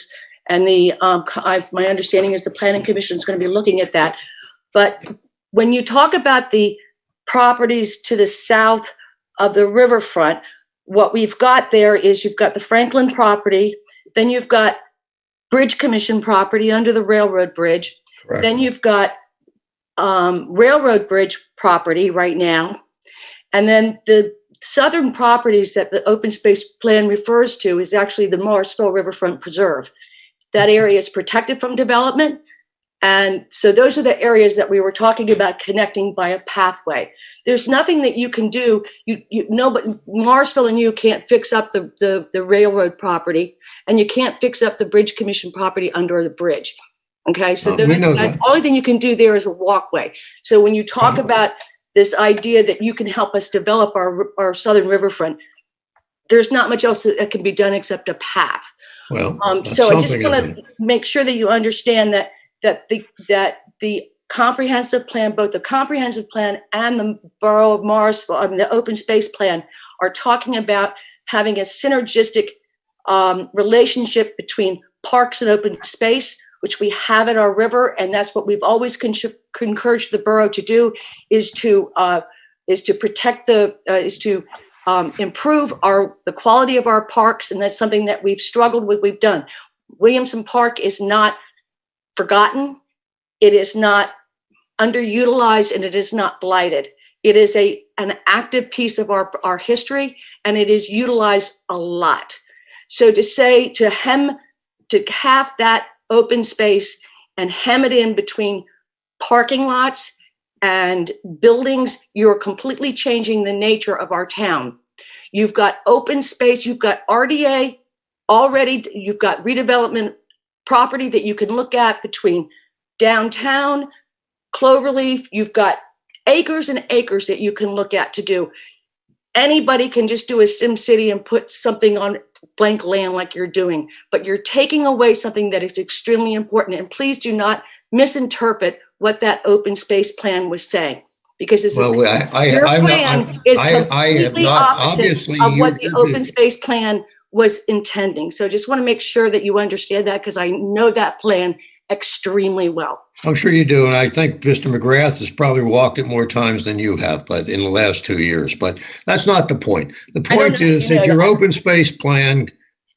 understanding is the Planning Commission is going to be looking at that. But when you talk about the properties to the south of the riverfront, what we've got there is you've got the Franklin property, then you've got Bridge Commission property under the railroad bridge, correct. Then you've got railroad bridge property right now, and then the southern properties that the open space plan refers to is actually the Morrisville Riverfront Preserve. That area is protected from development. And so those are the areas that we were talking about connecting by a pathway. There's nothing that you can do. But Morrisville and you can't fix up the railroad property, and you can't fix up the Bridge Commission property under the bridge. Okay, so the only thing you can do there is a walkway. So when you talk about this idea that you can help us develop our southern riverfront. There's not much else that can be done except a path. Well, so I just want to make sure that you understand that the comprehensive plan, both the comprehensive plan and the Borough of Morrisville, the open space plan, are talking about having a synergistic relationship between parks and open space, which we have at our river, and that's what we've always encouraged the borough to do, is to protect improve the quality of our parks, and that's something that we've struggled with. We've done. Williamson Park is not forgotten. It is not underutilized, and it is not blighted. It is an active piece of our history, and it is utilized a lot. So to have that open space and hem it in between parking lots and buildings, you're completely changing the nature of our town. You've got open space, you've got RDA already, you've got redevelopment property that you can look at between downtown, Cloverleaf, you've got acres and acres that you can look at to do. Anybody can just do a SimCity and put something on blank land like you're doing, but you're taking away something that is extremely important. And please do not misinterpret what that open space plan was saying, because this your plan is completely opposite of what the open space plan was intending. So I just want to make sure that you understand that, because I know that plan extremely well. I'm sure you do, and I think Mr. McGrath has probably walked it more times than you have, but in the last 2 years. But that's not the point. The point is that your open space plan,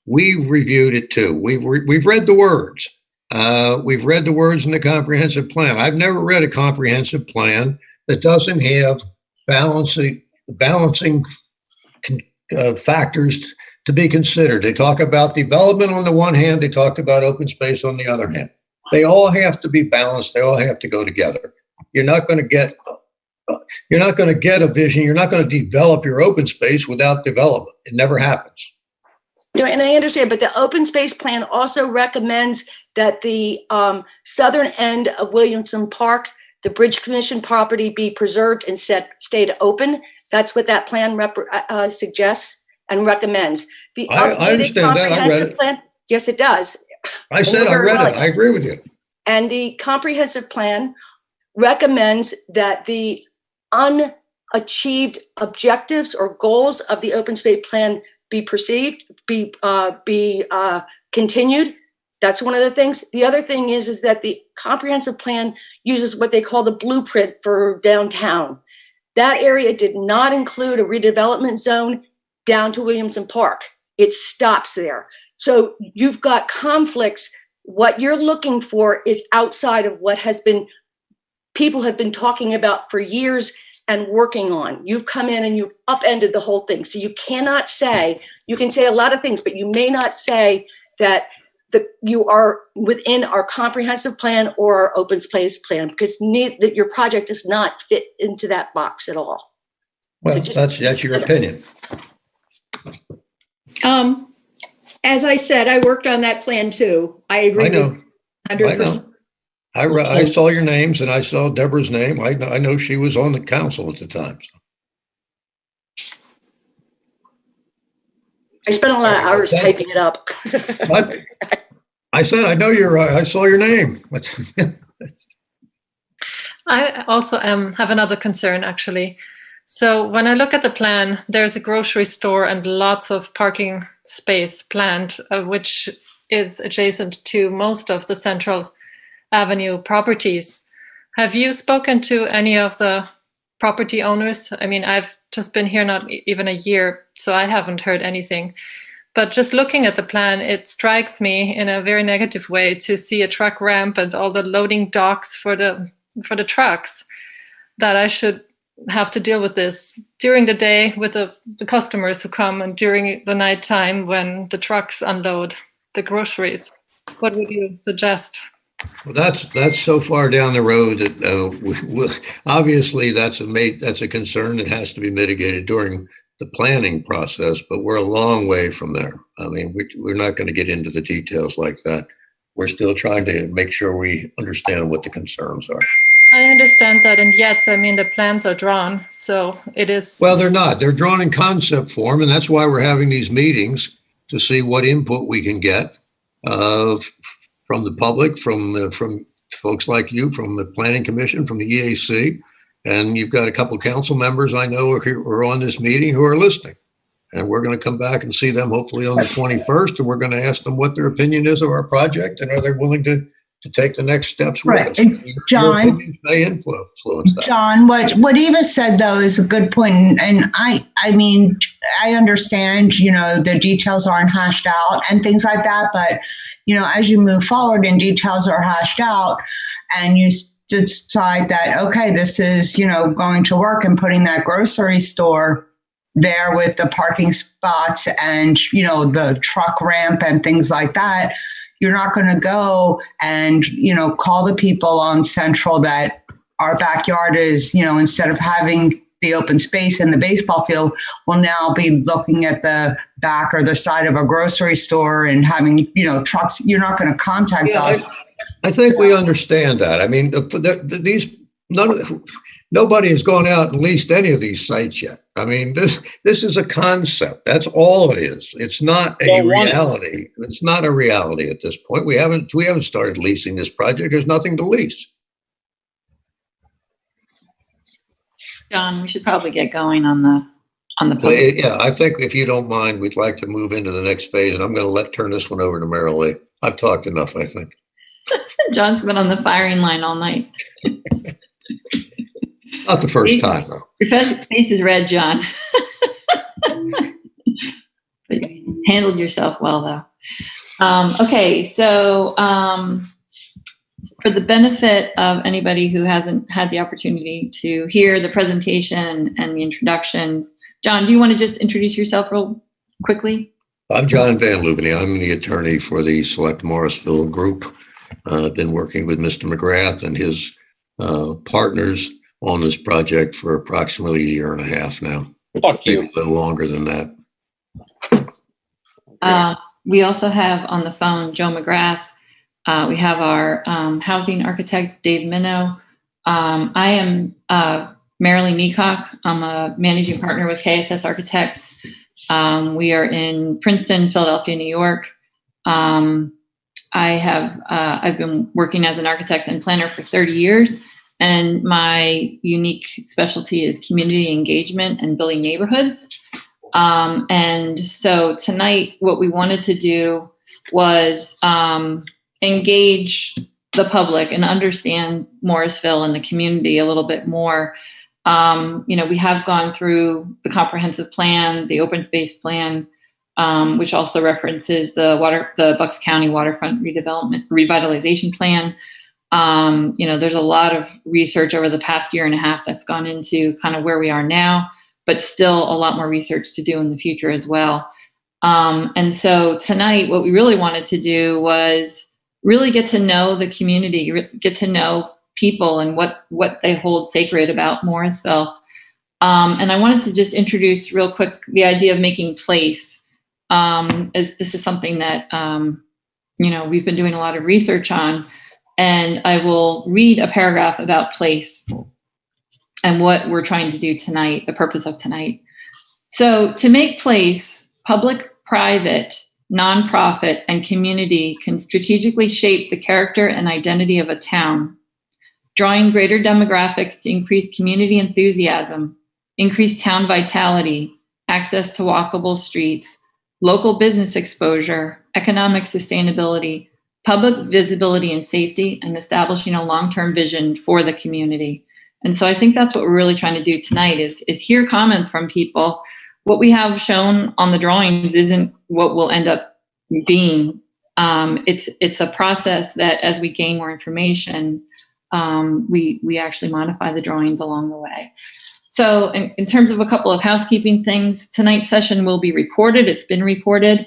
we've reviewed it too. We've read the words. We've read the words in the comprehensive plan. I've never read a comprehensive plan that doesn't have balancing factors to be considered. They talk about development on the one hand. They talk about open space on the other hand. They all have to be balanced. They all have to go together. You're not going to get a vision. You're not going to develop your open space without development. It never happens. And I understand, but the open space plan also recommends that the southern end of Williamson Park, the Bridge Commission property, be preserved and stayed open. That's what that plan suggests and recommends. The I understand that. I read it. Plan, yes, it does. I said I read it. I agree with you. And the comprehensive plan recommends that the unachieved objectives or goals of the open space plan be continued. That's one of the things. The other thing is that the comprehensive plan uses what they call the blueprint for downtown. That area did not include a redevelopment zone down to Williamson Park. It stops there. So you've got conflicts. What you're looking for is outside of what people have been talking about for years and working on. You've come in and you've upended the whole thing. So you cannot say, you can say a lot of things, but you may not say that you are within our comprehensive plan or our open space plan, because that your project does not fit into that box at all. Well, so that's your opinion. As I said, I worked on that plan too. I agree. I know. 100%. I saw your names and I saw Deborah's name. I know she was on the council at the time. So. I spent a lot of hours typing it up. What? I said, I saw your name. I also have another concern, actually. So when I look at the plan, there's a grocery store and lots of parking space planned, which is adjacent to most of the Central Avenue properties. Have you spoken to any of the property owners? I mean, I've just been here not even a year, so I haven't heard anything. But just looking at the plan, it strikes me in a very negative way to see a truck ramp and all the loading docks for the trucks, that I should have to deal with this during the day with the customers who come, and during the night time when the trucks unload the groceries. What would you suggest? Well, that's so far down the road that obviously that's a concern that has to be mitigated during the planning process, but we're a long way from there. I mean, we're not going to get into the details like that. We're still trying to make sure we understand what the concerns are. I understand that, and yet, I mean, the plans are drawn, so it is. Well, they're not. They're drawn in concept form, and that's why we're having these meetings to see what input we can get from the public, from folks like you, from the Planning Commission, from the EAC, and you've got a couple council members I know are on this meeting who are listening. And we're going to come back and see them hopefully on the 21st, and we're going to ask them what their opinion is of our project, and are they willing to take the next steps with Right. us. And John, your opinions may influence that. John, what Eva said though is a good point, and I mean, I understand, the details aren't hashed out and things like that, but as you move forward and details are hashed out, and you decide that okay, this is going to work, and putting that grocery store there with the parking spots and the truck ramp and things like that. You're not going to go and, call the people on Central that our backyard is, instead of having the open space in the baseball field, will now be looking at the back or the side of a grocery store and having, trucks. You're not going to contact us. I think we understand that. I mean, nobody has gone out and leased any of these sites yet. I mean, this is a concept. That's all it is. It's not a reality. It's not a reality at this point. We haven't started leasing this project. There's nothing to lease. John, we should probably get going on the plan. Yeah, I think if you don't mind, we'd like to move into the next phase, and I'm going to turn this one over to Marilee. I've talked enough, I think. John's been on the firing line all night. Not the first time, though. Your face is red, John. But you handled yourself well, though. Okay, so for the benefit of anybody who hasn't had the opportunity to hear the presentation and the introductions, John, do you want to just introduce yourself real quickly? I'm John Van Lubany. I'm the attorney for the Select Morrisville Group. I've been working with Mr. McGrath and his partners on this project for approximately a year and a half now. Maybe a little longer than that. We also have on the phone Joe McGrath. We have our housing architect, Dave Minnow. I am Marilee Meacock. I'm a managing partner with KSS Architects. We are in Princeton, Philadelphia, New York. I've been working as an architect and planner for 30 years. And my unique specialty is community engagement and building neighborhoods. And so tonight, what we wanted to do was engage the public and understand Morrisville and the community a little bit more. We have gone through the comprehensive plan, the open space plan, which also references the Bucks County waterfront revitalization plan. There's a lot of research over the past year and a half that's gone into kind of where we are now, but still a lot more research to do in the future as well. And so tonight, what we really wanted to do was really get to know the community, get to know people and what they hold sacred about Morrisville. And I wanted to just introduce real quick the idea of making place, as this is something that, we've been doing a lot of research on. And I will read a paragraph about place and what we're trying to do tonight, the purpose of tonight. So to make place, public, private, nonprofit, and community can strategically shape the character and identity of a town, drawing greater demographics to increase community enthusiasm, increase town vitality, access to walkable streets, local business exposure, economic sustainability, public visibility and safety, and establishing a long-term vision for the community. And so I think that's what we're really trying to do tonight is hear comments from people. What we have shown on the drawings isn't what will end up being. It's a process that as we gain more information, we actually modify the drawings along the way. So in terms of a couple of housekeeping things, tonight's session will be recorded. It's been recorded.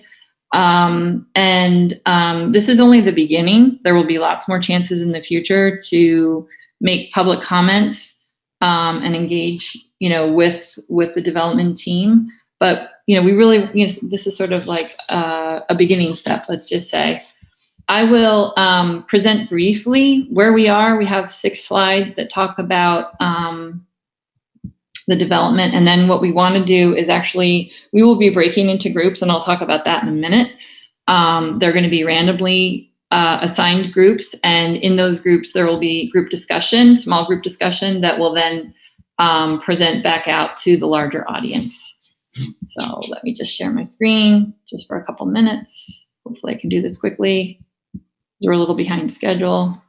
This is only the beginning. There will be lots more chances in the future to make public comments and engage, with the development team. But we really, this is sort of like a beginning step, let's just say. I will present briefly where we are. We have 6 slides that talk about the development. And then what we want to do is actually, we will be breaking into groups, and I'll talk about that in a minute. They're going to be randomly assigned groups. And in those groups, there will be group discussion, small group discussion that will then present back out to the larger audience. So let me just share my screen just for a couple minutes. Hopefully I can do this quickly. We're a little behind schedule.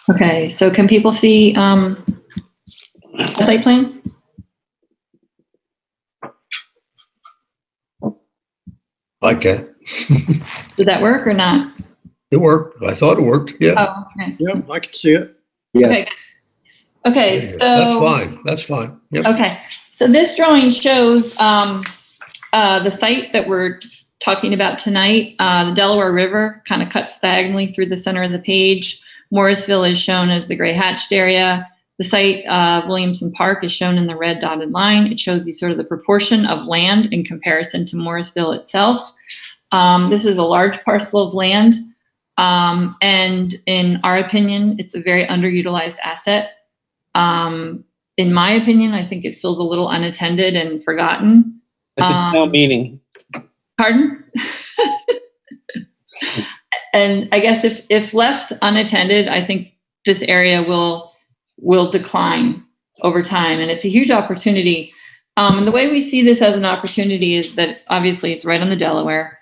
Okay, so can people see the site plan? I can. Did that work or not? It worked. I thought it worked. Yeah. Oh, okay. Yeah, I can see it. Yes. Okay, so that's fine. That's fine. Yep. Okay, so this drawing shows the site that we're talking about tonight. The Delaware River kind of cuts diagonally through the center of the page. Morrisville is shown as the gray hatched area. The site, Williamson Park, is shown in the red dotted line. It shows you sort of the proportion of land in comparison to Morrisville itself. This is a large parcel of land, and in our opinion, it's a very underutilized asset. In my opinion, I think it feels a little unattended and forgotten. It's a town meeting. Pardon? And I guess if left unattended, I think this area will decline over time, and it's a huge opportunity. And the way we see this as an opportunity is that obviously it's right on the Delaware,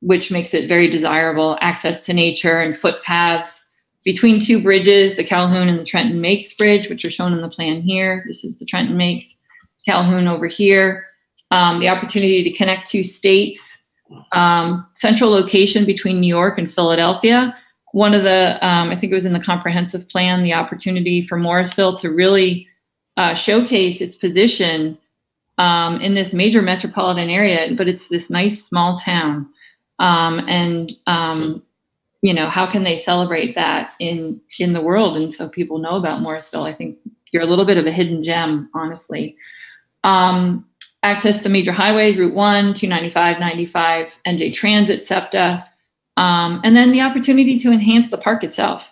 which makes it very desirable. Access to nature and footpaths between 2 bridges, the Calhoun and the Trenton Makes Bridge, which are shown in the plan here. This is the Trenton Makes, Calhoun over here. The opportunity to connect 2 states. Central location between New York and Philadelphia. One of the, I think it was in the comprehensive plan, the opportunity for Morrisville to really showcase its position in this major metropolitan area, but it's this nice small town. You know, how can they celebrate that in the world? And so people know about Morrisville. I think you're a little bit of a hidden gem, honestly. Access to major highways, Route 1, 295, 95, NJ Transit, SEPTA, and then the opportunity to enhance the park itself.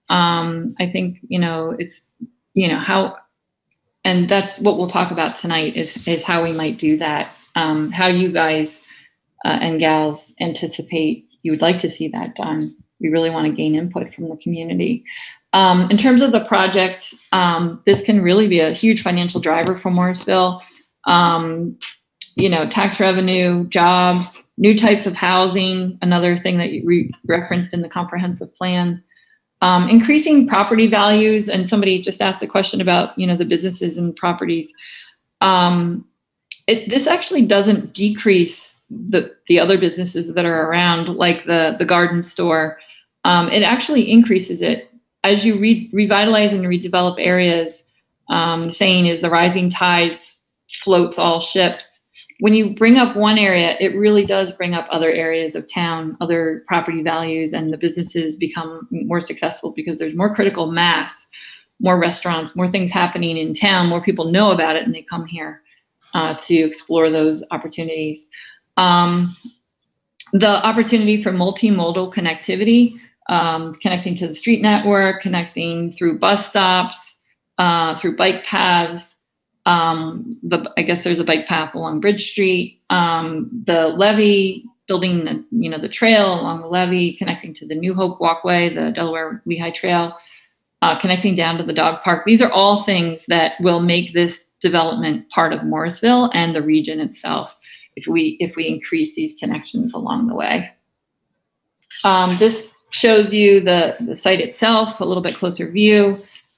I think, you know, it's, you know, how, and that's what we'll talk about tonight is how we might do that, how you guys and gals anticipate you would like to see that done. We really want to gain input from the community. In terms of the project, this can really be a huge financial driver for Morrisville. You know, tax revenue, jobs, new types of housing, another thing that you referenced in the comprehensive plan, increasing property values. And somebody just asked a question about, you know, the businesses and properties. This actually doesn't decrease the other businesses that are around, like the garden store. It actually increases it. As you revitalize and redevelop areas, the saying is the rising tides floats all ships. When you bring up one area, it really does bring up other areas of town, other property values, and the businesses become more successful because there's more critical mass, more restaurants, more things happening in town, more people know about it, and they come here to explore those opportunities. The opportunity for multimodal connectivity, connecting to the street network, connecting through bus stops, through bike paths. I guess there's a bike path along Bridge Street, the levee, building the trail along the levee, connecting to the New Hope Walkway, the Delaware Lehigh Trail, connecting down to the dog park. These are all things that will make this development part of Morrisville and the region itself if we increase these connections along the way. This shows you the site itself, a little bit closer view.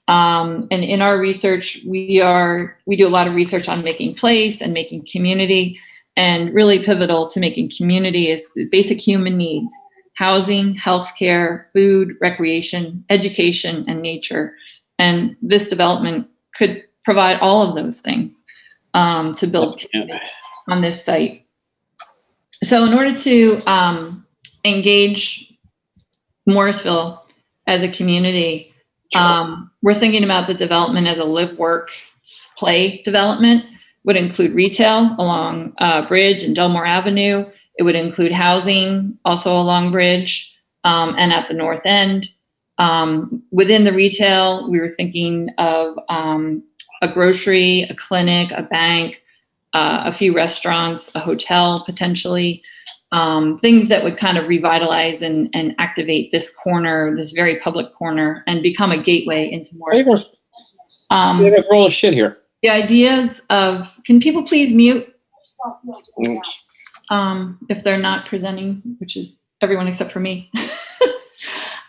And in our research, we do a lot of research on making place and making community, and really pivotal to making community is the basic human needs: housing, healthcare, food, recreation, education, and nature. And this development could provide all of those things to build community on this site. So in order to engage Morrisville as a community, we're thinking about the development as a live, work, play development. would include retail along Bridge and Delmore Avenue. It would include housing also along Bridge and at the north end. Within the retail, we were thinking of a grocery, a clinic, a bank, a few restaurants, a hotel potentially, things that would kind of revitalize and activate this corner, this very public corner, and become a gateway into Morrisville. Roll of shit here. The ideas of, can people please mute if they're not presenting, which is everyone except for me.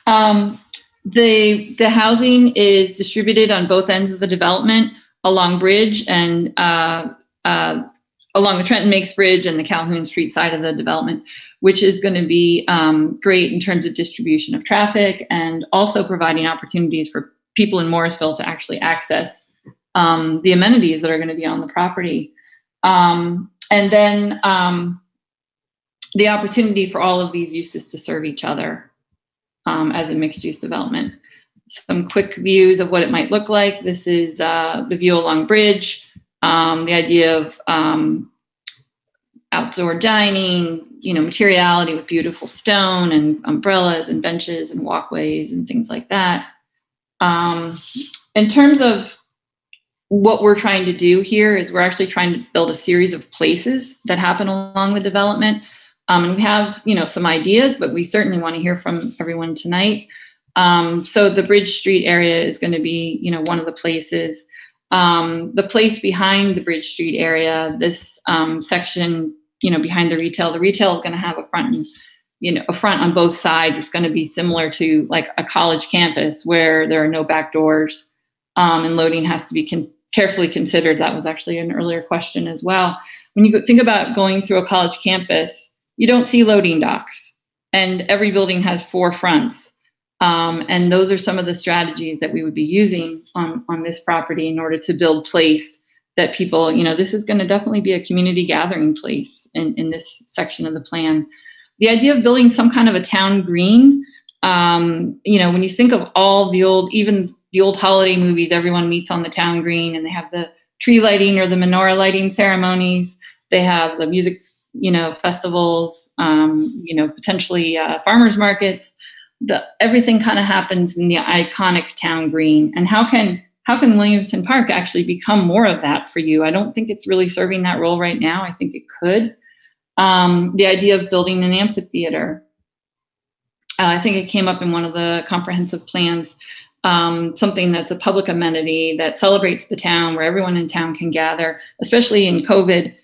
The housing is distributed on both ends of the development along Bridge and along the Trenton Makes Bridge and the Calhoun Street side of the development, which is going to be great in terms of distribution of traffic and also providing opportunities for people in Morrisville to actually access the amenities that are going to be on the property. And then the opportunity for all of these uses to serve each other as a mixed-use development. Some quick views of what it might look like. This is the view along Bridge, the idea of outdoor dining, materiality with beautiful stone and umbrellas and benches and walkways and things like that. In terms of what we're trying to do here is we're actually trying to build a series of places that happen along the development. And we have, some ideas, but we certainly want to hear from everyone tonight. So the Bridge Street area is going to be, one of the places. The place behind the Bridge Street area, this section, behind the retail is going to have a front and, a front on both sides. It's going to be similar to like a college campus where there are no back doors, and loading has to be carefully considered. That was actually an earlier question as well. When you think about going through a college campus, you don't see loading docks, and every building has 4 fronts. And those are some of the strategies that we would be using on this property in order to build place that people, this is going to definitely be a community gathering place in this section of the plan. The idea of building some kind of a town green, when you think of all the old holiday movies, everyone meets on the town green and they have the tree lighting or the menorah lighting ceremonies. They have the music, festivals, potentially farmers markets. Everything kind of happens in the iconic town green. And how can Williamson Park actually become more of that for you? I don't think it's really serving that role right now. I think it could. The idea of building an amphitheater. I think it came up in one of the comprehensive plans, something that's a public amenity that celebrates the town, where everyone in town can gather, especially in COVID.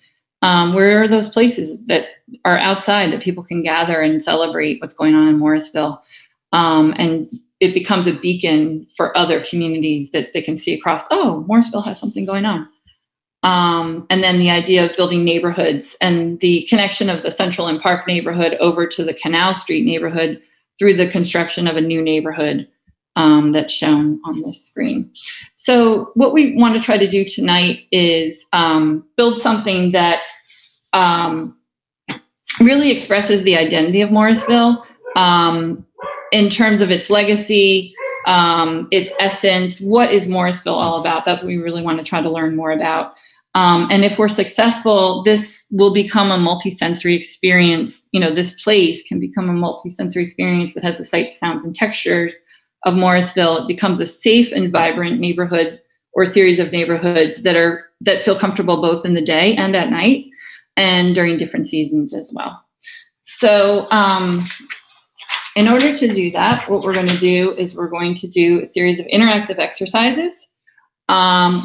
Where are those places that are outside that people can gather and celebrate what's going on in Morrisville? And it becomes a beacon for other communities that they can see across, Morrisville has something going on. And then the idea of building neighborhoods and the connection of the Central and Park neighborhood over to the Canal Street neighborhood through the construction of a new neighborhood that's shown on this screen. So what we want to try to do tonight is build something that really expresses the identity of Morrisville in terms of its legacy, its essence. What is Morrisville all about? That's what we really want to try to learn more about. And if we're successful, this will become a multisensory experience. This place can become a multisensory experience that has the sights, sounds, and textures of Morrisville. It becomes a safe and vibrant neighborhood or series of neighborhoods that feel comfortable both in the day and at night and during different seasons as well. So in order to do that, what we're going to do is we're going to do a series of interactive exercises.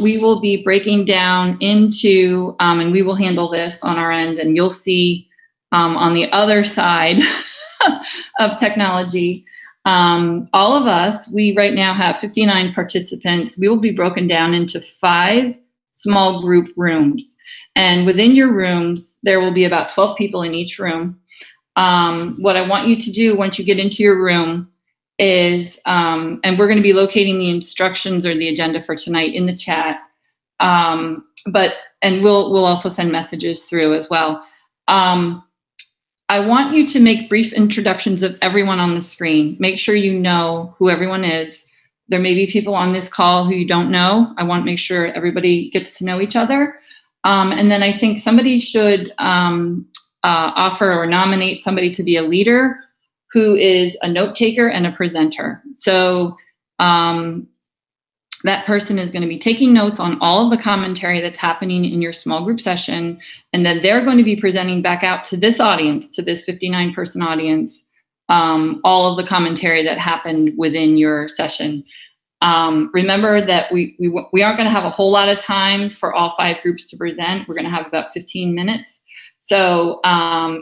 We will be breaking down into, and we will handle this on our end, and you'll see on the other side of technology, all of us, we right now have 59 participants. We will be broken down into 5 small group rooms. And within your rooms, there will be about 12 people in each room. What I want you to do once you get into your room is, and we're going to be locating the instructions or the agenda for tonight in the chat, and we'll also send messages through as well. I want you to make brief introductions of everyone on the screen. Make sure you know who everyone is. There may be people on this call who you don't know. I want to make sure everybody gets to know each other. And then I think somebody should offer or nominate somebody to be a leader who is a note taker and a presenter. So that person is going to be taking notes on all of the commentary that's happening in your small group session. And then they're going to be presenting back out to this audience, to this 59-person audience, all of the commentary that happened within your session. Remember that we aren't going to have a whole lot of time for all 5 groups to present. We're going to have about 15 minutes. So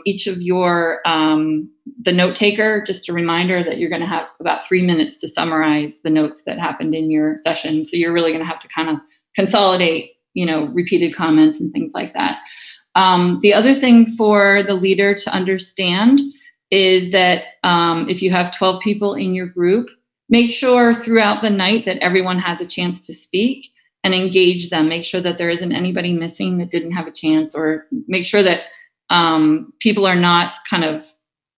each of your, the note taker, just a reminder that you're going to have about 3 minutes to summarize the notes that happened in your session. So you're really going to have to kind of consolidate, repeated comments and things like that. The other thing for the leader to understand is that if you have 12 people in your group, make sure throughout the night that everyone has a chance to speak and engage them. Make sure that there isn't anybody missing that didn't have a chance, or make sure that people are not kind of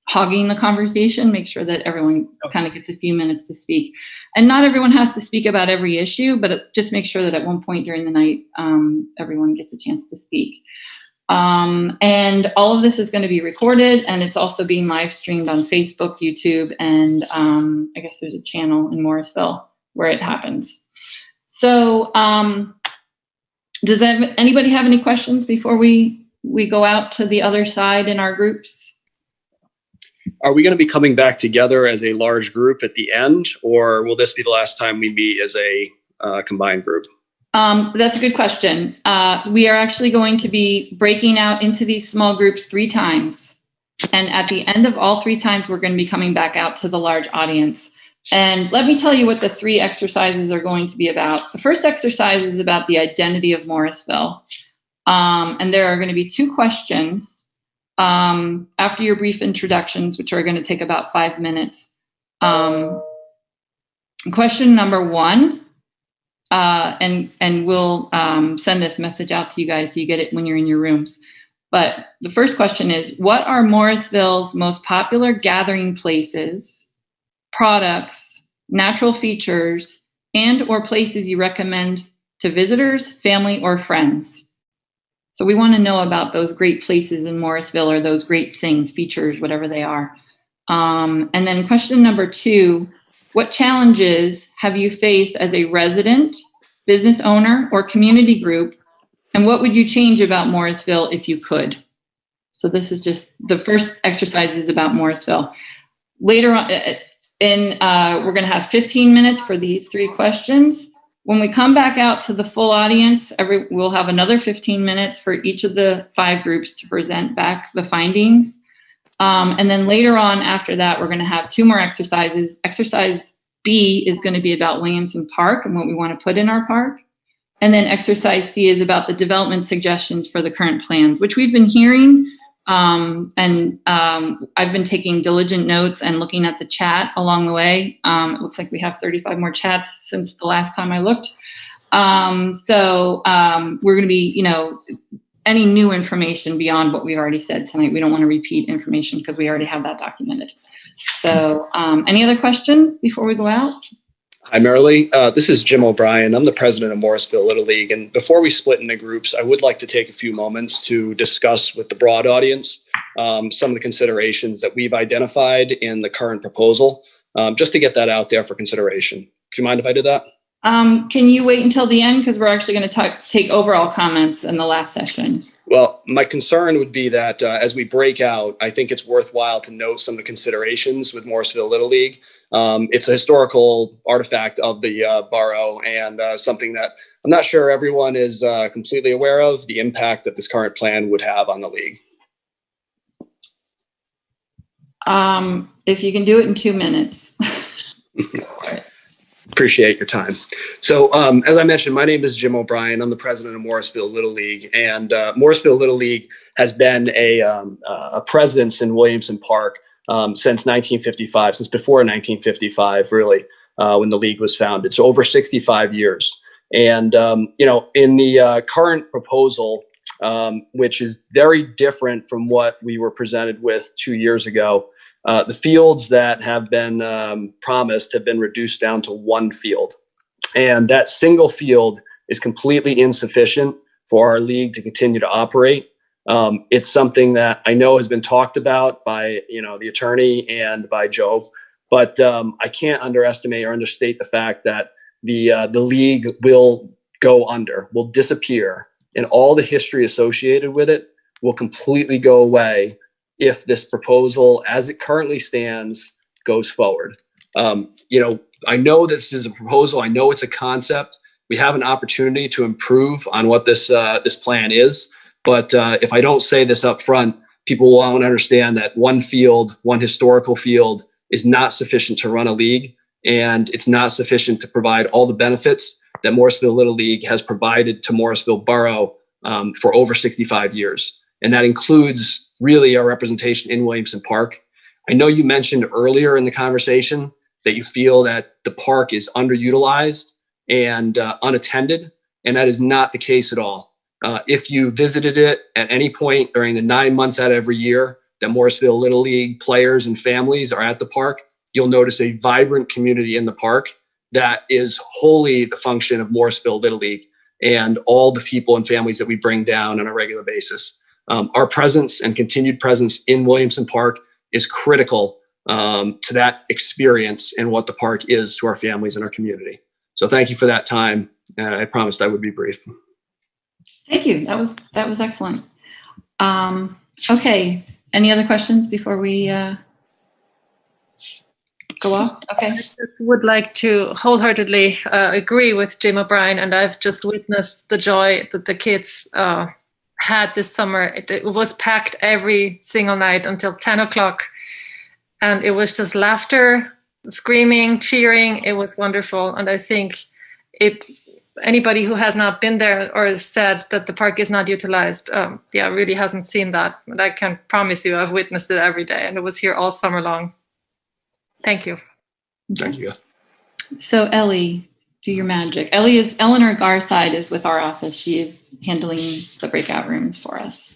hogging the conversation. Make sure that everyone kind of gets a few minutes to speak. And not everyone has to speak about every issue, but just make sure that at one point during the night, everyone gets a chance to speak. And all of this is going to be recorded, and it's also being live streamed on Facebook, YouTube, and I guess there's a channel in Morrisville where it happens. So does anybody have any questions before we go out to the other side in our groups? Are we going to be coming back together as a large group at the end, or will this be the last time we meet as a combined group? That's a good question. We are actually going to be breaking out into these small groups 3 times. And at the end of all 3 times, we're going to be coming back out to the large audience. And let me tell you what the 3 exercises are going to be about. The first exercise is about the identity of Morrisville. And there are going to be 2 questions after your brief introductions, which are going to take about 5 minutes. Question number 1. And we'll send this message out to you guys so you get it when you're in your rooms. But the first question is, what are Morrisville's most popular gathering places, products, natural features, and or places you recommend to visitors, family, or friends? So we want to know about those great places in Morrisville, or those great things, features, whatever they are. And then question number 2, what challenges have you faced as a resident, business owner, or community group? And what would you change about Morrisville if you could? So this is just, the first exercise is about Morrisville. Later on, we're going to have 15 minutes for these 3 questions. When we come back out to the full audience, we'll have another 15 minutes for each of the 5 groups to present back the findings. And then later on after that, we're going to have 2 more exercises. Exercise B is going to be about Williamson Park and what we want to put in our park. And then exercise C is about the development suggestions for the current plans, which we've been hearing. I've been taking diligent notes and looking at the chat along the way. It looks like we have 35 more chats since the last time I looked. We're going to be, any new information beyond what we've already said tonight. We don't want to repeat information because we already have that documented. So any other questions before we go out? Hi, Marilee. This is Jim O'Brien. I'm the president of Morrisville Little League. And before we split into groups, I would like to take a few moments to discuss with the broad audience some of the considerations that we've identified in the current proposal, just to get that out there for consideration. Do you mind if I did that? Can you wait until the end? Because we're actually going to take overall comments in the last session. Well, my concern would be that as we break out, I think it's worthwhile to note some of the considerations with Morrisville Little League. It's a historical artifact of the borough, and something that I'm not sure everyone is completely aware of, the impact that this current plan would have on the league. If you can do it in 2 minutes. Appreciate your time. So as I mentioned, my name is Jim O'Brien. I'm the president of Morrisville Little League, and Morrisville Little League has been a presence in Williamson Park since 1955, since before 1955, really, when the league was founded. So over 65 years. And, in the current proposal, which is very different from what we were presented with 2 years ago, the fields that have been promised have been reduced down to 1 field. And that single field is completely insufficient for our league to continue to operate. It's something that I know has been talked about by, the attorney and by Joe, but I can't underestimate or understate the fact that the league will go under, will disappear, and all the history associated with it will completely go away if this proposal, as it currently stands, goes forward. I know this is a proposal. I know it's a concept. We have an opportunity to improve on what this plan is. But if I don't say this up front, people won't understand that one field, one historical field, is not sufficient to run a league, and it's not sufficient to provide all the benefits that Morrisville Little League has provided to Morrisville Borough for over 65 years. And that includes really our representation in Williamson Park. I know you mentioned earlier in the conversation that you feel that the park is underutilized and unattended, and that is not the case at all. If you visited it at any point during the 9 months out of every year that Morrisville Little League players and families are at the park, you'll notice a vibrant community in the park that is wholly the function of Morrisville Little League and all the people and families that we bring down on a regular basis. Our presence and continued presence in Williamson Park is critical to that experience and what the park is to our families and our community. So thank you for that time. I promised I would be brief. Thank you. That was excellent. Okay. Any other questions before we go off? Okay. I just would like to wholeheartedly agree with Jim O'Brien, and I've just witnessed the joy that the kids had this summer. It was packed every single night until 10 o'clock, and it was just laughter, screaming, cheering. It was wonderful, and I think anybody who has not been there or has said that the park is not utilized, really hasn't seen that. And I can promise you, I've witnessed it every day, and it was here all summer long. Thank you. Thank you. So Ellie, do your magic. Eleanor Garside is with our office. She is handling the breakout rooms for us.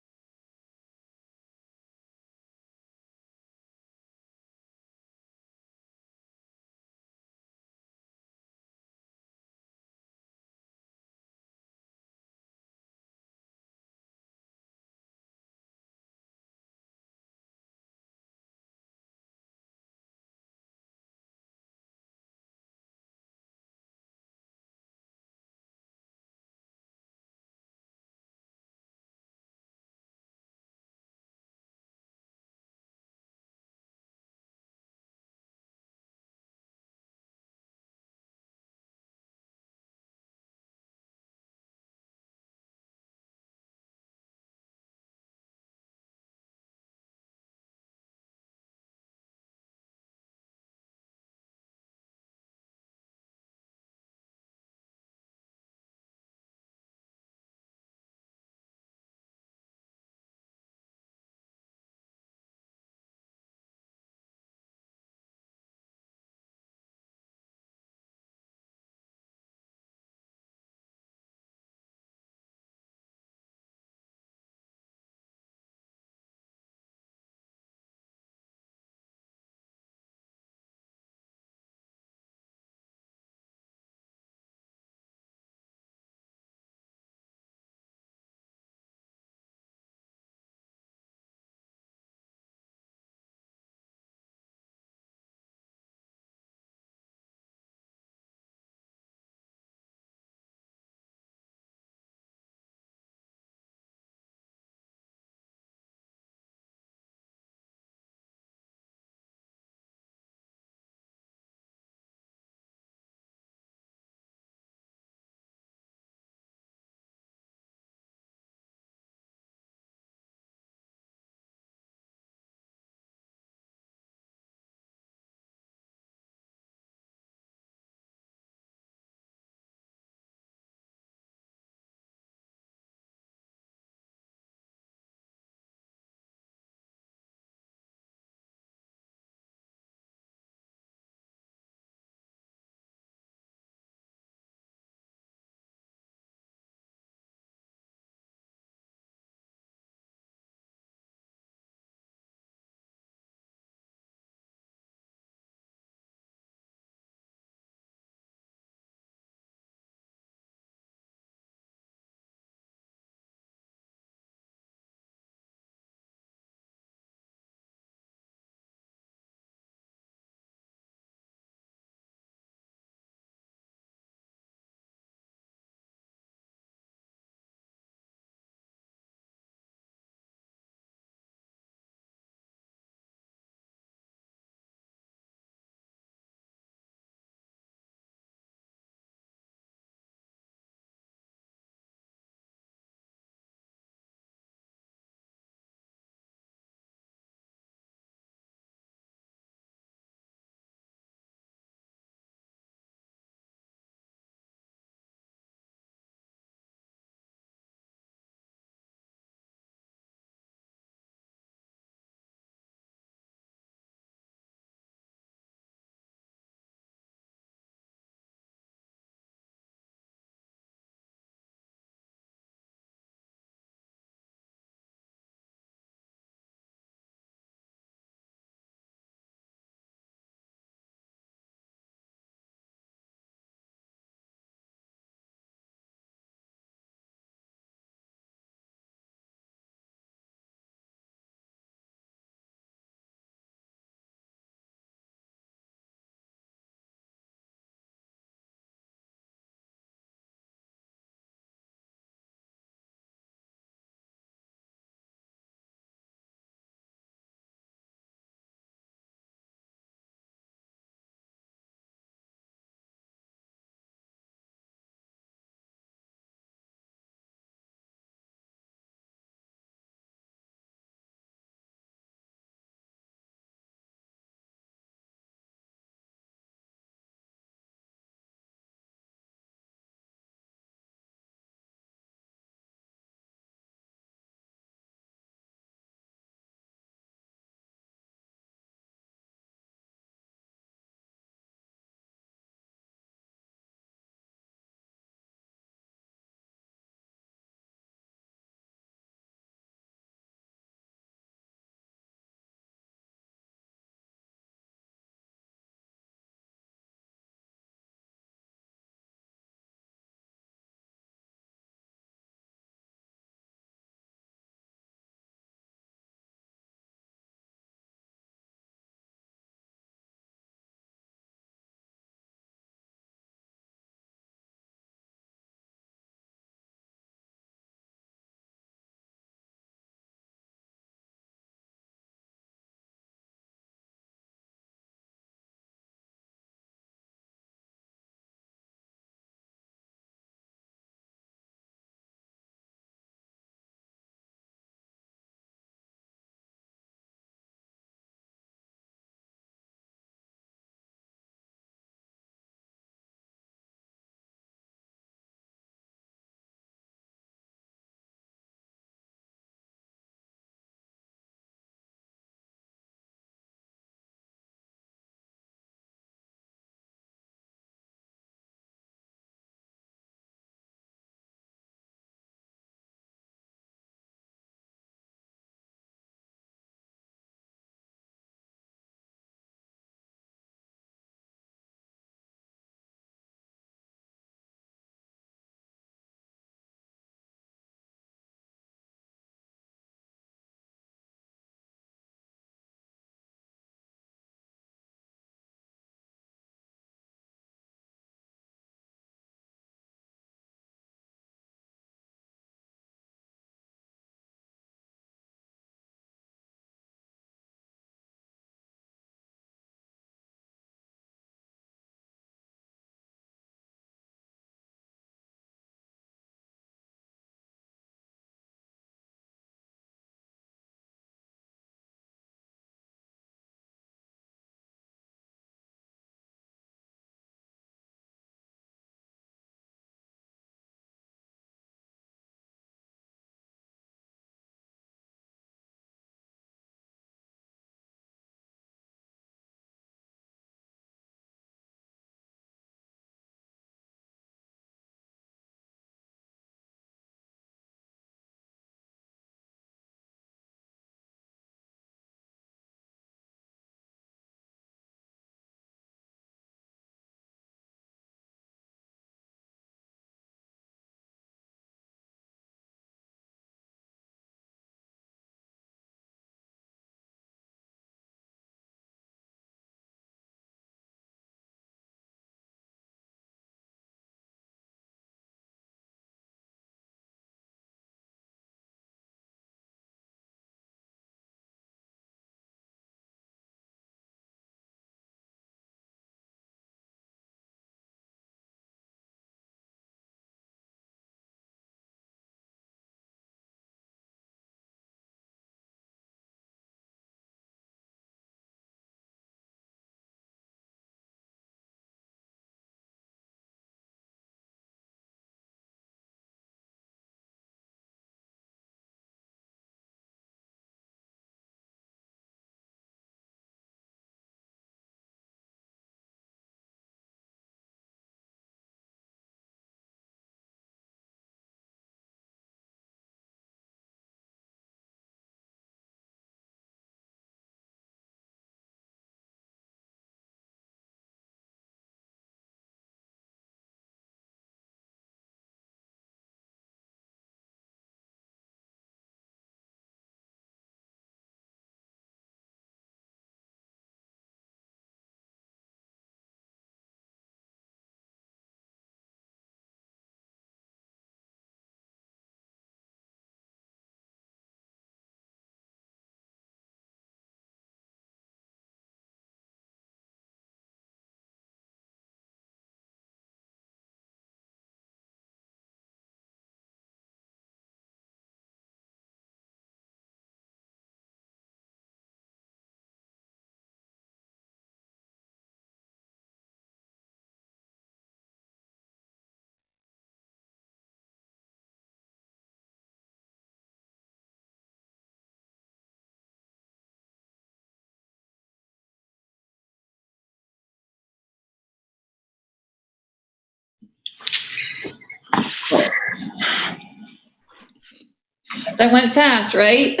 That went fast, right?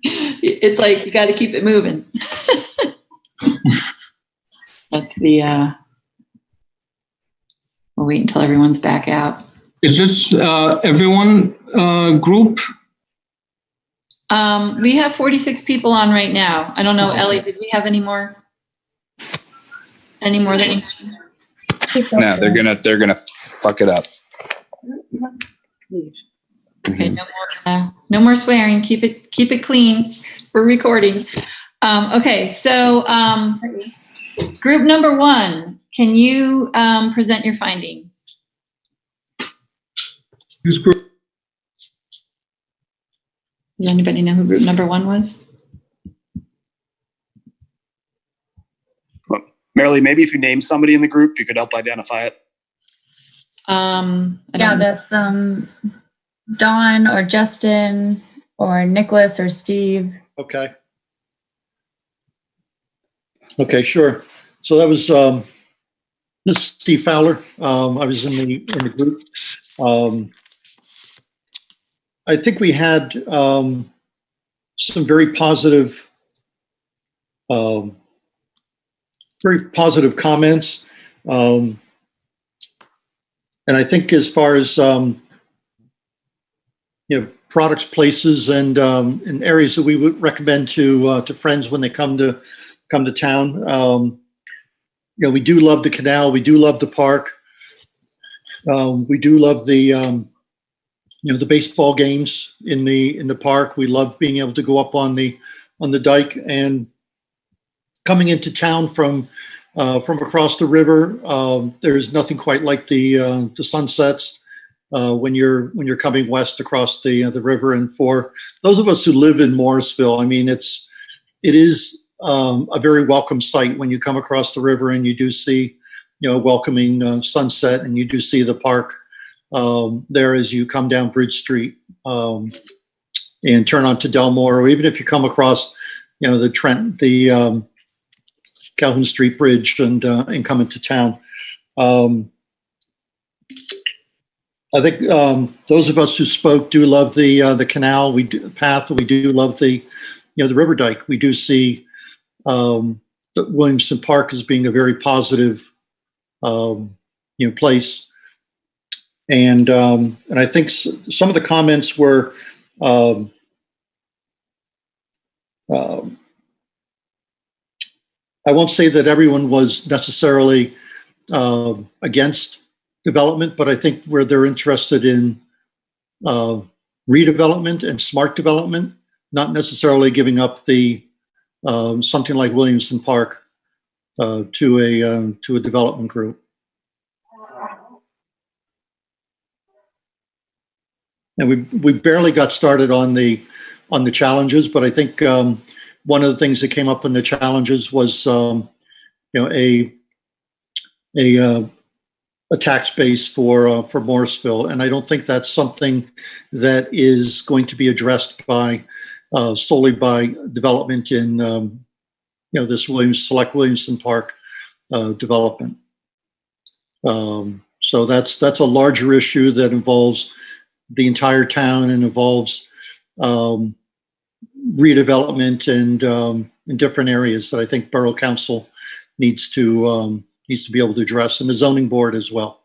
It's like you got to keep it moving. That's the. We'll wait until everyone's back out. Is this everyone group? We have 46 people on right now. I don't know, Ellie, did we have any more? Any more than? No, they're gonna fuck it up. Okay, no more swearing. Keep it clean. We're recording. Okay, so group number 1, can you present your findings? Who's group? Does anybody know who group number 1 was? Marilee, maybe if you name somebody in the group, you could help identify it. Yeah, that's Don or Justin or Nicholas or Steve. Okay. Okay, sure. So that was this is Steve Fowler. I was in the group. I think we had some very positive comments. And I think as far as products, places, and areas that we would recommend to friends when they come to town. We do love the canal. We do love the park. We do love the baseball games in the park. We love being able to go up on the dike, and coming into town from across the river. There's nothing quite like the sunsets when you're coming west across the river. And for those of us who live in Morrisville, I mean, it is a very welcome sight when you come across the river and you do see welcoming sunset, and you do see the park there as you come down Bridge Street and turn onto Delmore, or even if you come across the Calhoun Street Bridge and come into town. I think those of us who spoke do love the canal. We do love the river dike. We do see the Williamson Park as being a very positive place. And I think some of the comments were I won't say that everyone was necessarily against development, but I think where they're interested in redevelopment and smart development, not necessarily giving up the something like Williamson Park to a development group. And we barely got started on the challenges, but I think one of the things that came up in the challenges was a tax base for Morrisville, and I don't think that's something that is going to be addressed by solely by development in this select Williamson Park development. So that's a larger issue that involves the entire town and involves redevelopment and in different areas that I think Borough Council needs to be able to address, and the zoning board as well.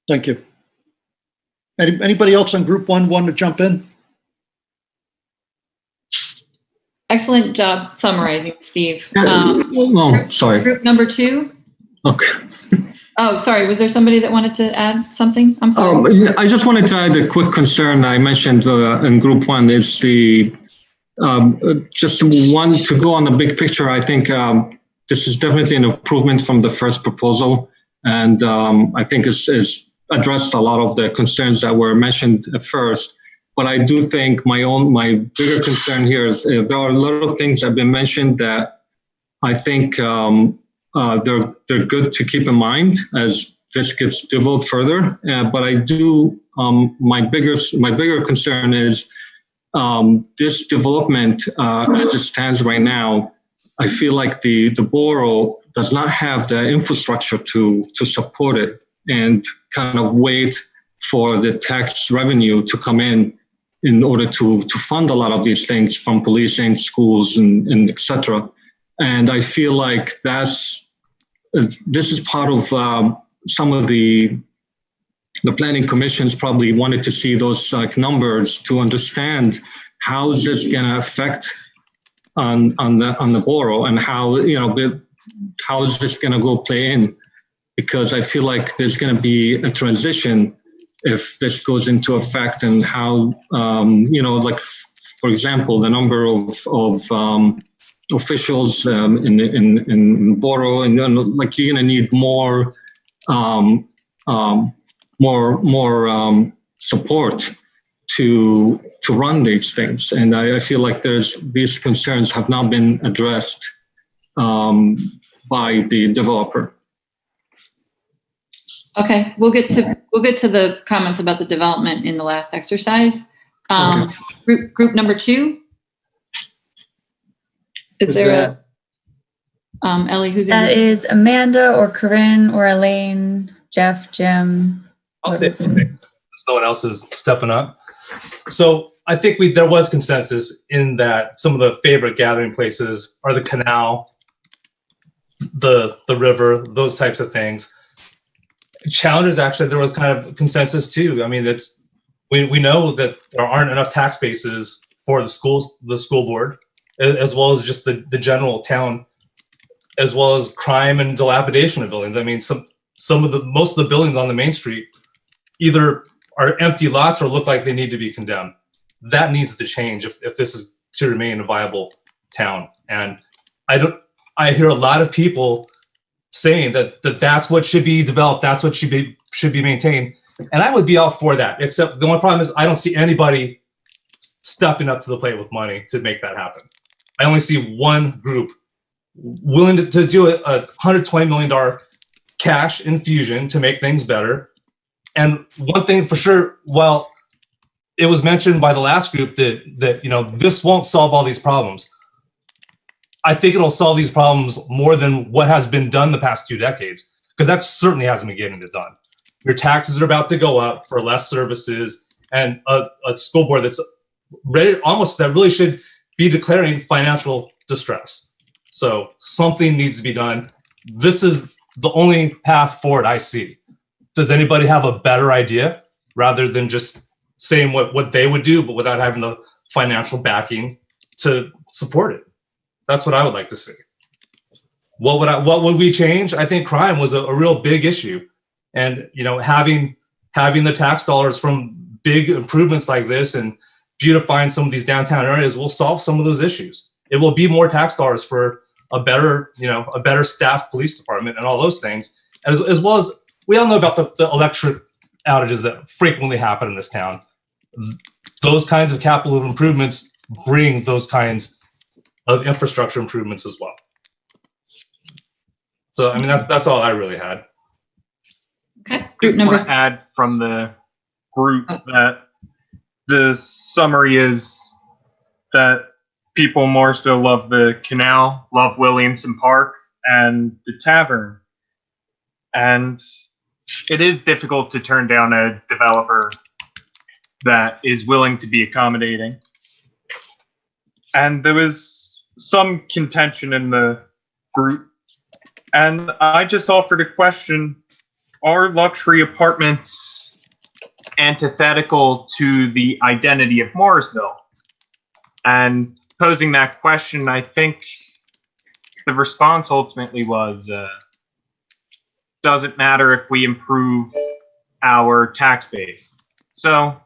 Thank you. Anybody else on Group 1 want to jump in? Excellent job summarizing, Steve. Sorry. Group number 2. Okay. Oh, sorry. Was there somebody that wanted to add something? I'm sorry. I just wanted to add a quick concern I mentioned in Group 1 is the just one to go on the big picture. I think this is definitely an improvement from the first proposal, and I think it's addressed a lot of the concerns that were mentioned at first. But I do think my bigger concern here is there are a lot of things that have been mentioned that I think they're good to keep in mind as this gets developed further. But I do my bigger concern is this development as it stands right now. I feel like the borough does not have the infrastructure to support it, and kind of wait for the tax revenue to come in order to fund a lot of these things from policing, schools, and et cetera. And I feel like this is part of some of the planning commissions probably wanted to see those numbers to understand how is this going to affect on the borough, and how is this going to go play in, because I feel like there's going to be a transition if this goes into effect, and how like for example the number of officials in the borough, and like you're going to need more support to run these things, and I feel like these concerns have not been addressed by the developer. Okay, we'll get to the comments about the development in the last exercise. Okay. Group number 2. Is there Ellie, who's that in? is Amanda or Corinne or Elaine, Jeff, Jim. I'll say something. No one else is stepping up. So I think there was consensus in that some of the favorite gathering places are the canal, the river, those types of things. Challenges, actually, there was kind of consensus too. I mean, we know that there aren't enough tax bases for the school board, as well as just the general town, as well as crime and dilapidation of buildings. I mean, most of the buildings on the main street either are empty lots or look like they need to be condemned. That needs to change if this is to remain a viable town. And I hear a lot of people saying that's what should be developed, that's what should be maintained. And I would be all for that, except the only problem is I don't see anybody stepping up to the plate with money to make that happen. I only see one group willing to do a $120 million cash infusion to make things better. And one thing for sure, while it was mentioned by the last group that this won't solve all these problems, I think it'll solve these problems more than what has been done the past 2 decades, because that certainly hasn't been getting it done. Your taxes are about to go up for less services, and a school board that's ready, that really should be declaring financial distress. So something needs to be done. This is the only path forward I see. Does anybody have a better idea, rather than just saying what they would do, but without having the financial backing to support it? That's what I would like to see. What would we change? I think crime was a real big issue, and having the tax dollars from big improvements like this and beautifying some of these downtown areas will solve some of those issues. It will be more tax dollars for a better staffed police department and all those things, as well as we all know about the electric outages that frequently happen in this town. Those kinds of capital improvements bring those kinds of infrastructure improvements as well. So, I mean, that's all I really had. Okay. Group number. I want to add from the group that the summary is that people in Morrisville love the canal, love Williamson Park, and the tavern. And it is difficult to turn down a developer that is willing to be accommodating. And there was some contention in the group, and I just offered a question: are luxury apartments antithetical to the identity of Morrisville? And posing that question, I think the response ultimately was, doesn't matter if we improve our tax base. So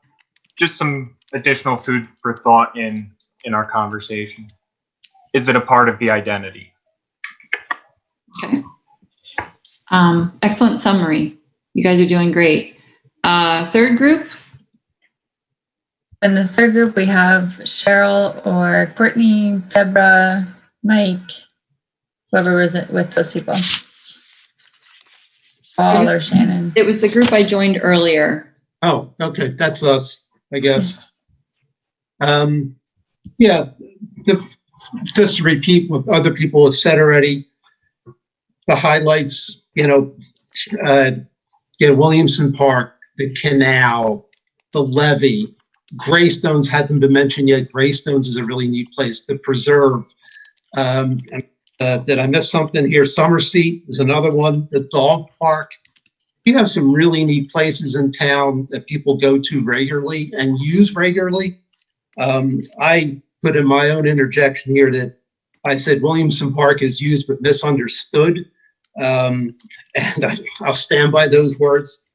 just some additional food for thought in our conversation. Is it a part of the identity? Okay. Excellent summary. You guys are doing great. Third group? In the third group, we have Cheryl or Courtney, Deborah, Mike, whoever was with those people. Paul or Shannon. It was the group I joined earlier. Oh, okay. That's us, I guess. Yeah, just to repeat what other people have said already, the highlights, Williamson Park, the canal, the levee. Greystones hasn't been mentioned yet. Greystones is a really neat place. The preserve. Did I miss something here? Summerseat is another one. The dog park. You have some really neat places in town that people go to regularly and use regularly. I put in my own interjection here that I said Williamson Park is used but misunderstood. And I'll stand by those words.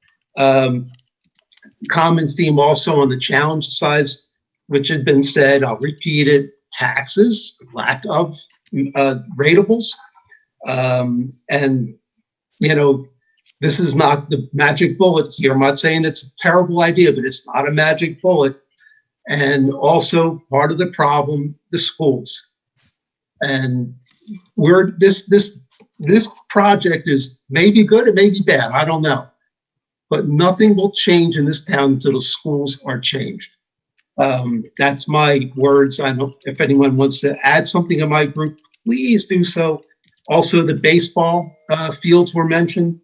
Common theme also on the challenge size, which had been said, I'll repeat it, taxes, lack of ratables. And, you know, this is not the magic bullet here. I'm not saying it's a terrible idea, but it's not a magic bullet. And also part of the problem, the schools. And this project is maybe good, it may be bad, I don't know. But nothing will change in this town until the schools are changed. That's my words. I don't know if anyone wants to add something in my group, please do so. Also, the baseball fields were mentioned.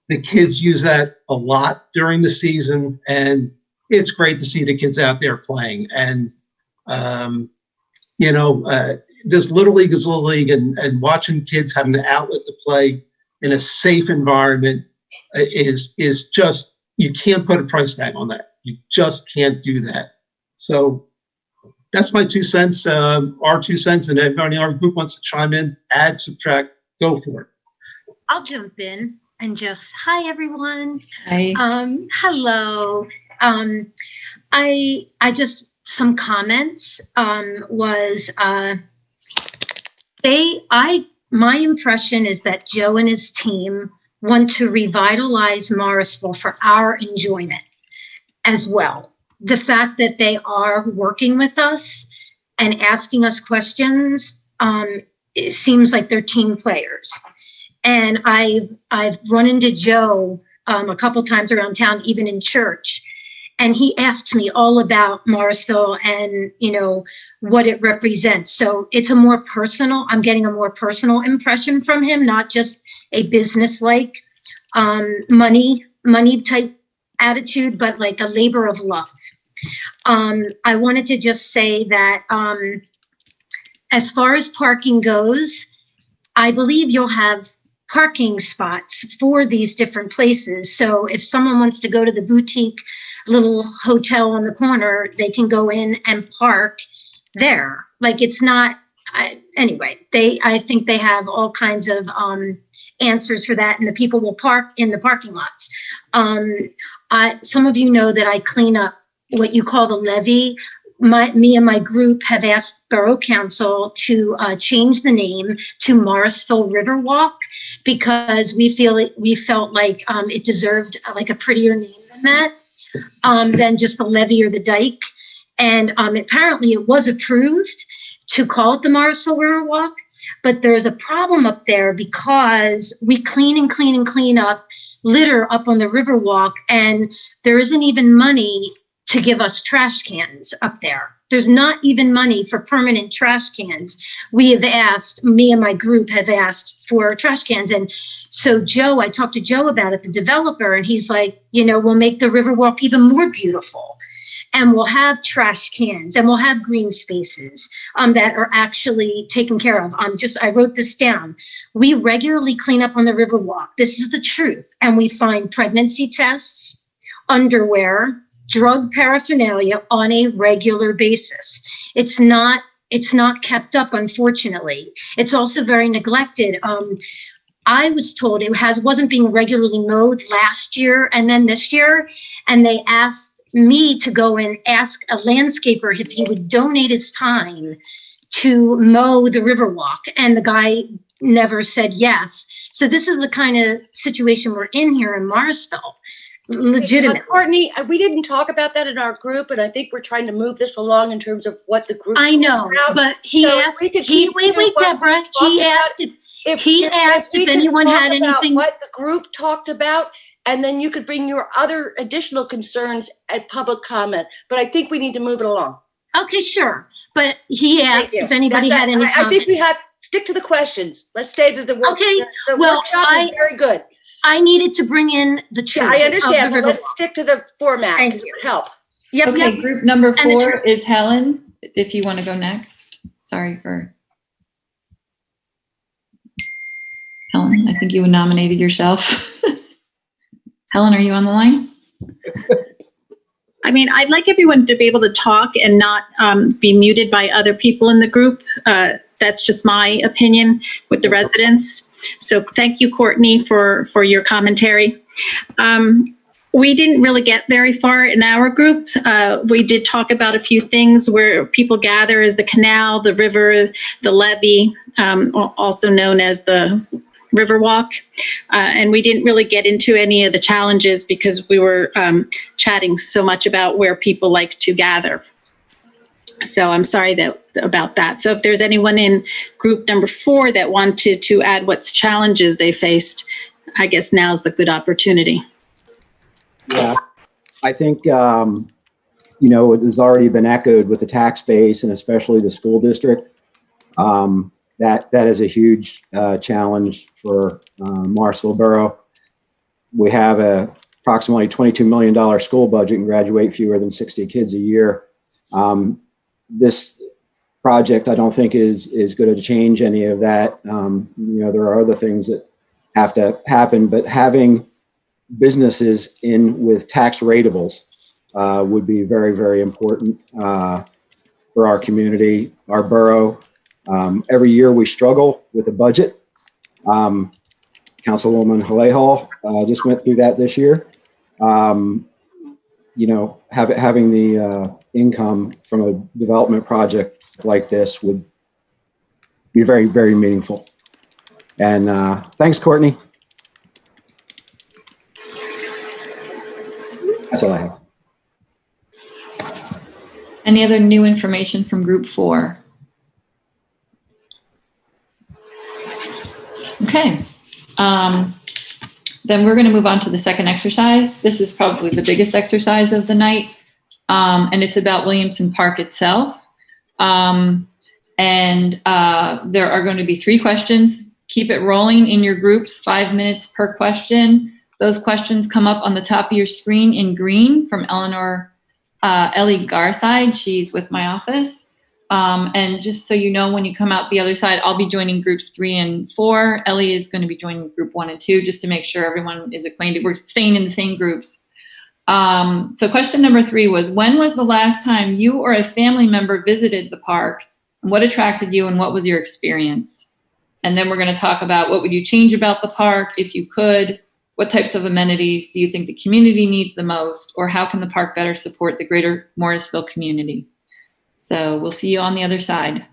The kids use that a lot during the season, and it's great to see the kids out there playing. And, you know, this Little League is Little League, and watching kids having the outlet to play in a safe environment is just, you can't put a price tag on that. You just can't do that. So that's my 2 cents, our 2 cents, and everybody in our group wants to chime in, add, subtract, go for it. I'll jump in and just, hi everyone. Hi. Hello. I just, some comments, my impression is that Joe and his team want to revitalize Morrisville for our enjoyment as well. The fact that they are working with us and asking us questions, it seems like they're team players. And I've run into Joe a couple times around town, even in church, and he asks me all about Morrisville and, you know, what it represents. So it's a more personal, I'm getting a more personal impression from him, not just a business-like money type attitude, but like a labor of love. I wanted to just say that as far as parking goes, I believe you'll have parking spots for these different places. So if someone wants to go to the boutique little hotel on the corner, they can go in and park there. Like, it's not, anyway, I think they have all kinds of answers for that, and the people will park in the parking lots. Some of you know that I clean up what you call the levee. Me and my group have asked Borough Council to change the name to Morrisville Riverwalk, because we felt like it deserved like a prettier name than that, than just the levee or the dike. And apparently it was approved to call it the Morrisville Riverwalk, but there's a problem up there because we clean and clean and clean up litter up on the Riverwalk, and there isn't even money to give us trash cans up there. There's not even money for permanent trash cans. We have asked, me and my group have asked for trash cans. And so Joe, I talked to Joe about it, the developer, and he's like, you know, we'll make the Riverwalk even more beautiful. And we'll have trash cans, and we'll have green spaces that are actually taken care of. I wrote this down. We regularly clean up on the Riverwalk. This is the truth. And we find pregnancy tests, underwear, drug paraphernalia on a regular basis. It's not kept up, unfortunately. It's also very neglected. I was told it wasn't being regularly mowed last year and then this year, and they asked me to go and ask a landscaper if he would donate his time to mow the Riverwalk, and the guy never said yes. So this is the kind of situation we're in here in Morrisville. Legitimate. Courtney, we didn't talk about that in our group, and I think we're trying to move this along in terms of what the group. I know, but he asked. Wait, Deborah. He asked if anyone had anything. What the group talked about, and then you could bring your other additional concerns at public comment. But I think we need to move it along. Okay, sure. But he asked if anybody had any. I think we have stick to the questions. Let's stay to the work. Okay. The workshop is very good. I needed to bring in the truth. Yeah, I understand, of the but let's river. stick to the format. Thank 'cause it you. would help. Yep, Okay, yep. group number And the 4 truth. is Helen, if you want to go next. Sorry for Helen. I think you nominated yourself. Helen, are you on the line? I mean, I'd like everyone to be able to talk and not be muted by other people in the group. That's just my opinion with the residents. So thank you, Courtney, for your commentary. We didn't really get very far in our group. We did talk about a few things where people gather as the canal, the river, the levee, also known as the Riverwalk. And we didn't really get into any of the challenges because we were chatting so much about where people like to gather. So I'm sorry about that. So if there's anyone in group number 4 that wanted to add what challenges they faced, I guess now's the good opportunity. Yeah, I think, it has already been echoed with the tax base and especially the school district. That is a huge challenge for Morrisville Borough. We have a approximately $22 million school budget and graduate fewer than 60 kids a year. This project, I don't think is going to change any of that. There are other things that have to happen, but having businesses in with tax ratables would be very, very important for our community, our borough. Every year we struggle with the budget. Councilwoman Halehal just went through that this year. Having the income from a development project like this would be very, very meaningful. And thanks, Courtney. That's all I have. Any other new information from group 4? Okay. Then we're going to move on to the second exercise. This is probably the biggest exercise of the night, and it's about Williamson Park itself. And there are going to be 3 questions. Keep it rolling in your groups, 5 minutes per question. Those questions come up on the top of your screen in green from Ellie Garside. She's with my office. And just so you know, when you come out the other side, I'll be joining groups 3 and 4. Ellie is going to be joining group 1 and 2, just to make sure everyone is acquainted. We're staying in the same groups. So question number 3 was, when was the last time you or a family member visited the park? And what attracted you and what was your experience? And then we're going to talk about what would you change about the park if you could? What types of amenities do you think the community needs the most? Or how can the park better support the greater Morrisville community? So we'll see you on the other side.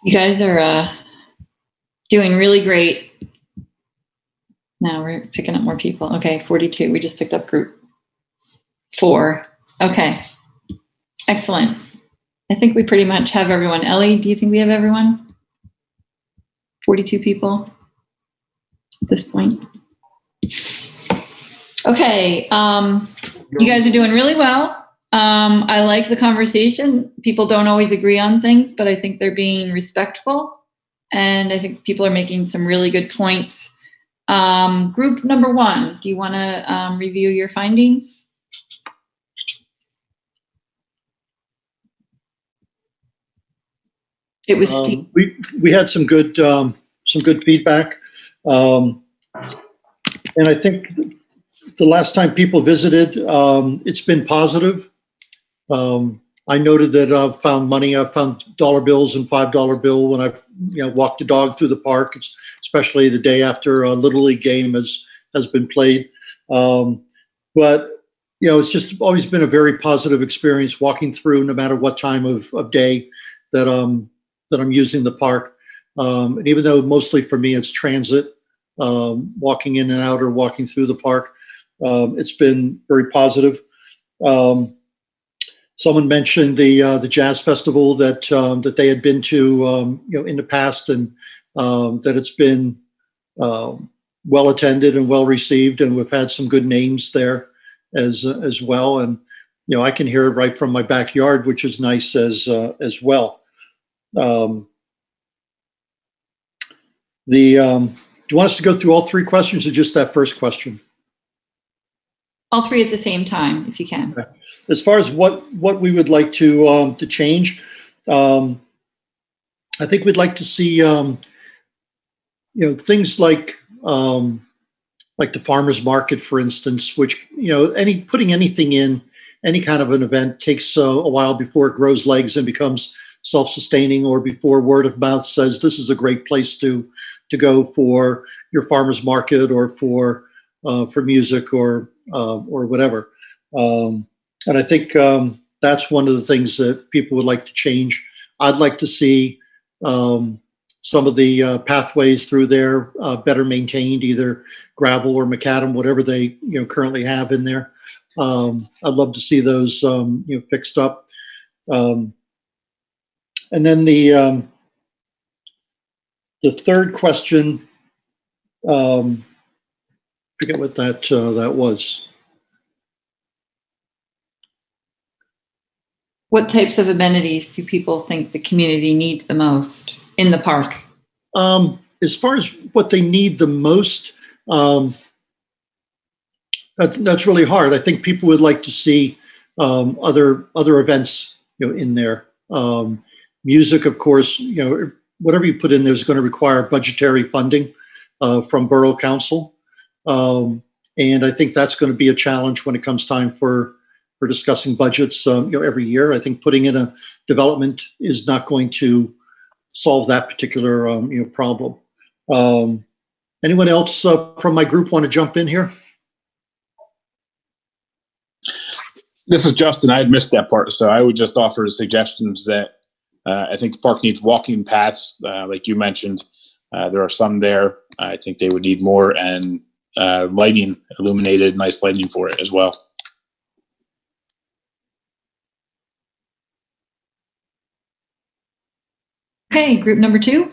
You guys are doing really great. Now we're picking up more people. Okay, 42. We just picked up group 4. Okay, excellent. I think we pretty much have everyone. Ellie, do you think we have everyone? 42 people at this point. Okay, you guys are doing really well. I like the conversation. People don't always agree on things, but I think they're being respectful. And I think people are making some really good points. Group number 1, do you want to review your findings? It was Steve. We had some good feedback, and I think the last time people visited, it's been positive. I noted that I've found money. I've found dollar bills and $5 bill when I've walked the dog through the park, especially the day after a Little League game has been played. But it's just always been a very positive experience walking through, no matter what time of day that I'm using the park. And even though mostly for me it's transit, walking in and out or walking through the park, it's been very positive. Someone mentioned the jazz festival that they had been to in the past, and that it's been well attended and well received, and we've had some good names there as well. And I can hear it right from my backyard, which is nice as well. Do you want us to go through all 3 questions or just that first question? All 3 at the same time, if you can. Okay. As far as what we would like to change, I think we'd like to see things like the farmers market, for instance, which putting anything in any kind of an event takes a while before it grows legs and becomes self-sustaining, or before word of mouth says this is a great place to go for your farmers market or for music or whatever. And I think that's one of the things that people would like to change. I'd like to see some of the pathways through there better maintained, either gravel or macadam, whatever they currently have in there. I'd love to see those fixed up. And then the third question, forget what that was. What types of amenities do people think the community needs the most in the park? As far as what they need the most, that's really hard. I think people would like to see other events, in there. Music, of course, whatever you put in there is going to require budgetary funding from Borough Council, and I think that's going to be a challenge when it comes time for discussing budgets, every year. I think putting in a development is not going to solve that particular, problem. Anyone else from my group want to jump in here? This is Justin. I had missed that part, so I would just offer suggestions that I think the park needs walking paths, like you mentioned. There are some there. I think they would need more, and lighting, illuminated, nice lighting for it as well. Okay, group number 2.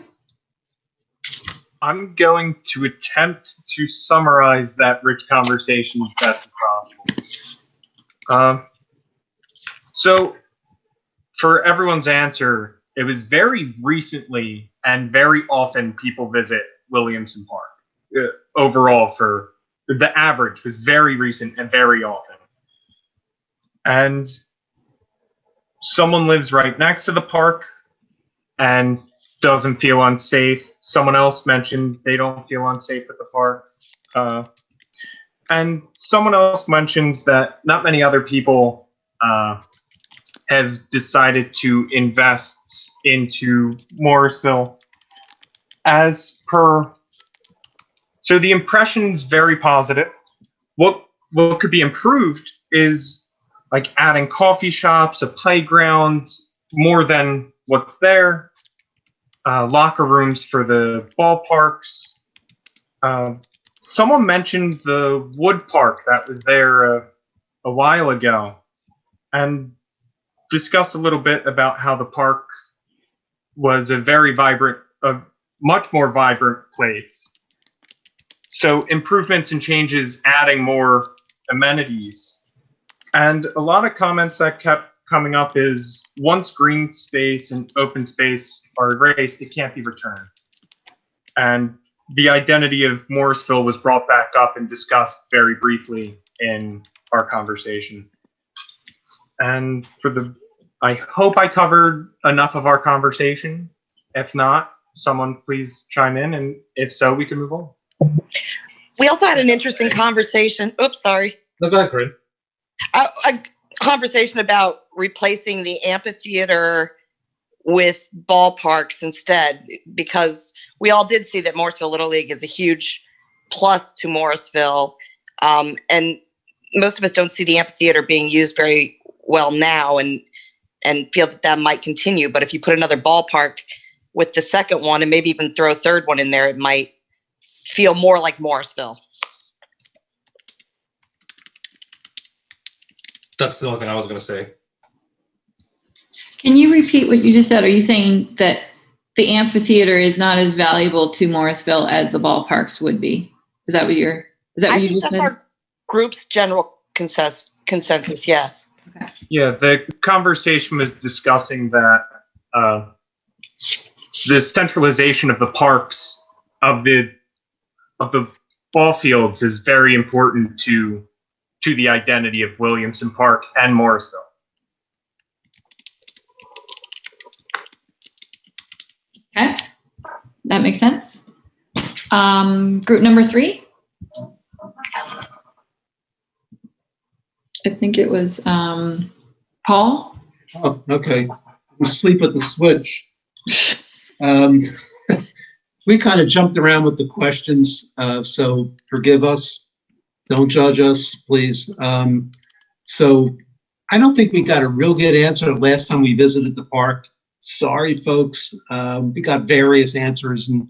I'm going to attempt to summarize that rich conversation as best as possible. So, for everyone's answer, it was very recently and very often people visit Williamson Park. Overall, for the average was very recent and very often. And someone lives right next to the park and doesn't feel unsafe. Someone else mentioned they don't feel unsafe at the park. And someone else mentions that not many other people have decided to invest into Morrisville as per. So the impression's very positive. What could be improved is like adding coffee shops, a playground, more than what's there. locker rooms for the ballparks. Someone mentioned the wood park that was there a while ago, and discussed a little bit about how the park was a much more vibrant place. So improvements and changes, adding more amenities. And a lot of comments that kept coming up is once green space and open space are erased, it can't be returned. And the identity of Morrisville was brought back up and discussed very briefly in our conversation. And I hope I covered enough of our conversation. If not, someone please chime in, and if so, we can move on. We also had an interesting conversation. Oops, sorry. No, go ahead, Corinne. A conversation about replacing the amphitheater with ballparks instead, because we all did see that Morrisville Little League is a huge plus to Morrisville, and most of us don't see the amphitheater being used very well now, and feel that might continue. But if you put another ballpark with the second one, and maybe even throw a third one in there, it might feel more like Morrisville. That's the only thing I was going to say. Can you repeat what you just said? Are you saying that the amphitheater is not as valuable to Morrisville as the ballparks would be? Is that what you just that's said? our group's general consensus, yes. Okay. Yeah, the conversation was discussing that the centralization of the parks of the ball fields is very important to the identity of Williamson Park and Morrisville. Okay, that makes sense. Group number 3. I think it was Paul. Oh, okay. I'm asleep at the switch. We kind of jumped around with the questions, so forgive us. Don't judge us, please. So I don't think we got a real good answer last time we visited the park. Sorry, folks. We got various answers, and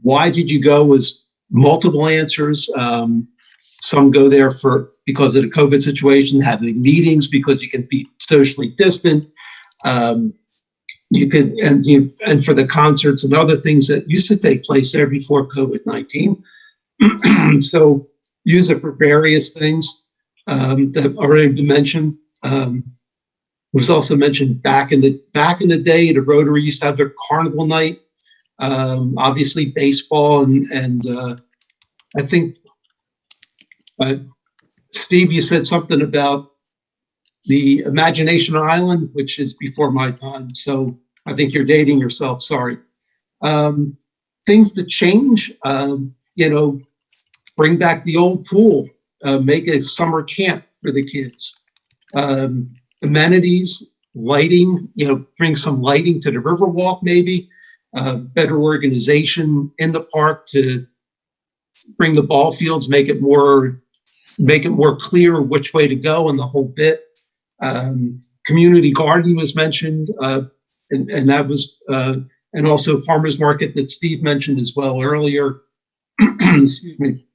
why did you go was multiple answers. Some go there because of the COVID situation, having meetings because you can be socially distant. You could, and for the concerts and other things that used to take place there before COVID-19. So use it for various things that are already mentioned. It was also mentioned back in the day, the Rotary used to have their carnival night. Obviously baseball and I think Steve, you said something about the Imagination Island, which is before my time. So I think you're dating yourself. Sorry. Things to change. Bring back the old pool. Make a summer camp for the kids. Amenities, lighting. Bring some lighting to the Riverwalk. Maybe better organization in the park to bring the ball fields. Make it more clear which way to go and the whole bit. Community garden was mentioned, and that was, and also farmers market that Steve mentioned as well earlier. Excuse me.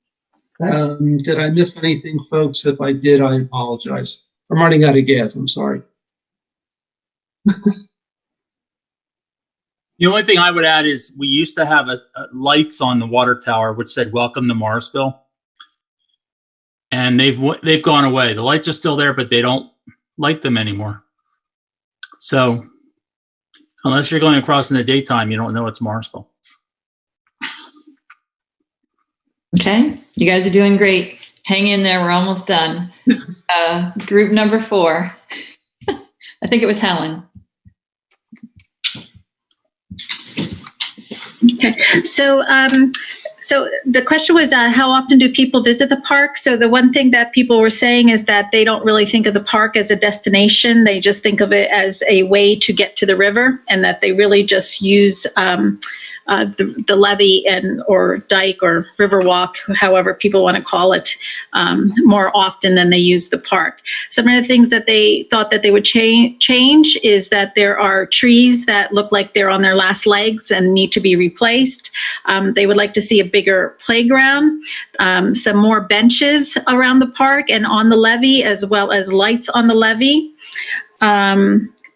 Did I miss anything, folks? If I did, I apologize. I'm running out of gas. I'm sorry. The only thing I would add is we used to have lights on the water tower which said "Welcome to Morrisville," and they've gone away. The lights are still there, but they don't light them anymore. So unless you're going across in the daytime, you don't know it's Morrisville. Okay, you guys are doing great. Hang in there. We're almost done. Group number 4. I think it was Helen. Okay, so the question was, how often do people visit the park? So the one thing that people were saying is that they don't really think of the park as a destination. They just think of it as a way to get to the river, and that they really just use the levee or dike or river walk, however people want to call it, more often than they use the park. Some of the things that they thought that they would change is that there are trees that look like they're on their last legs and need to be replaced. They would like to see a bigger playground, some more benches around the park and on the levee, as well as lights on the levee.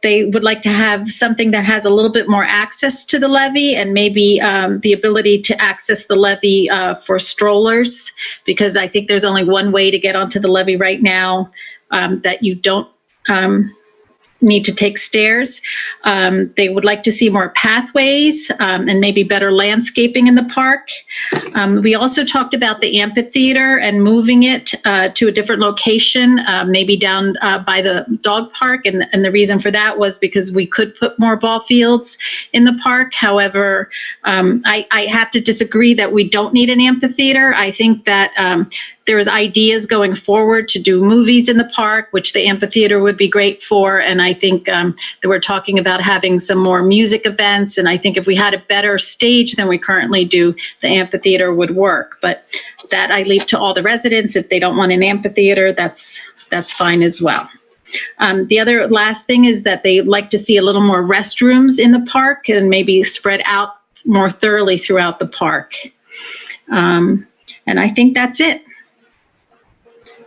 They would like to have something that has a little bit more access to the levee, and maybe the ability to access the levee for strollers, because I think there's only one way to get onto the levee right now, that you don't need to take stairs. They would like to see more pathways and maybe better landscaping in the park. We also talked about the amphitheater and moving it to a different location, maybe down by the dog park. And the reason for that was because we could put more ball fields in the park. However, I have to disagree that we don't need an amphitheater. I think that there's ideas going forward to do movies in the park, which the amphitheater would be great for. And I think that we're talking about having some more music events. And I think if we had a better stage than we currently do, the amphitheater would work. But that I leave to all the residents. If they don't want an amphitheater, that's fine as well. The other last thing is that they like to see a little more restrooms in the park and maybe spread out more thoroughly throughout the park. And I think that's it.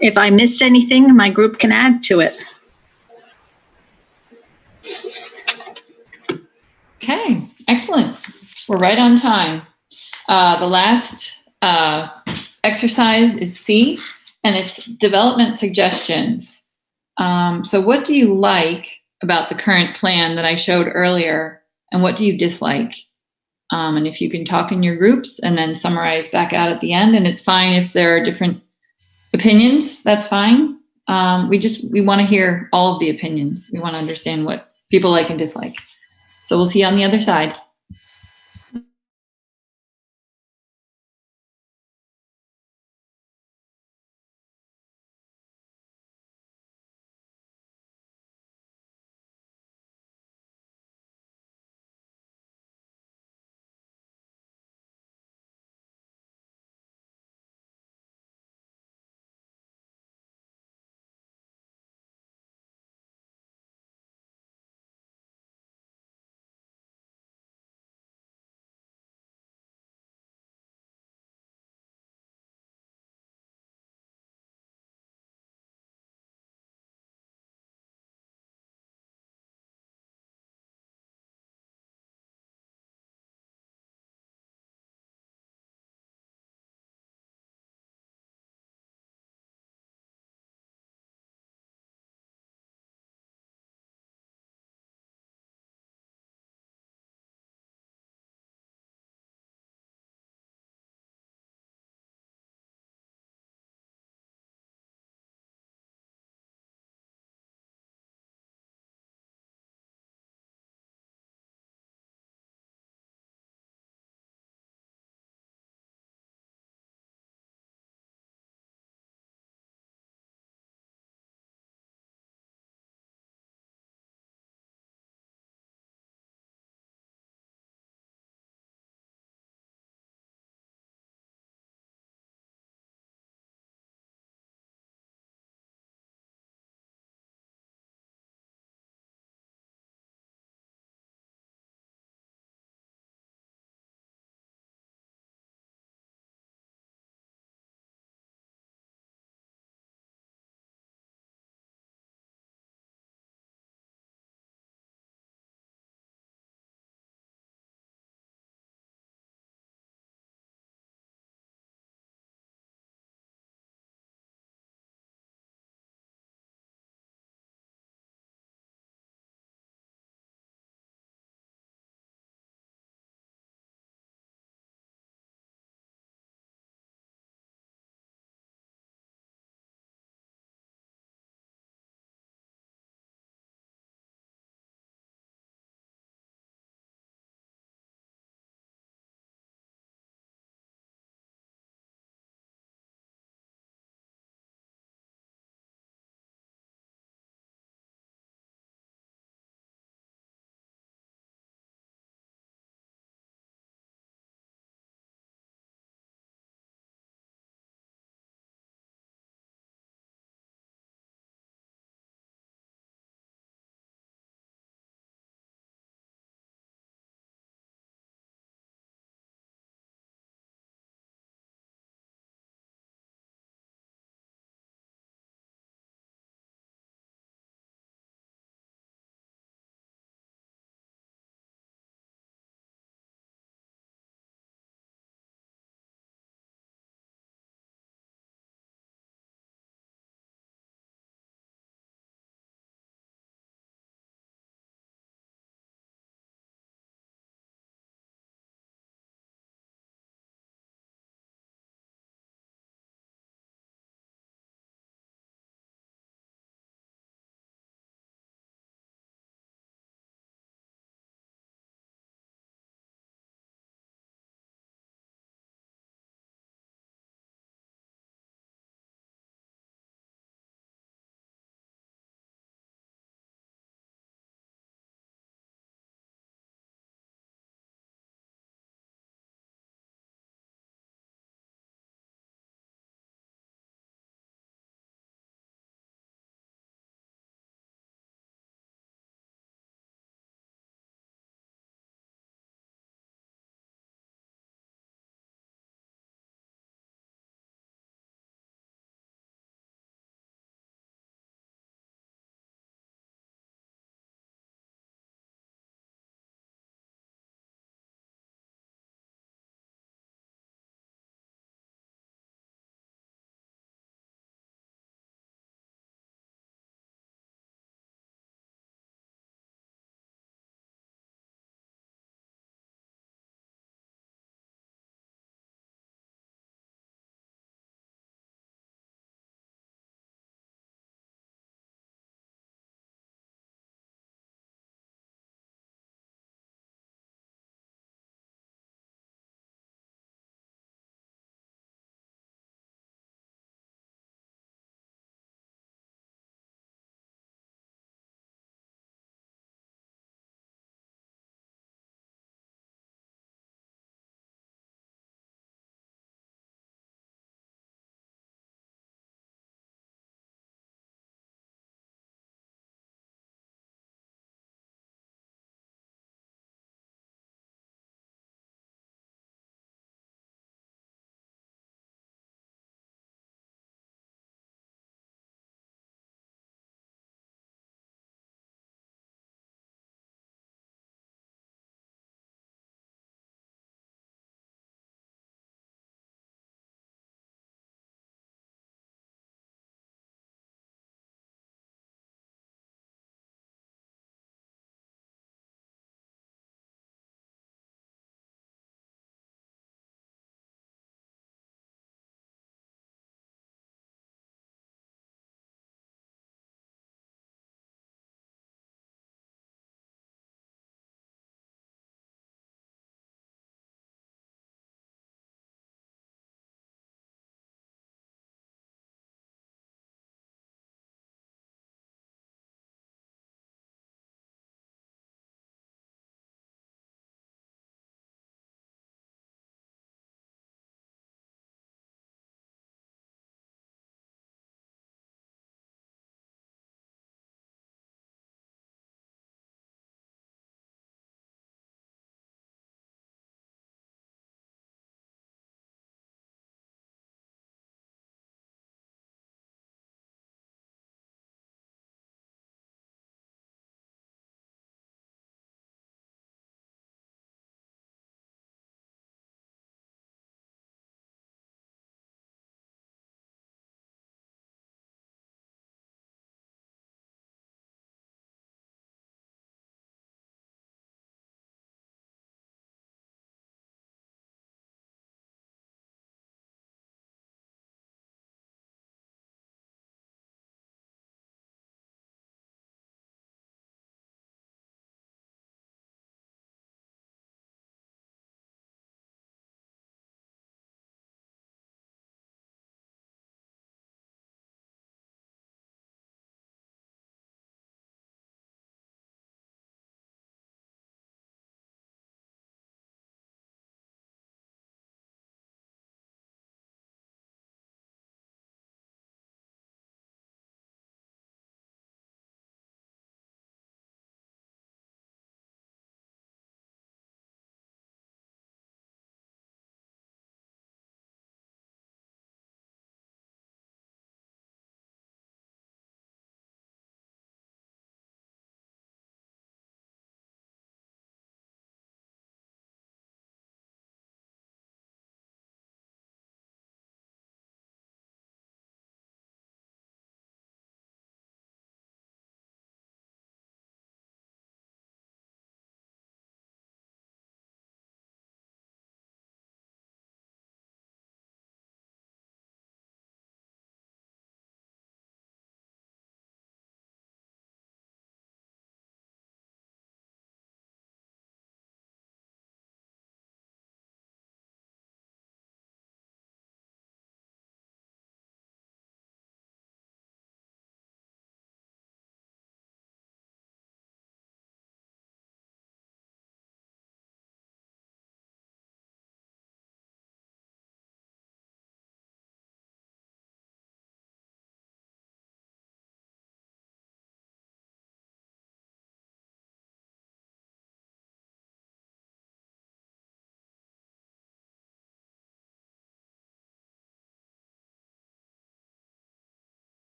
If I missed anything, my group can add to it. Okay, excellent. We're right on time. The last exercise is C, and it's development suggestions. So what do you like about the current plan that I showed earlier, and what do you dislike? And if you can talk in your groups and then summarize back out at the end, and it's fine if there are different opinions, that's fine. We want to hear all of the opinions. We want to understand what people like and dislike. So we'll see you on the other side.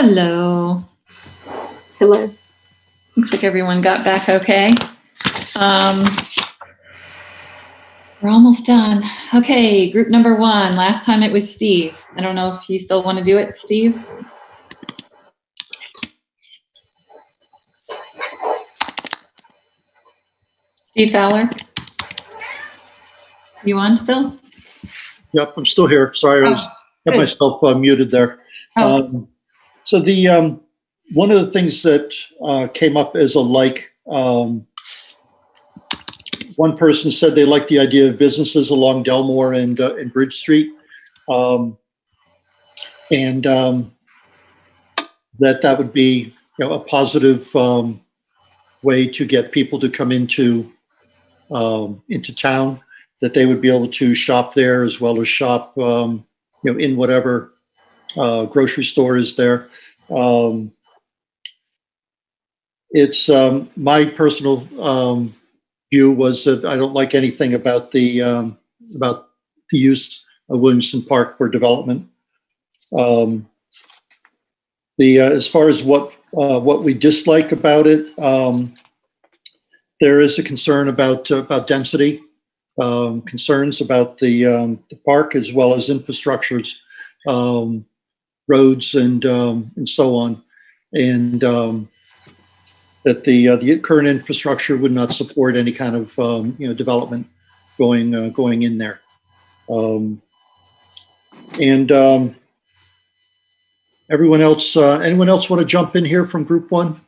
Hello. Hello. Looks like everyone got back okay. We're almost done. Okay, group number 1. Last time it was Steve. I don't know if you still want to do it, Steve. Steve Fowler. You on still? Yep, I'm still here. Sorry, I had myself muted there. So the one of the things that came up as a one person said they liked the idea of businesses along Delmore and Bridge Street, and that would be a positive way to get people to come into town. That they would be able to shop there as well as shop in whatever grocery store is there. It's my personal view was that I don't like anything about the use of Williamson Park for development. As far as what we dislike about it, there is a concern about density, concerns about the park as well as infrastructures, roads and so on, and that the current infrastructure would not support any kind of development going in there. Everyone else, anyone else want to jump in here from group 1?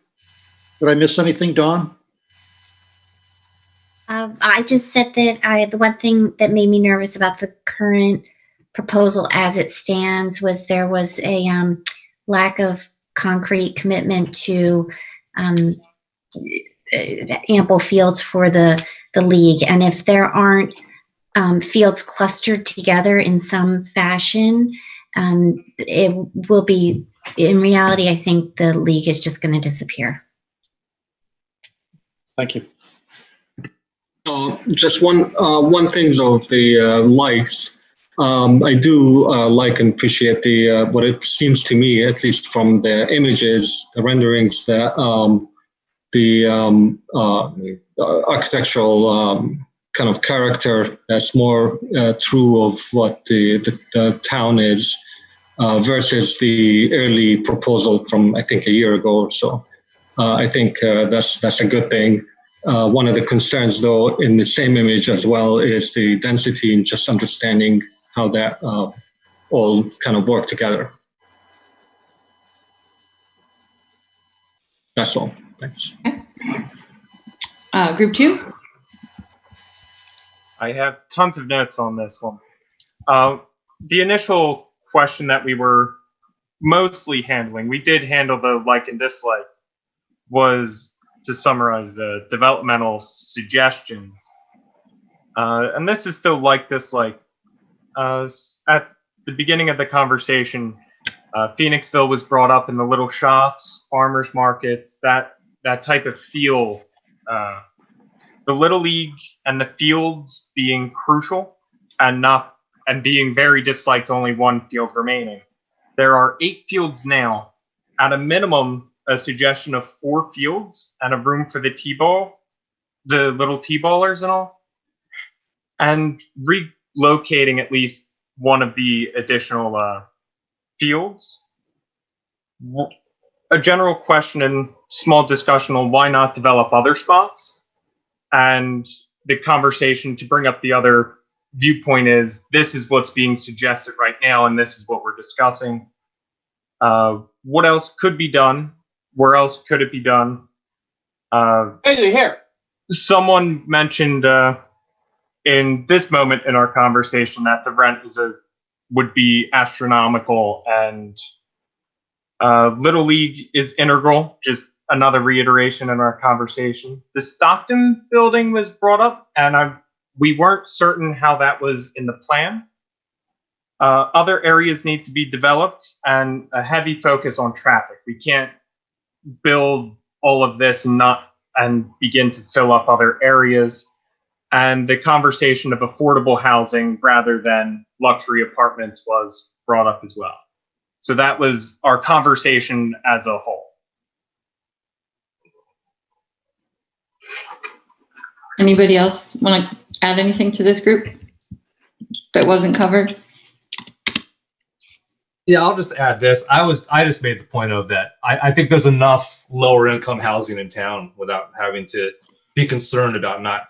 Did I miss anything, Dawn? I just said that the one thing that made me nervous about the current proposal as it stands was there was a lack of concrete commitment to ample fields for the league. And if there aren't fields clustered together in some fashion, it will be, in reality, I think the league is just going to disappear. Thank you. Just one thing though, of the likes. I do like and appreciate the what it seems to me, at least from the images, the renderings, the architectural kind of character that's more true of what the town is versus the early proposal from I think a year ago or so. I think that's a good thing. One of the concerns, though, in the same image as well is the density and just understanding how that all kind of work together. That's all. Thanks. Group 2? I have tons of notes on this one. The initial question that we were mostly handling, we did handle the like and dislike, was to summarize developmental suggestions. And this is still like dislike. At the beginning of the conversation, Phoenixville was brought up in the little shops, farmers markets, that type of feel. The Little League and the fields being crucial and being very disliked, only one field remaining. There are 8 fields now. At a minimum, a suggestion of 4 fields and a room for the T-ball, the little T-ballers and all, and relocating at least one of the additional fields. A general question and small discussion on why not develop other spots, and the conversation to bring up the other viewpoint is this is what's being suggested right now, and this is what we're discussing. What else could be done? Where else could it be done? Hey, here. Someone mentioned in this moment in our conversation that the rent would be astronomical, and Little League is integral. Just another reiteration in our conversation. The Stockton building was brought up, and we weren't certain how that was in the plan. Other areas need to be developed, and a heavy focus on traffic. We can't build all of this and begin to fill up other areas. And the conversation of affordable housing rather than luxury apartments was brought up as well. So that was our conversation as a whole. Anybody else want to add anything to this group that wasn't covered? Yeah, I'll just add this. I just made the point of that. I think there's enough lower income housing in town without having to be concerned about not,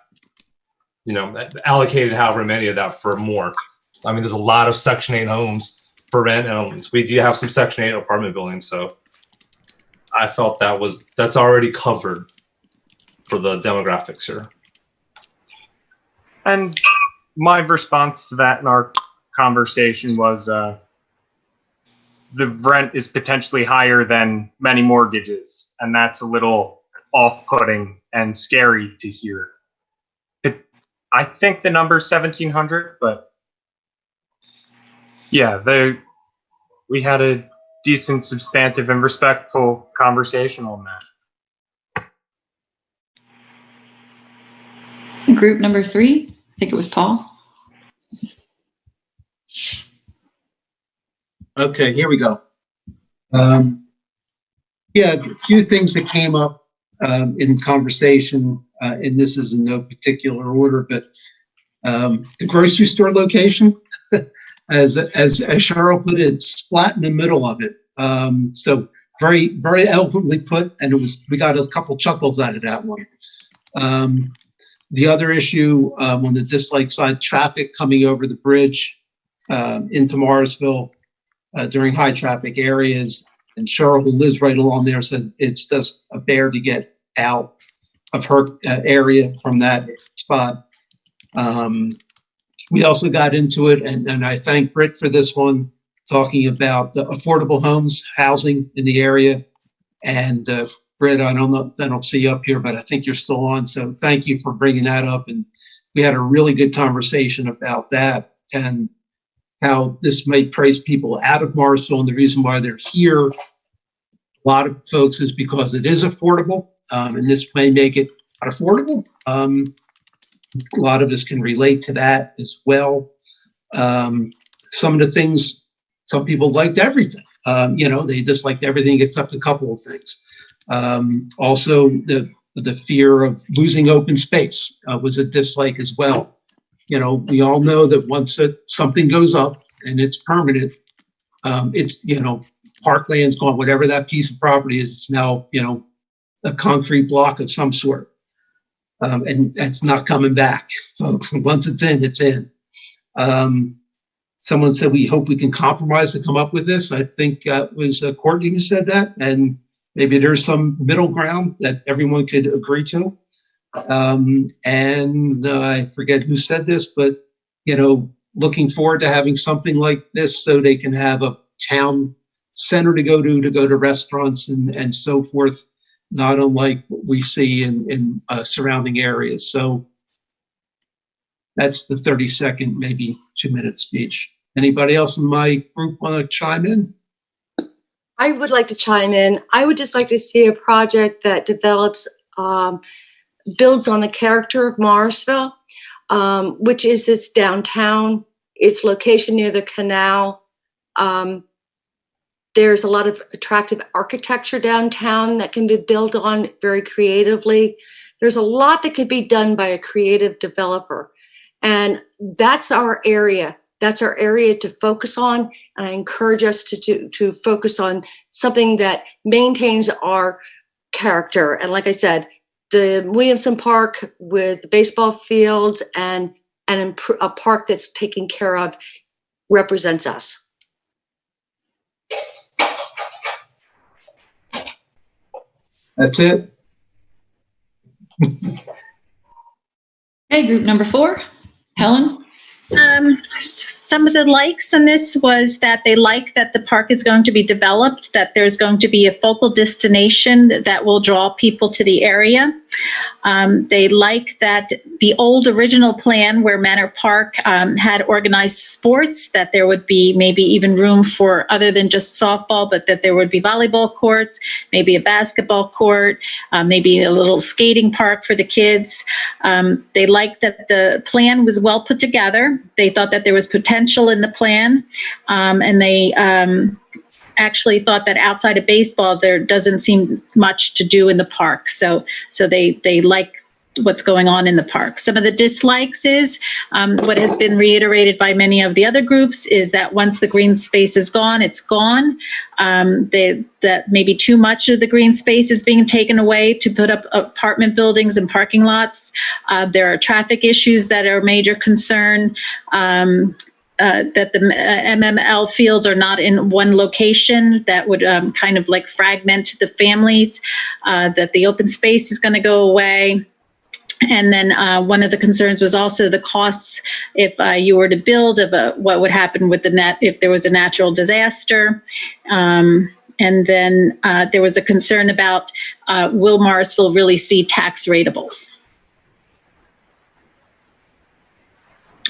allocating however many of that for more. I mean, there's a lot of Section 8 homes for rent, and we do have some Section 8 apartment buildings. So I felt that's already covered for the demographics here. And my response to that in our conversation was the rent is potentially higher than many mortgages, and that's a little off-putting and scary to hear. I think the number's 1,700, but yeah, we had a decent, substantive, and respectful conversation on that. Group number 3, I think it was Paul. Okay, here we go. Yeah, a few things that came up in conversation, and this is in no particular order, but the grocery store location, as Cheryl put it, splat in the middle of it. So very, very eloquently put, and we got a couple chuckles out of that one. The other issue on the dislike side, traffic coming over the bridge into Morrisville during high traffic areas. And Cheryl, who lives right along there, said it's just a bear to get out of her area from that spot. We also got into it, and I thank Britt for this one, talking about the affordable homes, housing in the area. And Britt, I don't see you up here, but I think you're still on. So thank you for bringing that up. And we had a really good conversation about that and how this may price people out of Morrisville. And the reason why they're here, a lot of folks, is because it is affordable. And this may make it not affordable. A lot of us can relate to that as well. Some of the things, some people liked everything. They disliked everything except a couple of things. Also, the fear of losing open space was a dislike as well. We all know that once something goes up and it's permanent, it's, parkland's gone, whatever that piece of property is, it's now, a concrete block of some sort. And it's not coming back, folks. Once it's in, it's in. Someone said, we hope we can compromise to come up with this. I think it was Courtney who said that. And maybe there's some middle ground that everyone could agree to. And I forget who said this, but, looking forward to having something like this so they can have a town center to go to restaurants and so forth, not unlike what we see in surrounding areas. So that's the 30-second, maybe 2-minute speech. Anybody else in my group want to chime in? I would like to chime in. I would just like to see a project that develops, builds on the character of Morrisville, which is its downtown, its location near the canal. There's a lot of attractive architecture downtown that can be built on very creatively. There's a lot that could be done by a creative developer. And that's our area. That's our area to focus on. And I encourage us to focus on something that maintains our character. And like I said, the Williamson Park with the baseball fields and a park that's taken care of represents us. That's it. Okay, group number 4, Helen. Some of the likes on this was that they like that the park is going to be developed, that there's going to be a focal destination that will draw people to the area. They like that the old original plan where Manor Park had organized sports, that there would be maybe even room for other than just softball, but that there would be volleyball courts, maybe a basketball court, maybe a little skating park for the kids. They liked that the plan was well put together. They thought that there was potential in the plan, and they actually thought that outside of baseball, there doesn't seem much to do in the park. So they like what's going on in the park. Some of the dislikes is what has been reiterated by many of the other groups is that once the green space is gone, it's gone. That maybe too much of the green space is being taken away to put up apartment buildings and parking lots. There are traffic issues that are a major concern. That the MML fields are not in one location, that would kind of like fragment the families, that the open space is going to go away. And then one of the concerns was also the costs if you were to build what would happen with the net if there was a natural disaster. And then there was a concern about will Morrisville really see tax ratables?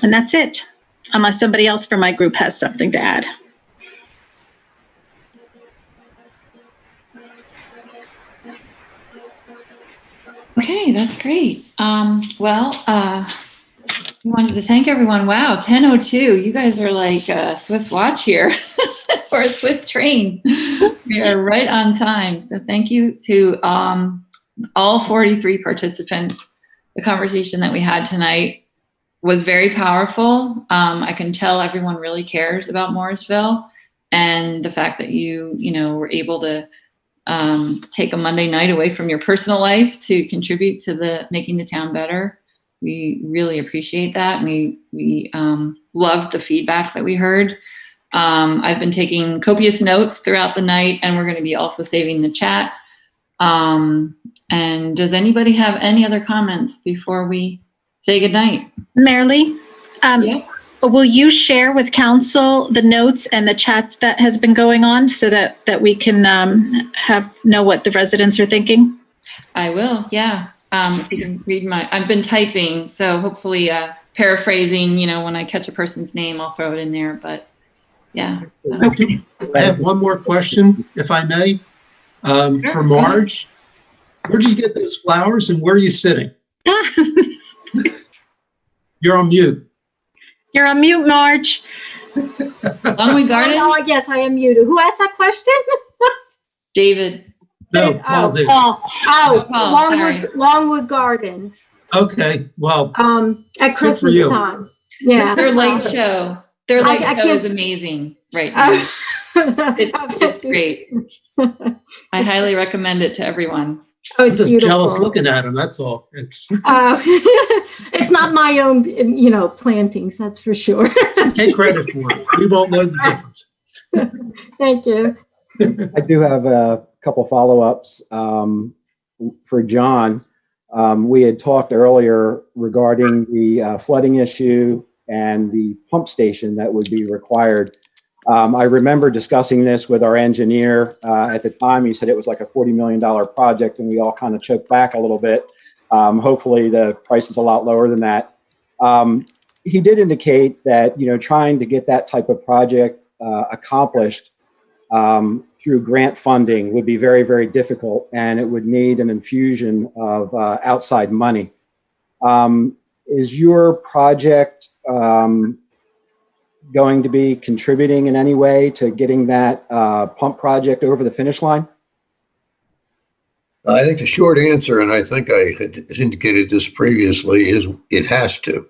And that's it, unless somebody else from my group has something to add. Okay, that's great. We wanted to thank everyone. Wow, 10:02. You guys are like a Swiss watch here, or a Swiss train. We are right on time. So thank you to all 43 participants. The conversation that we had tonight was very powerful. I can tell everyone really cares about Morrisville, and the fact that you were able to take a Monday night away from your personal life to contribute to making the town better. We really appreciate that. We loved the feedback that we heard. I've been taking copious notes throughout the night, and we're going to be also saving the chat. And does anybody have any other comments before we say goodnight? Marilee, will you share with council the notes and the chat that has been going on so that we can know what the residents are thinking? I will, yeah. You can read I've been typing, so hopefully paraphrasing, when I catch a person's name, I'll throw it in there, but yeah. Okay. I have one more question, if I may. For Marge, where did you get those flowers and where are you sitting? You're on mute. You're on mute, Marge. Longwood Garden? Oh, I guess I am muted. Who asked that question? David. No, Paul did. Longwood Garden. Okay, well, at Christmas time. Yeah. Their light show. Their light show is amazing right now. It's great. I highly recommend it to everyone. Oh, I'm just beautiful. Jealous looking at them. That's all. It's it's not my own, plantings. That's for sure. Take credit for it. We won't know the difference. Thank you. I do have a couple follow-ups for John. We had talked earlier regarding the flooding issue and the pump station that would be required. I remember discussing this with our engineer at the time. He said it was like a $40 million project, and we all kind of choked back a little bit. Hopefully the price is a lot lower than that. He did indicate that, trying to get that type of project accomplished through grant funding would be very, very difficult, and it would need an infusion of outside money. Is your project going to be contributing in any way to getting that pump project over the finish line? I think the short answer, and I think I had indicated this previously, is it has to.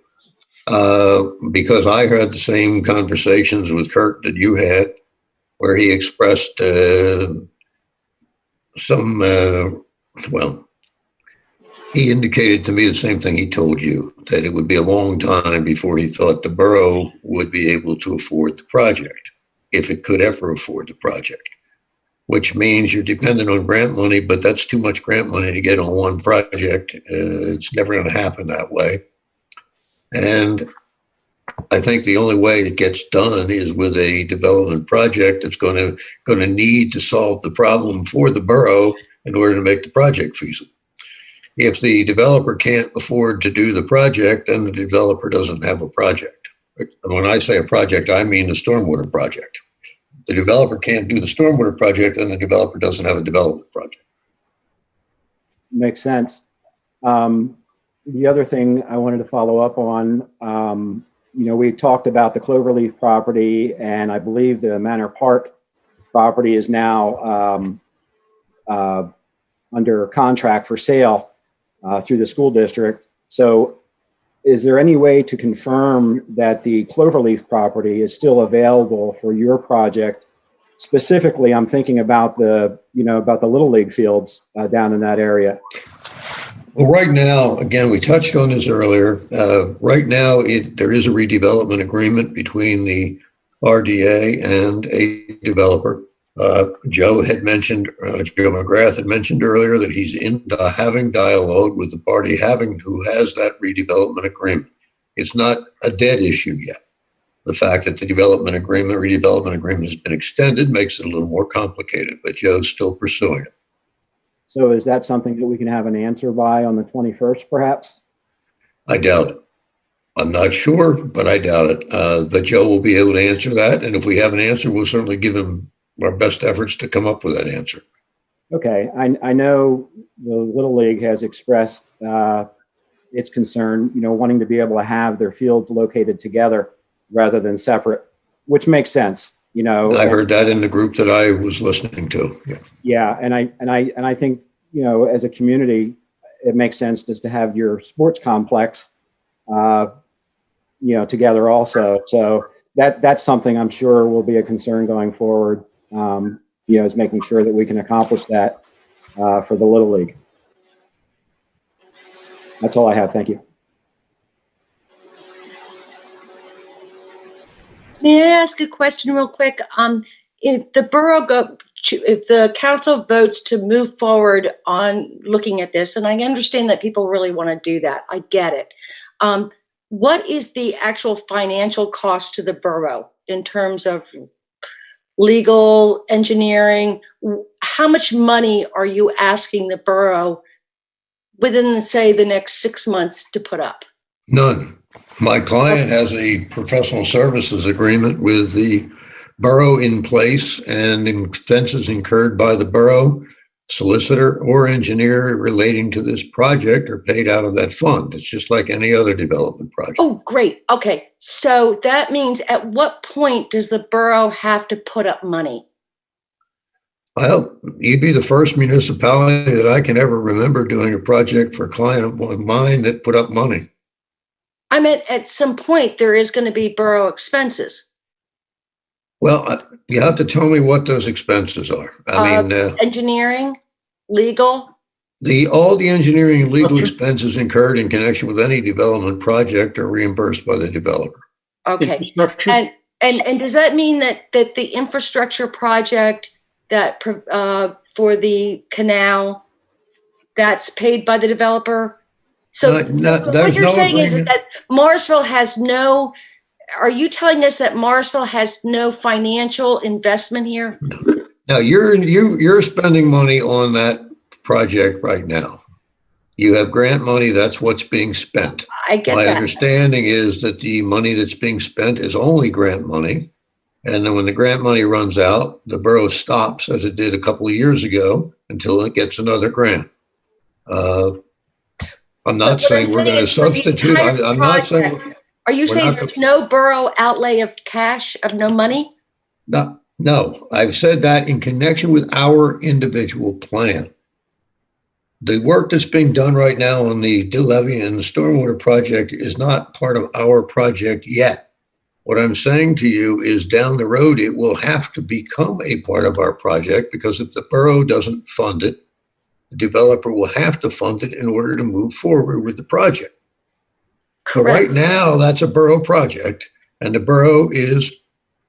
Because I had the same conversations with Kurt that you had, where he expressed he indicated to me the same thing he told you, that it would be a long time before he thought the borough would be able to afford the project, if it could ever afford the project, which means you're dependent on grant money, but that's too much grant money to get on one project. It's never going to happen that way. And I think the only way it gets done is with a development project that's going to need to solve the problem for the borough in order to make the project feasible. If the developer can't afford to do the project, then the developer doesn't have a project. And when I say a project, I mean the stormwater project. The developer can't do the stormwater project, and the developer doesn't have a development project. Makes sense. The other thing I wanted to follow up on, we talked about the Cloverleaf property and I believe the Manor Park property is now under contract for sale through the school district. So is there any way to confirm that the Cloverleaf property is still available for your project? Specifically, I'm thinking about the Little League fields down in that area. Well, right now, again, we touched on this earlier. Right now, there is a redevelopment agreement between the RDA and a developer. Joe McGrath had mentioned earlier that he's having dialogue with the party who has that redevelopment agreement. It's not a dead issue yet. The fact that the redevelopment agreement has been extended makes it a little more complicated, but Joe's still pursuing it. So is that something that we can have an answer by on the 21st, perhaps? I doubt it. I'm not sure, but I doubt it. But Joe will be able to answer that. And if we have an answer, we'll certainly give him our best efforts to come up with that answer. Okay. I know the Little League has expressed its concern, wanting to be able to have their fields located together rather than separate, which makes sense. I heard that in the group that I was listening to. Yeah. And I think, as a community, it makes sense just to have your sports complex, together also. So that's something I'm sure will be a concern going forward, is making sure that we can accomplish that for the Little League. That's all I have. Thank you. May I ask a question real quick? If the council votes to move forward on looking at this, and I understand that people really want to do that, I get it. What is the actual financial cost to the borough in terms of legal, engineering? How much money are you asking the borough within, say, the next 6 months to put up? None. My client has a professional services agreement with the borough in place, and expenses incurred by the borough solicitor or engineer relating to this project are paid out of that fund. It's just like any other development project. Oh, great. Okay. So that means at what point does the borough have to put up money? Well, you'd be the first municipality that I can ever remember doing a project for a client of mine that put up money. I meant at some point there is going to be borough expenses. Well, you have to tell me what those expenses are. I mean, engineering, legal. All the engineering and legal expenses incurred in connection with any development project are reimbursed by the developer. Okay. And does that mean that the infrastructure project that for the canal, that's paid by the developer? So what you're saying is that Morrisville has no. Are you telling us that Morrisville has no financial investment here? No, you're spending money on that project right now. You have grant money. That's what's being spent. I get My that. understanding is that the money that's being spent is only grant money. And then when the grant money runs out, the borough stops, as it did a couple of years ago, until it gets another grant. I'm not saying we're going to substitute. I'm not saying. Are you saying there's no borough outlay of cash, of no money? No, I've said that in connection with our individual plan. The work that's being done right now on the levee and the stormwater project is not part of our project yet. What I'm saying to you is down the road, it will have to become a part of our project, because if the borough doesn't fund it, the developer will have to fund it in order to move forward with the project. Correct. So right now, that's a borough project, and the borough is,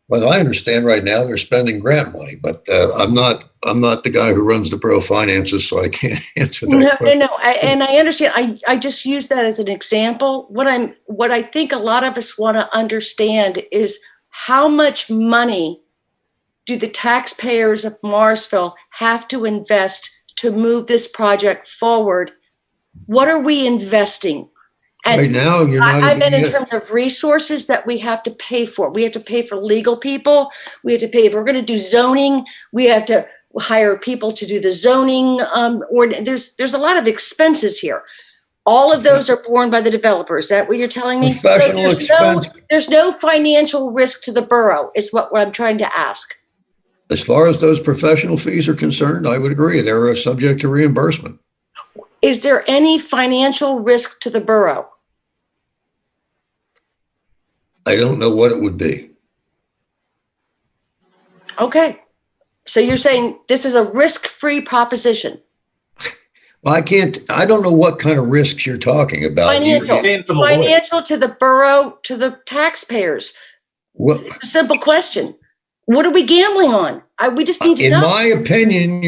well, I understand right now they're spending grant money, but I'm not the guy who runs the borough finances, so I can't answer that question. No, and I understand. I just use that as an example. What I think a lot of us want to understand is how much money do the taxpayers of Morrisville have to invest to move this project forward? What are we investing? And right now, you're not. I meant in terms of resources that we have to pay for. We have to pay for legal people. We have to pay if we're going to do zoning. We have to hire people to do the zoning. Or there's a lot of expenses here. All of those are borne by the developer. Is that what you're telling me? So there's no financial risk to the borough. Is what I'm trying to ask. As far as those professional fees are concerned, I would agree. They're subject to reimbursement. Is there any financial risk to the borough? I don't know what it would be. Okay. So you're saying this is a risk-free proposition? Well, I don't know what kind of risks you're talking about. Financial to the borough, to the taxpayers. It's a simple question. What are we gambling on? We just need to know. In my opinion,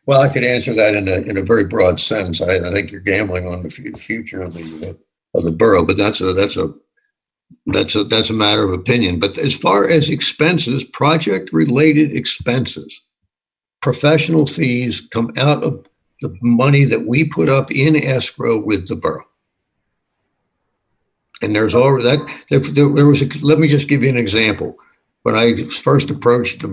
well, I could answer that in a very broad sense. I think you're gambling on the future of the borough, but that's a matter of opinion. But as far as expenses, project-related expenses, professional fees come out of the money that we put up in escrow with the borough. And there's already that. Let me just give you an example. When I first approached the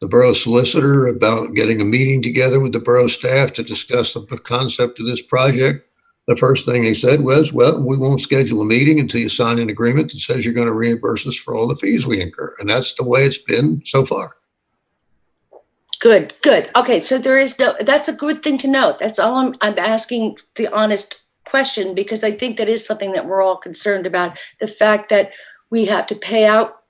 borough solicitor about getting a meeting together with the borough staff to discuss the concept of this project, the first thing they said was, well, we won't schedule a meeting until you sign an agreement that says you're going to reimburse us for all the fees we incur. And that's the way it's been so far. Good. Okay, so that's a good thing to know. That's all I'm asking the honest question, because I think that is something that we're all concerned about. The fact that we have to pay out,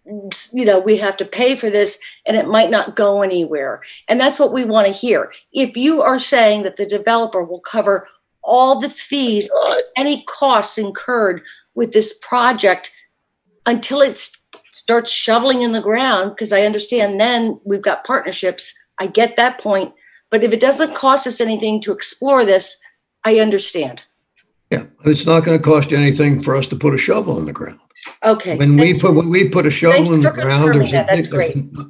we have to pay for this and it might not go anywhere. And that's what we want to hear. If you are saying that the developer will cover all the fees, any costs incurred with this project until it starts shoveling in the ground, because I understand then we've got partnerships. I get that point. But if it doesn't cost us anything to explore this, I understand. Yeah, it's not going to cost you anything for us to put a shovel in the ground. Okay. When we put a shovel in the ground,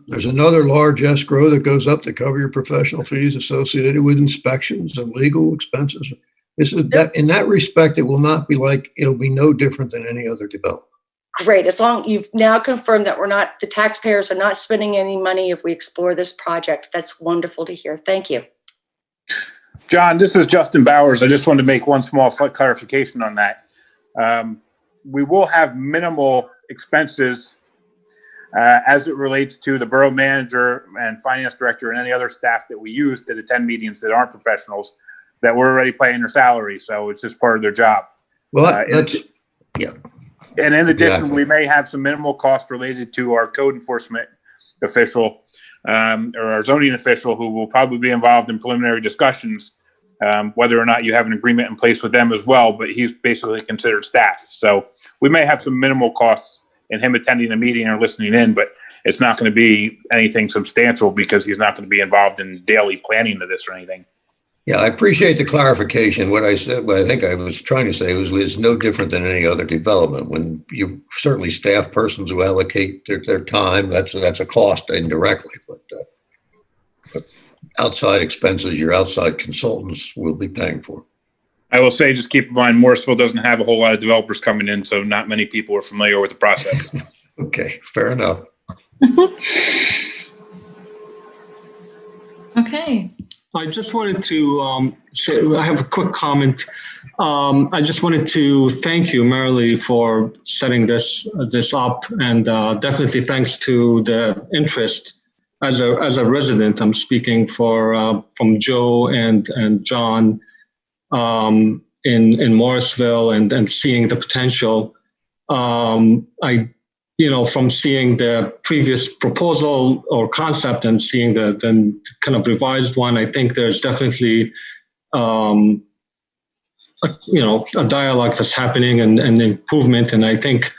there's another large escrow that goes up to cover your professional fees associated with inspections and legal expenses. In that respect, it'll be no different than any other development. Great. As long you've now confirmed that the taxpayers are not spending any money if we explore this project. That's wonderful to hear. Thank you. John, this is Justin Bowers. I just wanted to make one small clarification on that. We will have minimal expenses as it relates to the borough manager and finance director and any other staff that we use that attend meetings that aren't professionals, that we're already paying their salary. So it's just part of their job. Well, yeah. And in addition, we may have some minimal costs related to our code enforcement official or our zoning official, who will probably be involved in preliminary discussions, whether or not you have an agreement in place with them as well, but he's basically considered staff. So we may have some minimal costs in him attending a meeting or listening in, but it's not going to be anything substantial because he's not going to be involved in daily planning of this or anything. Yeah, I appreciate the clarification. What I think I was trying to say was it's no different than any other development. When you certainly staff persons who allocate their time, that's a cost indirectly. But outside expenses, your outside consultants will be paying for. I will say, just keep in mind, Morrisville doesn't have a whole lot of developers coming in, so not many people are familiar with the process. Okay, fair enough. Okay. I just wanted to say, I have a quick comment. I just wanted to thank you, Marilee, for setting this up, and definitely thanks to the interest as a resident. I'm speaking from Joe and John in Morrisville and seeing the potential. From seeing the previous proposal or concept and seeing the kind of revised one, I think there's definitely, a dialogue that's happening and improvement. And I think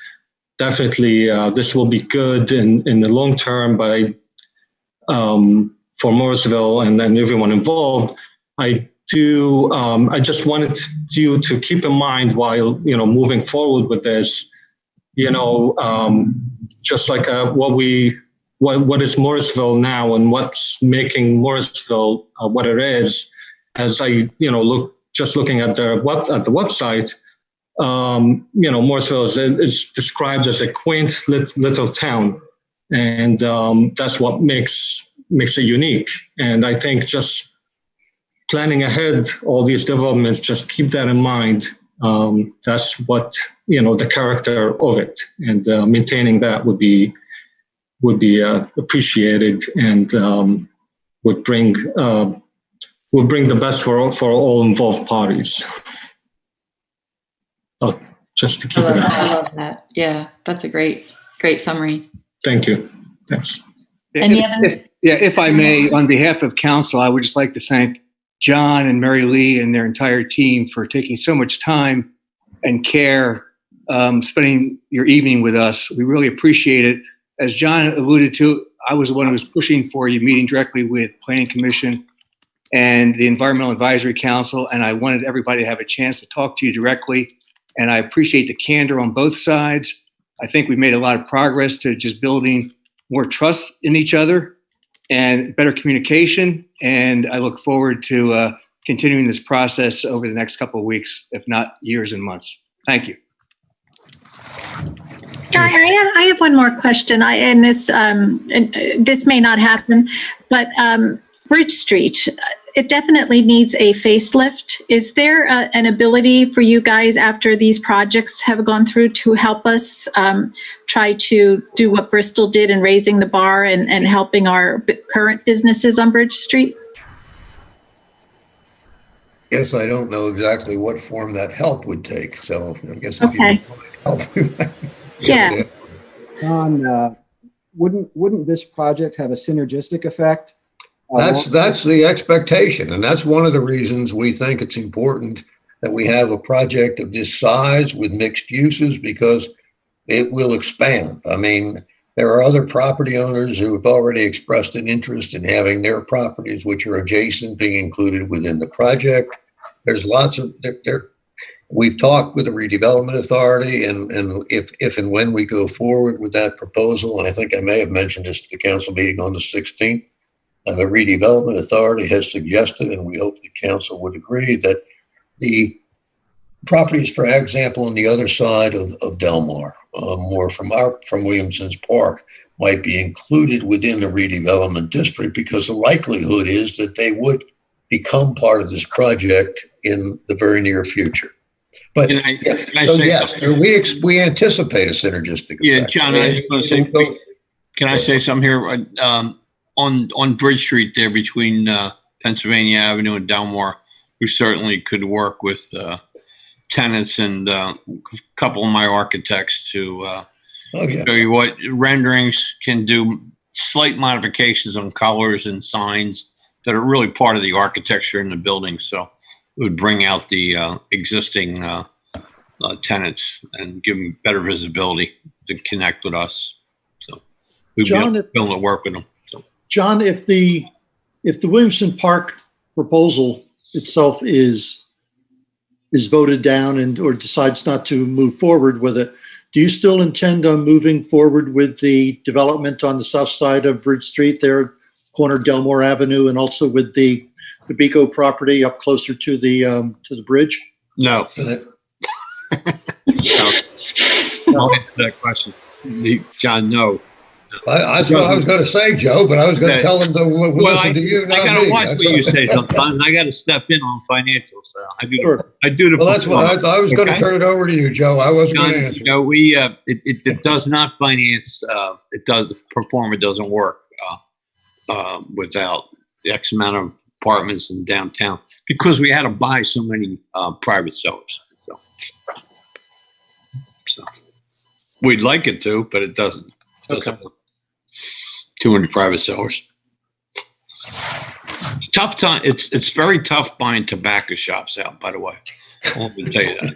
definitely this will be good in the long term. But for Morrisville and everyone involved, I just wanted you to keep in mind while, moving forward with this, just like what is Morrisville now and what's making Morrisville what it is. As I looking at the website, Morrisville is described as a quaint little town, and that's what makes it unique. And I think just planning ahead all these developments, just keep that in mind. That's what, the character of it, and maintaining that would be appreciated, and would bring the best for all involved parties. Just to keep it. I love that. Yeah, that's a great summary. Thank you. Thanks. If I may, on behalf of council, I would just like to thank John and Mary Lee and their entire team for taking so much time and care, spending your evening with us. We really appreciate it. As John alluded to, I was the one who was pushing for you meeting directly with Planning Commission and the Environmental Advisory Council, and I wanted everybody to have a chance to talk to you directly. And I appreciate the candor on both sides. I think we've made a lot of progress to just building more trust in each other and better communication. And I look forward to continuing this process over the next couple of weeks, if not years and months. Thank you. I have one more question. This may not happen, but Bridge Street, it definitely needs a facelift. Is there an ability for you guys, after these projects have gone through, to help us try to do what Bristol did in raising the bar and helping our current businesses on Bridge Street? Yes, I don't know exactly what form that help would take. So I guess if you want help, yeah. John, wouldn't this project have a synergistic effect? That's the expectation, and that's one of the reasons we think it's important that we have a project of this size with mixed uses, because it will expand. I mean, there are other property owners who have already expressed an interest in having their properties, which are adjacent, being included within the project. There's lots of we've talked with the redevelopment authority, and if and when we go forward with that proposal, and I think I may have mentioned this at the council meeting on the 16th, the redevelopment authority has suggested, and we hope the council would agree, that the properties, for example, on the other side of Delmar, more from Williamson's Park, might be included within the redevelopment district, because the likelihood is that they would become part of this project in the very near future. But yes, we anticipate a synergistic effect. Yeah, John, I was going to say, can I say something here? On Bridge Street there between Pennsylvania Avenue and Delmar, we certainly could work with tenants and a couple of my architects to show you what renderings can do, slight modifications on colors and signs that are really part of the architecture in the building. So it would bring out the existing tenants and give them better visibility to connect with us. So we'd be able to work with them. John, if the Williamson Park proposal itself is voted down or decides not to move forward with it, do you still intend on moving forward with the development on the south side of Bridge Street there, corner Delmar Avenue, and also with the Beco property up closer to the bridge? No. I'll answer that question, John. No. That's what I was going to say, Joe, but I was going to tell them to listen to you. I got to watch what you say sometimes, and I got to step in on financials. So I do the. Well, that's what I was going to turn it over to you, Joe. I wasn't going to answer. It does not finance. It does. The performer doesn't work without the X amount of apartments in downtown, because we had to buy so many private sellers. So we'd like it to, but it doesn't. Doesn't work. Too many private sellers. Tough time. It's very tough buying tobacco shops out, by the way. I want to tell you that.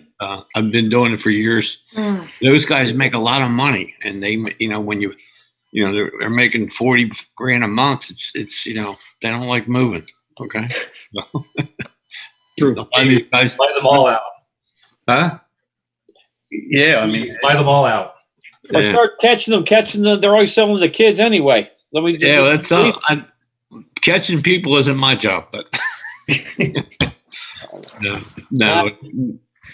I've been doing it for years. Those guys make a lot of money, and they, when they're making 40 grand a month. It's they don't like moving. Okay. True. Buy them all out. Huh? Yeah, I mean, buy them all out. I start catching them. They're always selling to the kids anyway. That's catching people isn't my job, but no,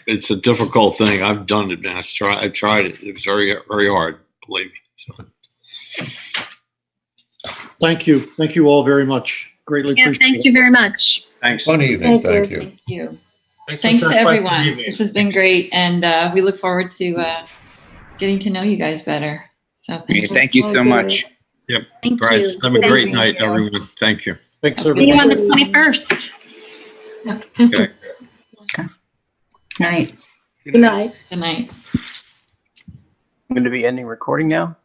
it's a difficult thing. I've done it, man. I tried it. It was very, very hard. Believe me. So. Thank you all very much. Greatly appreciate it. Thank you very much. Thanks. Fun evening. Thank you. Thank you. Thanks to sacrificing your everyone. evening. This has been great, and we look forward to getting to know you guys better. So Thank you so much. Yep. Thank Guys, you. have a Thank great you. night, everyone. Thank you. Thanks, See you on the 21st. Okay. Night. Good night. Good night. I'm going to be ending recording now.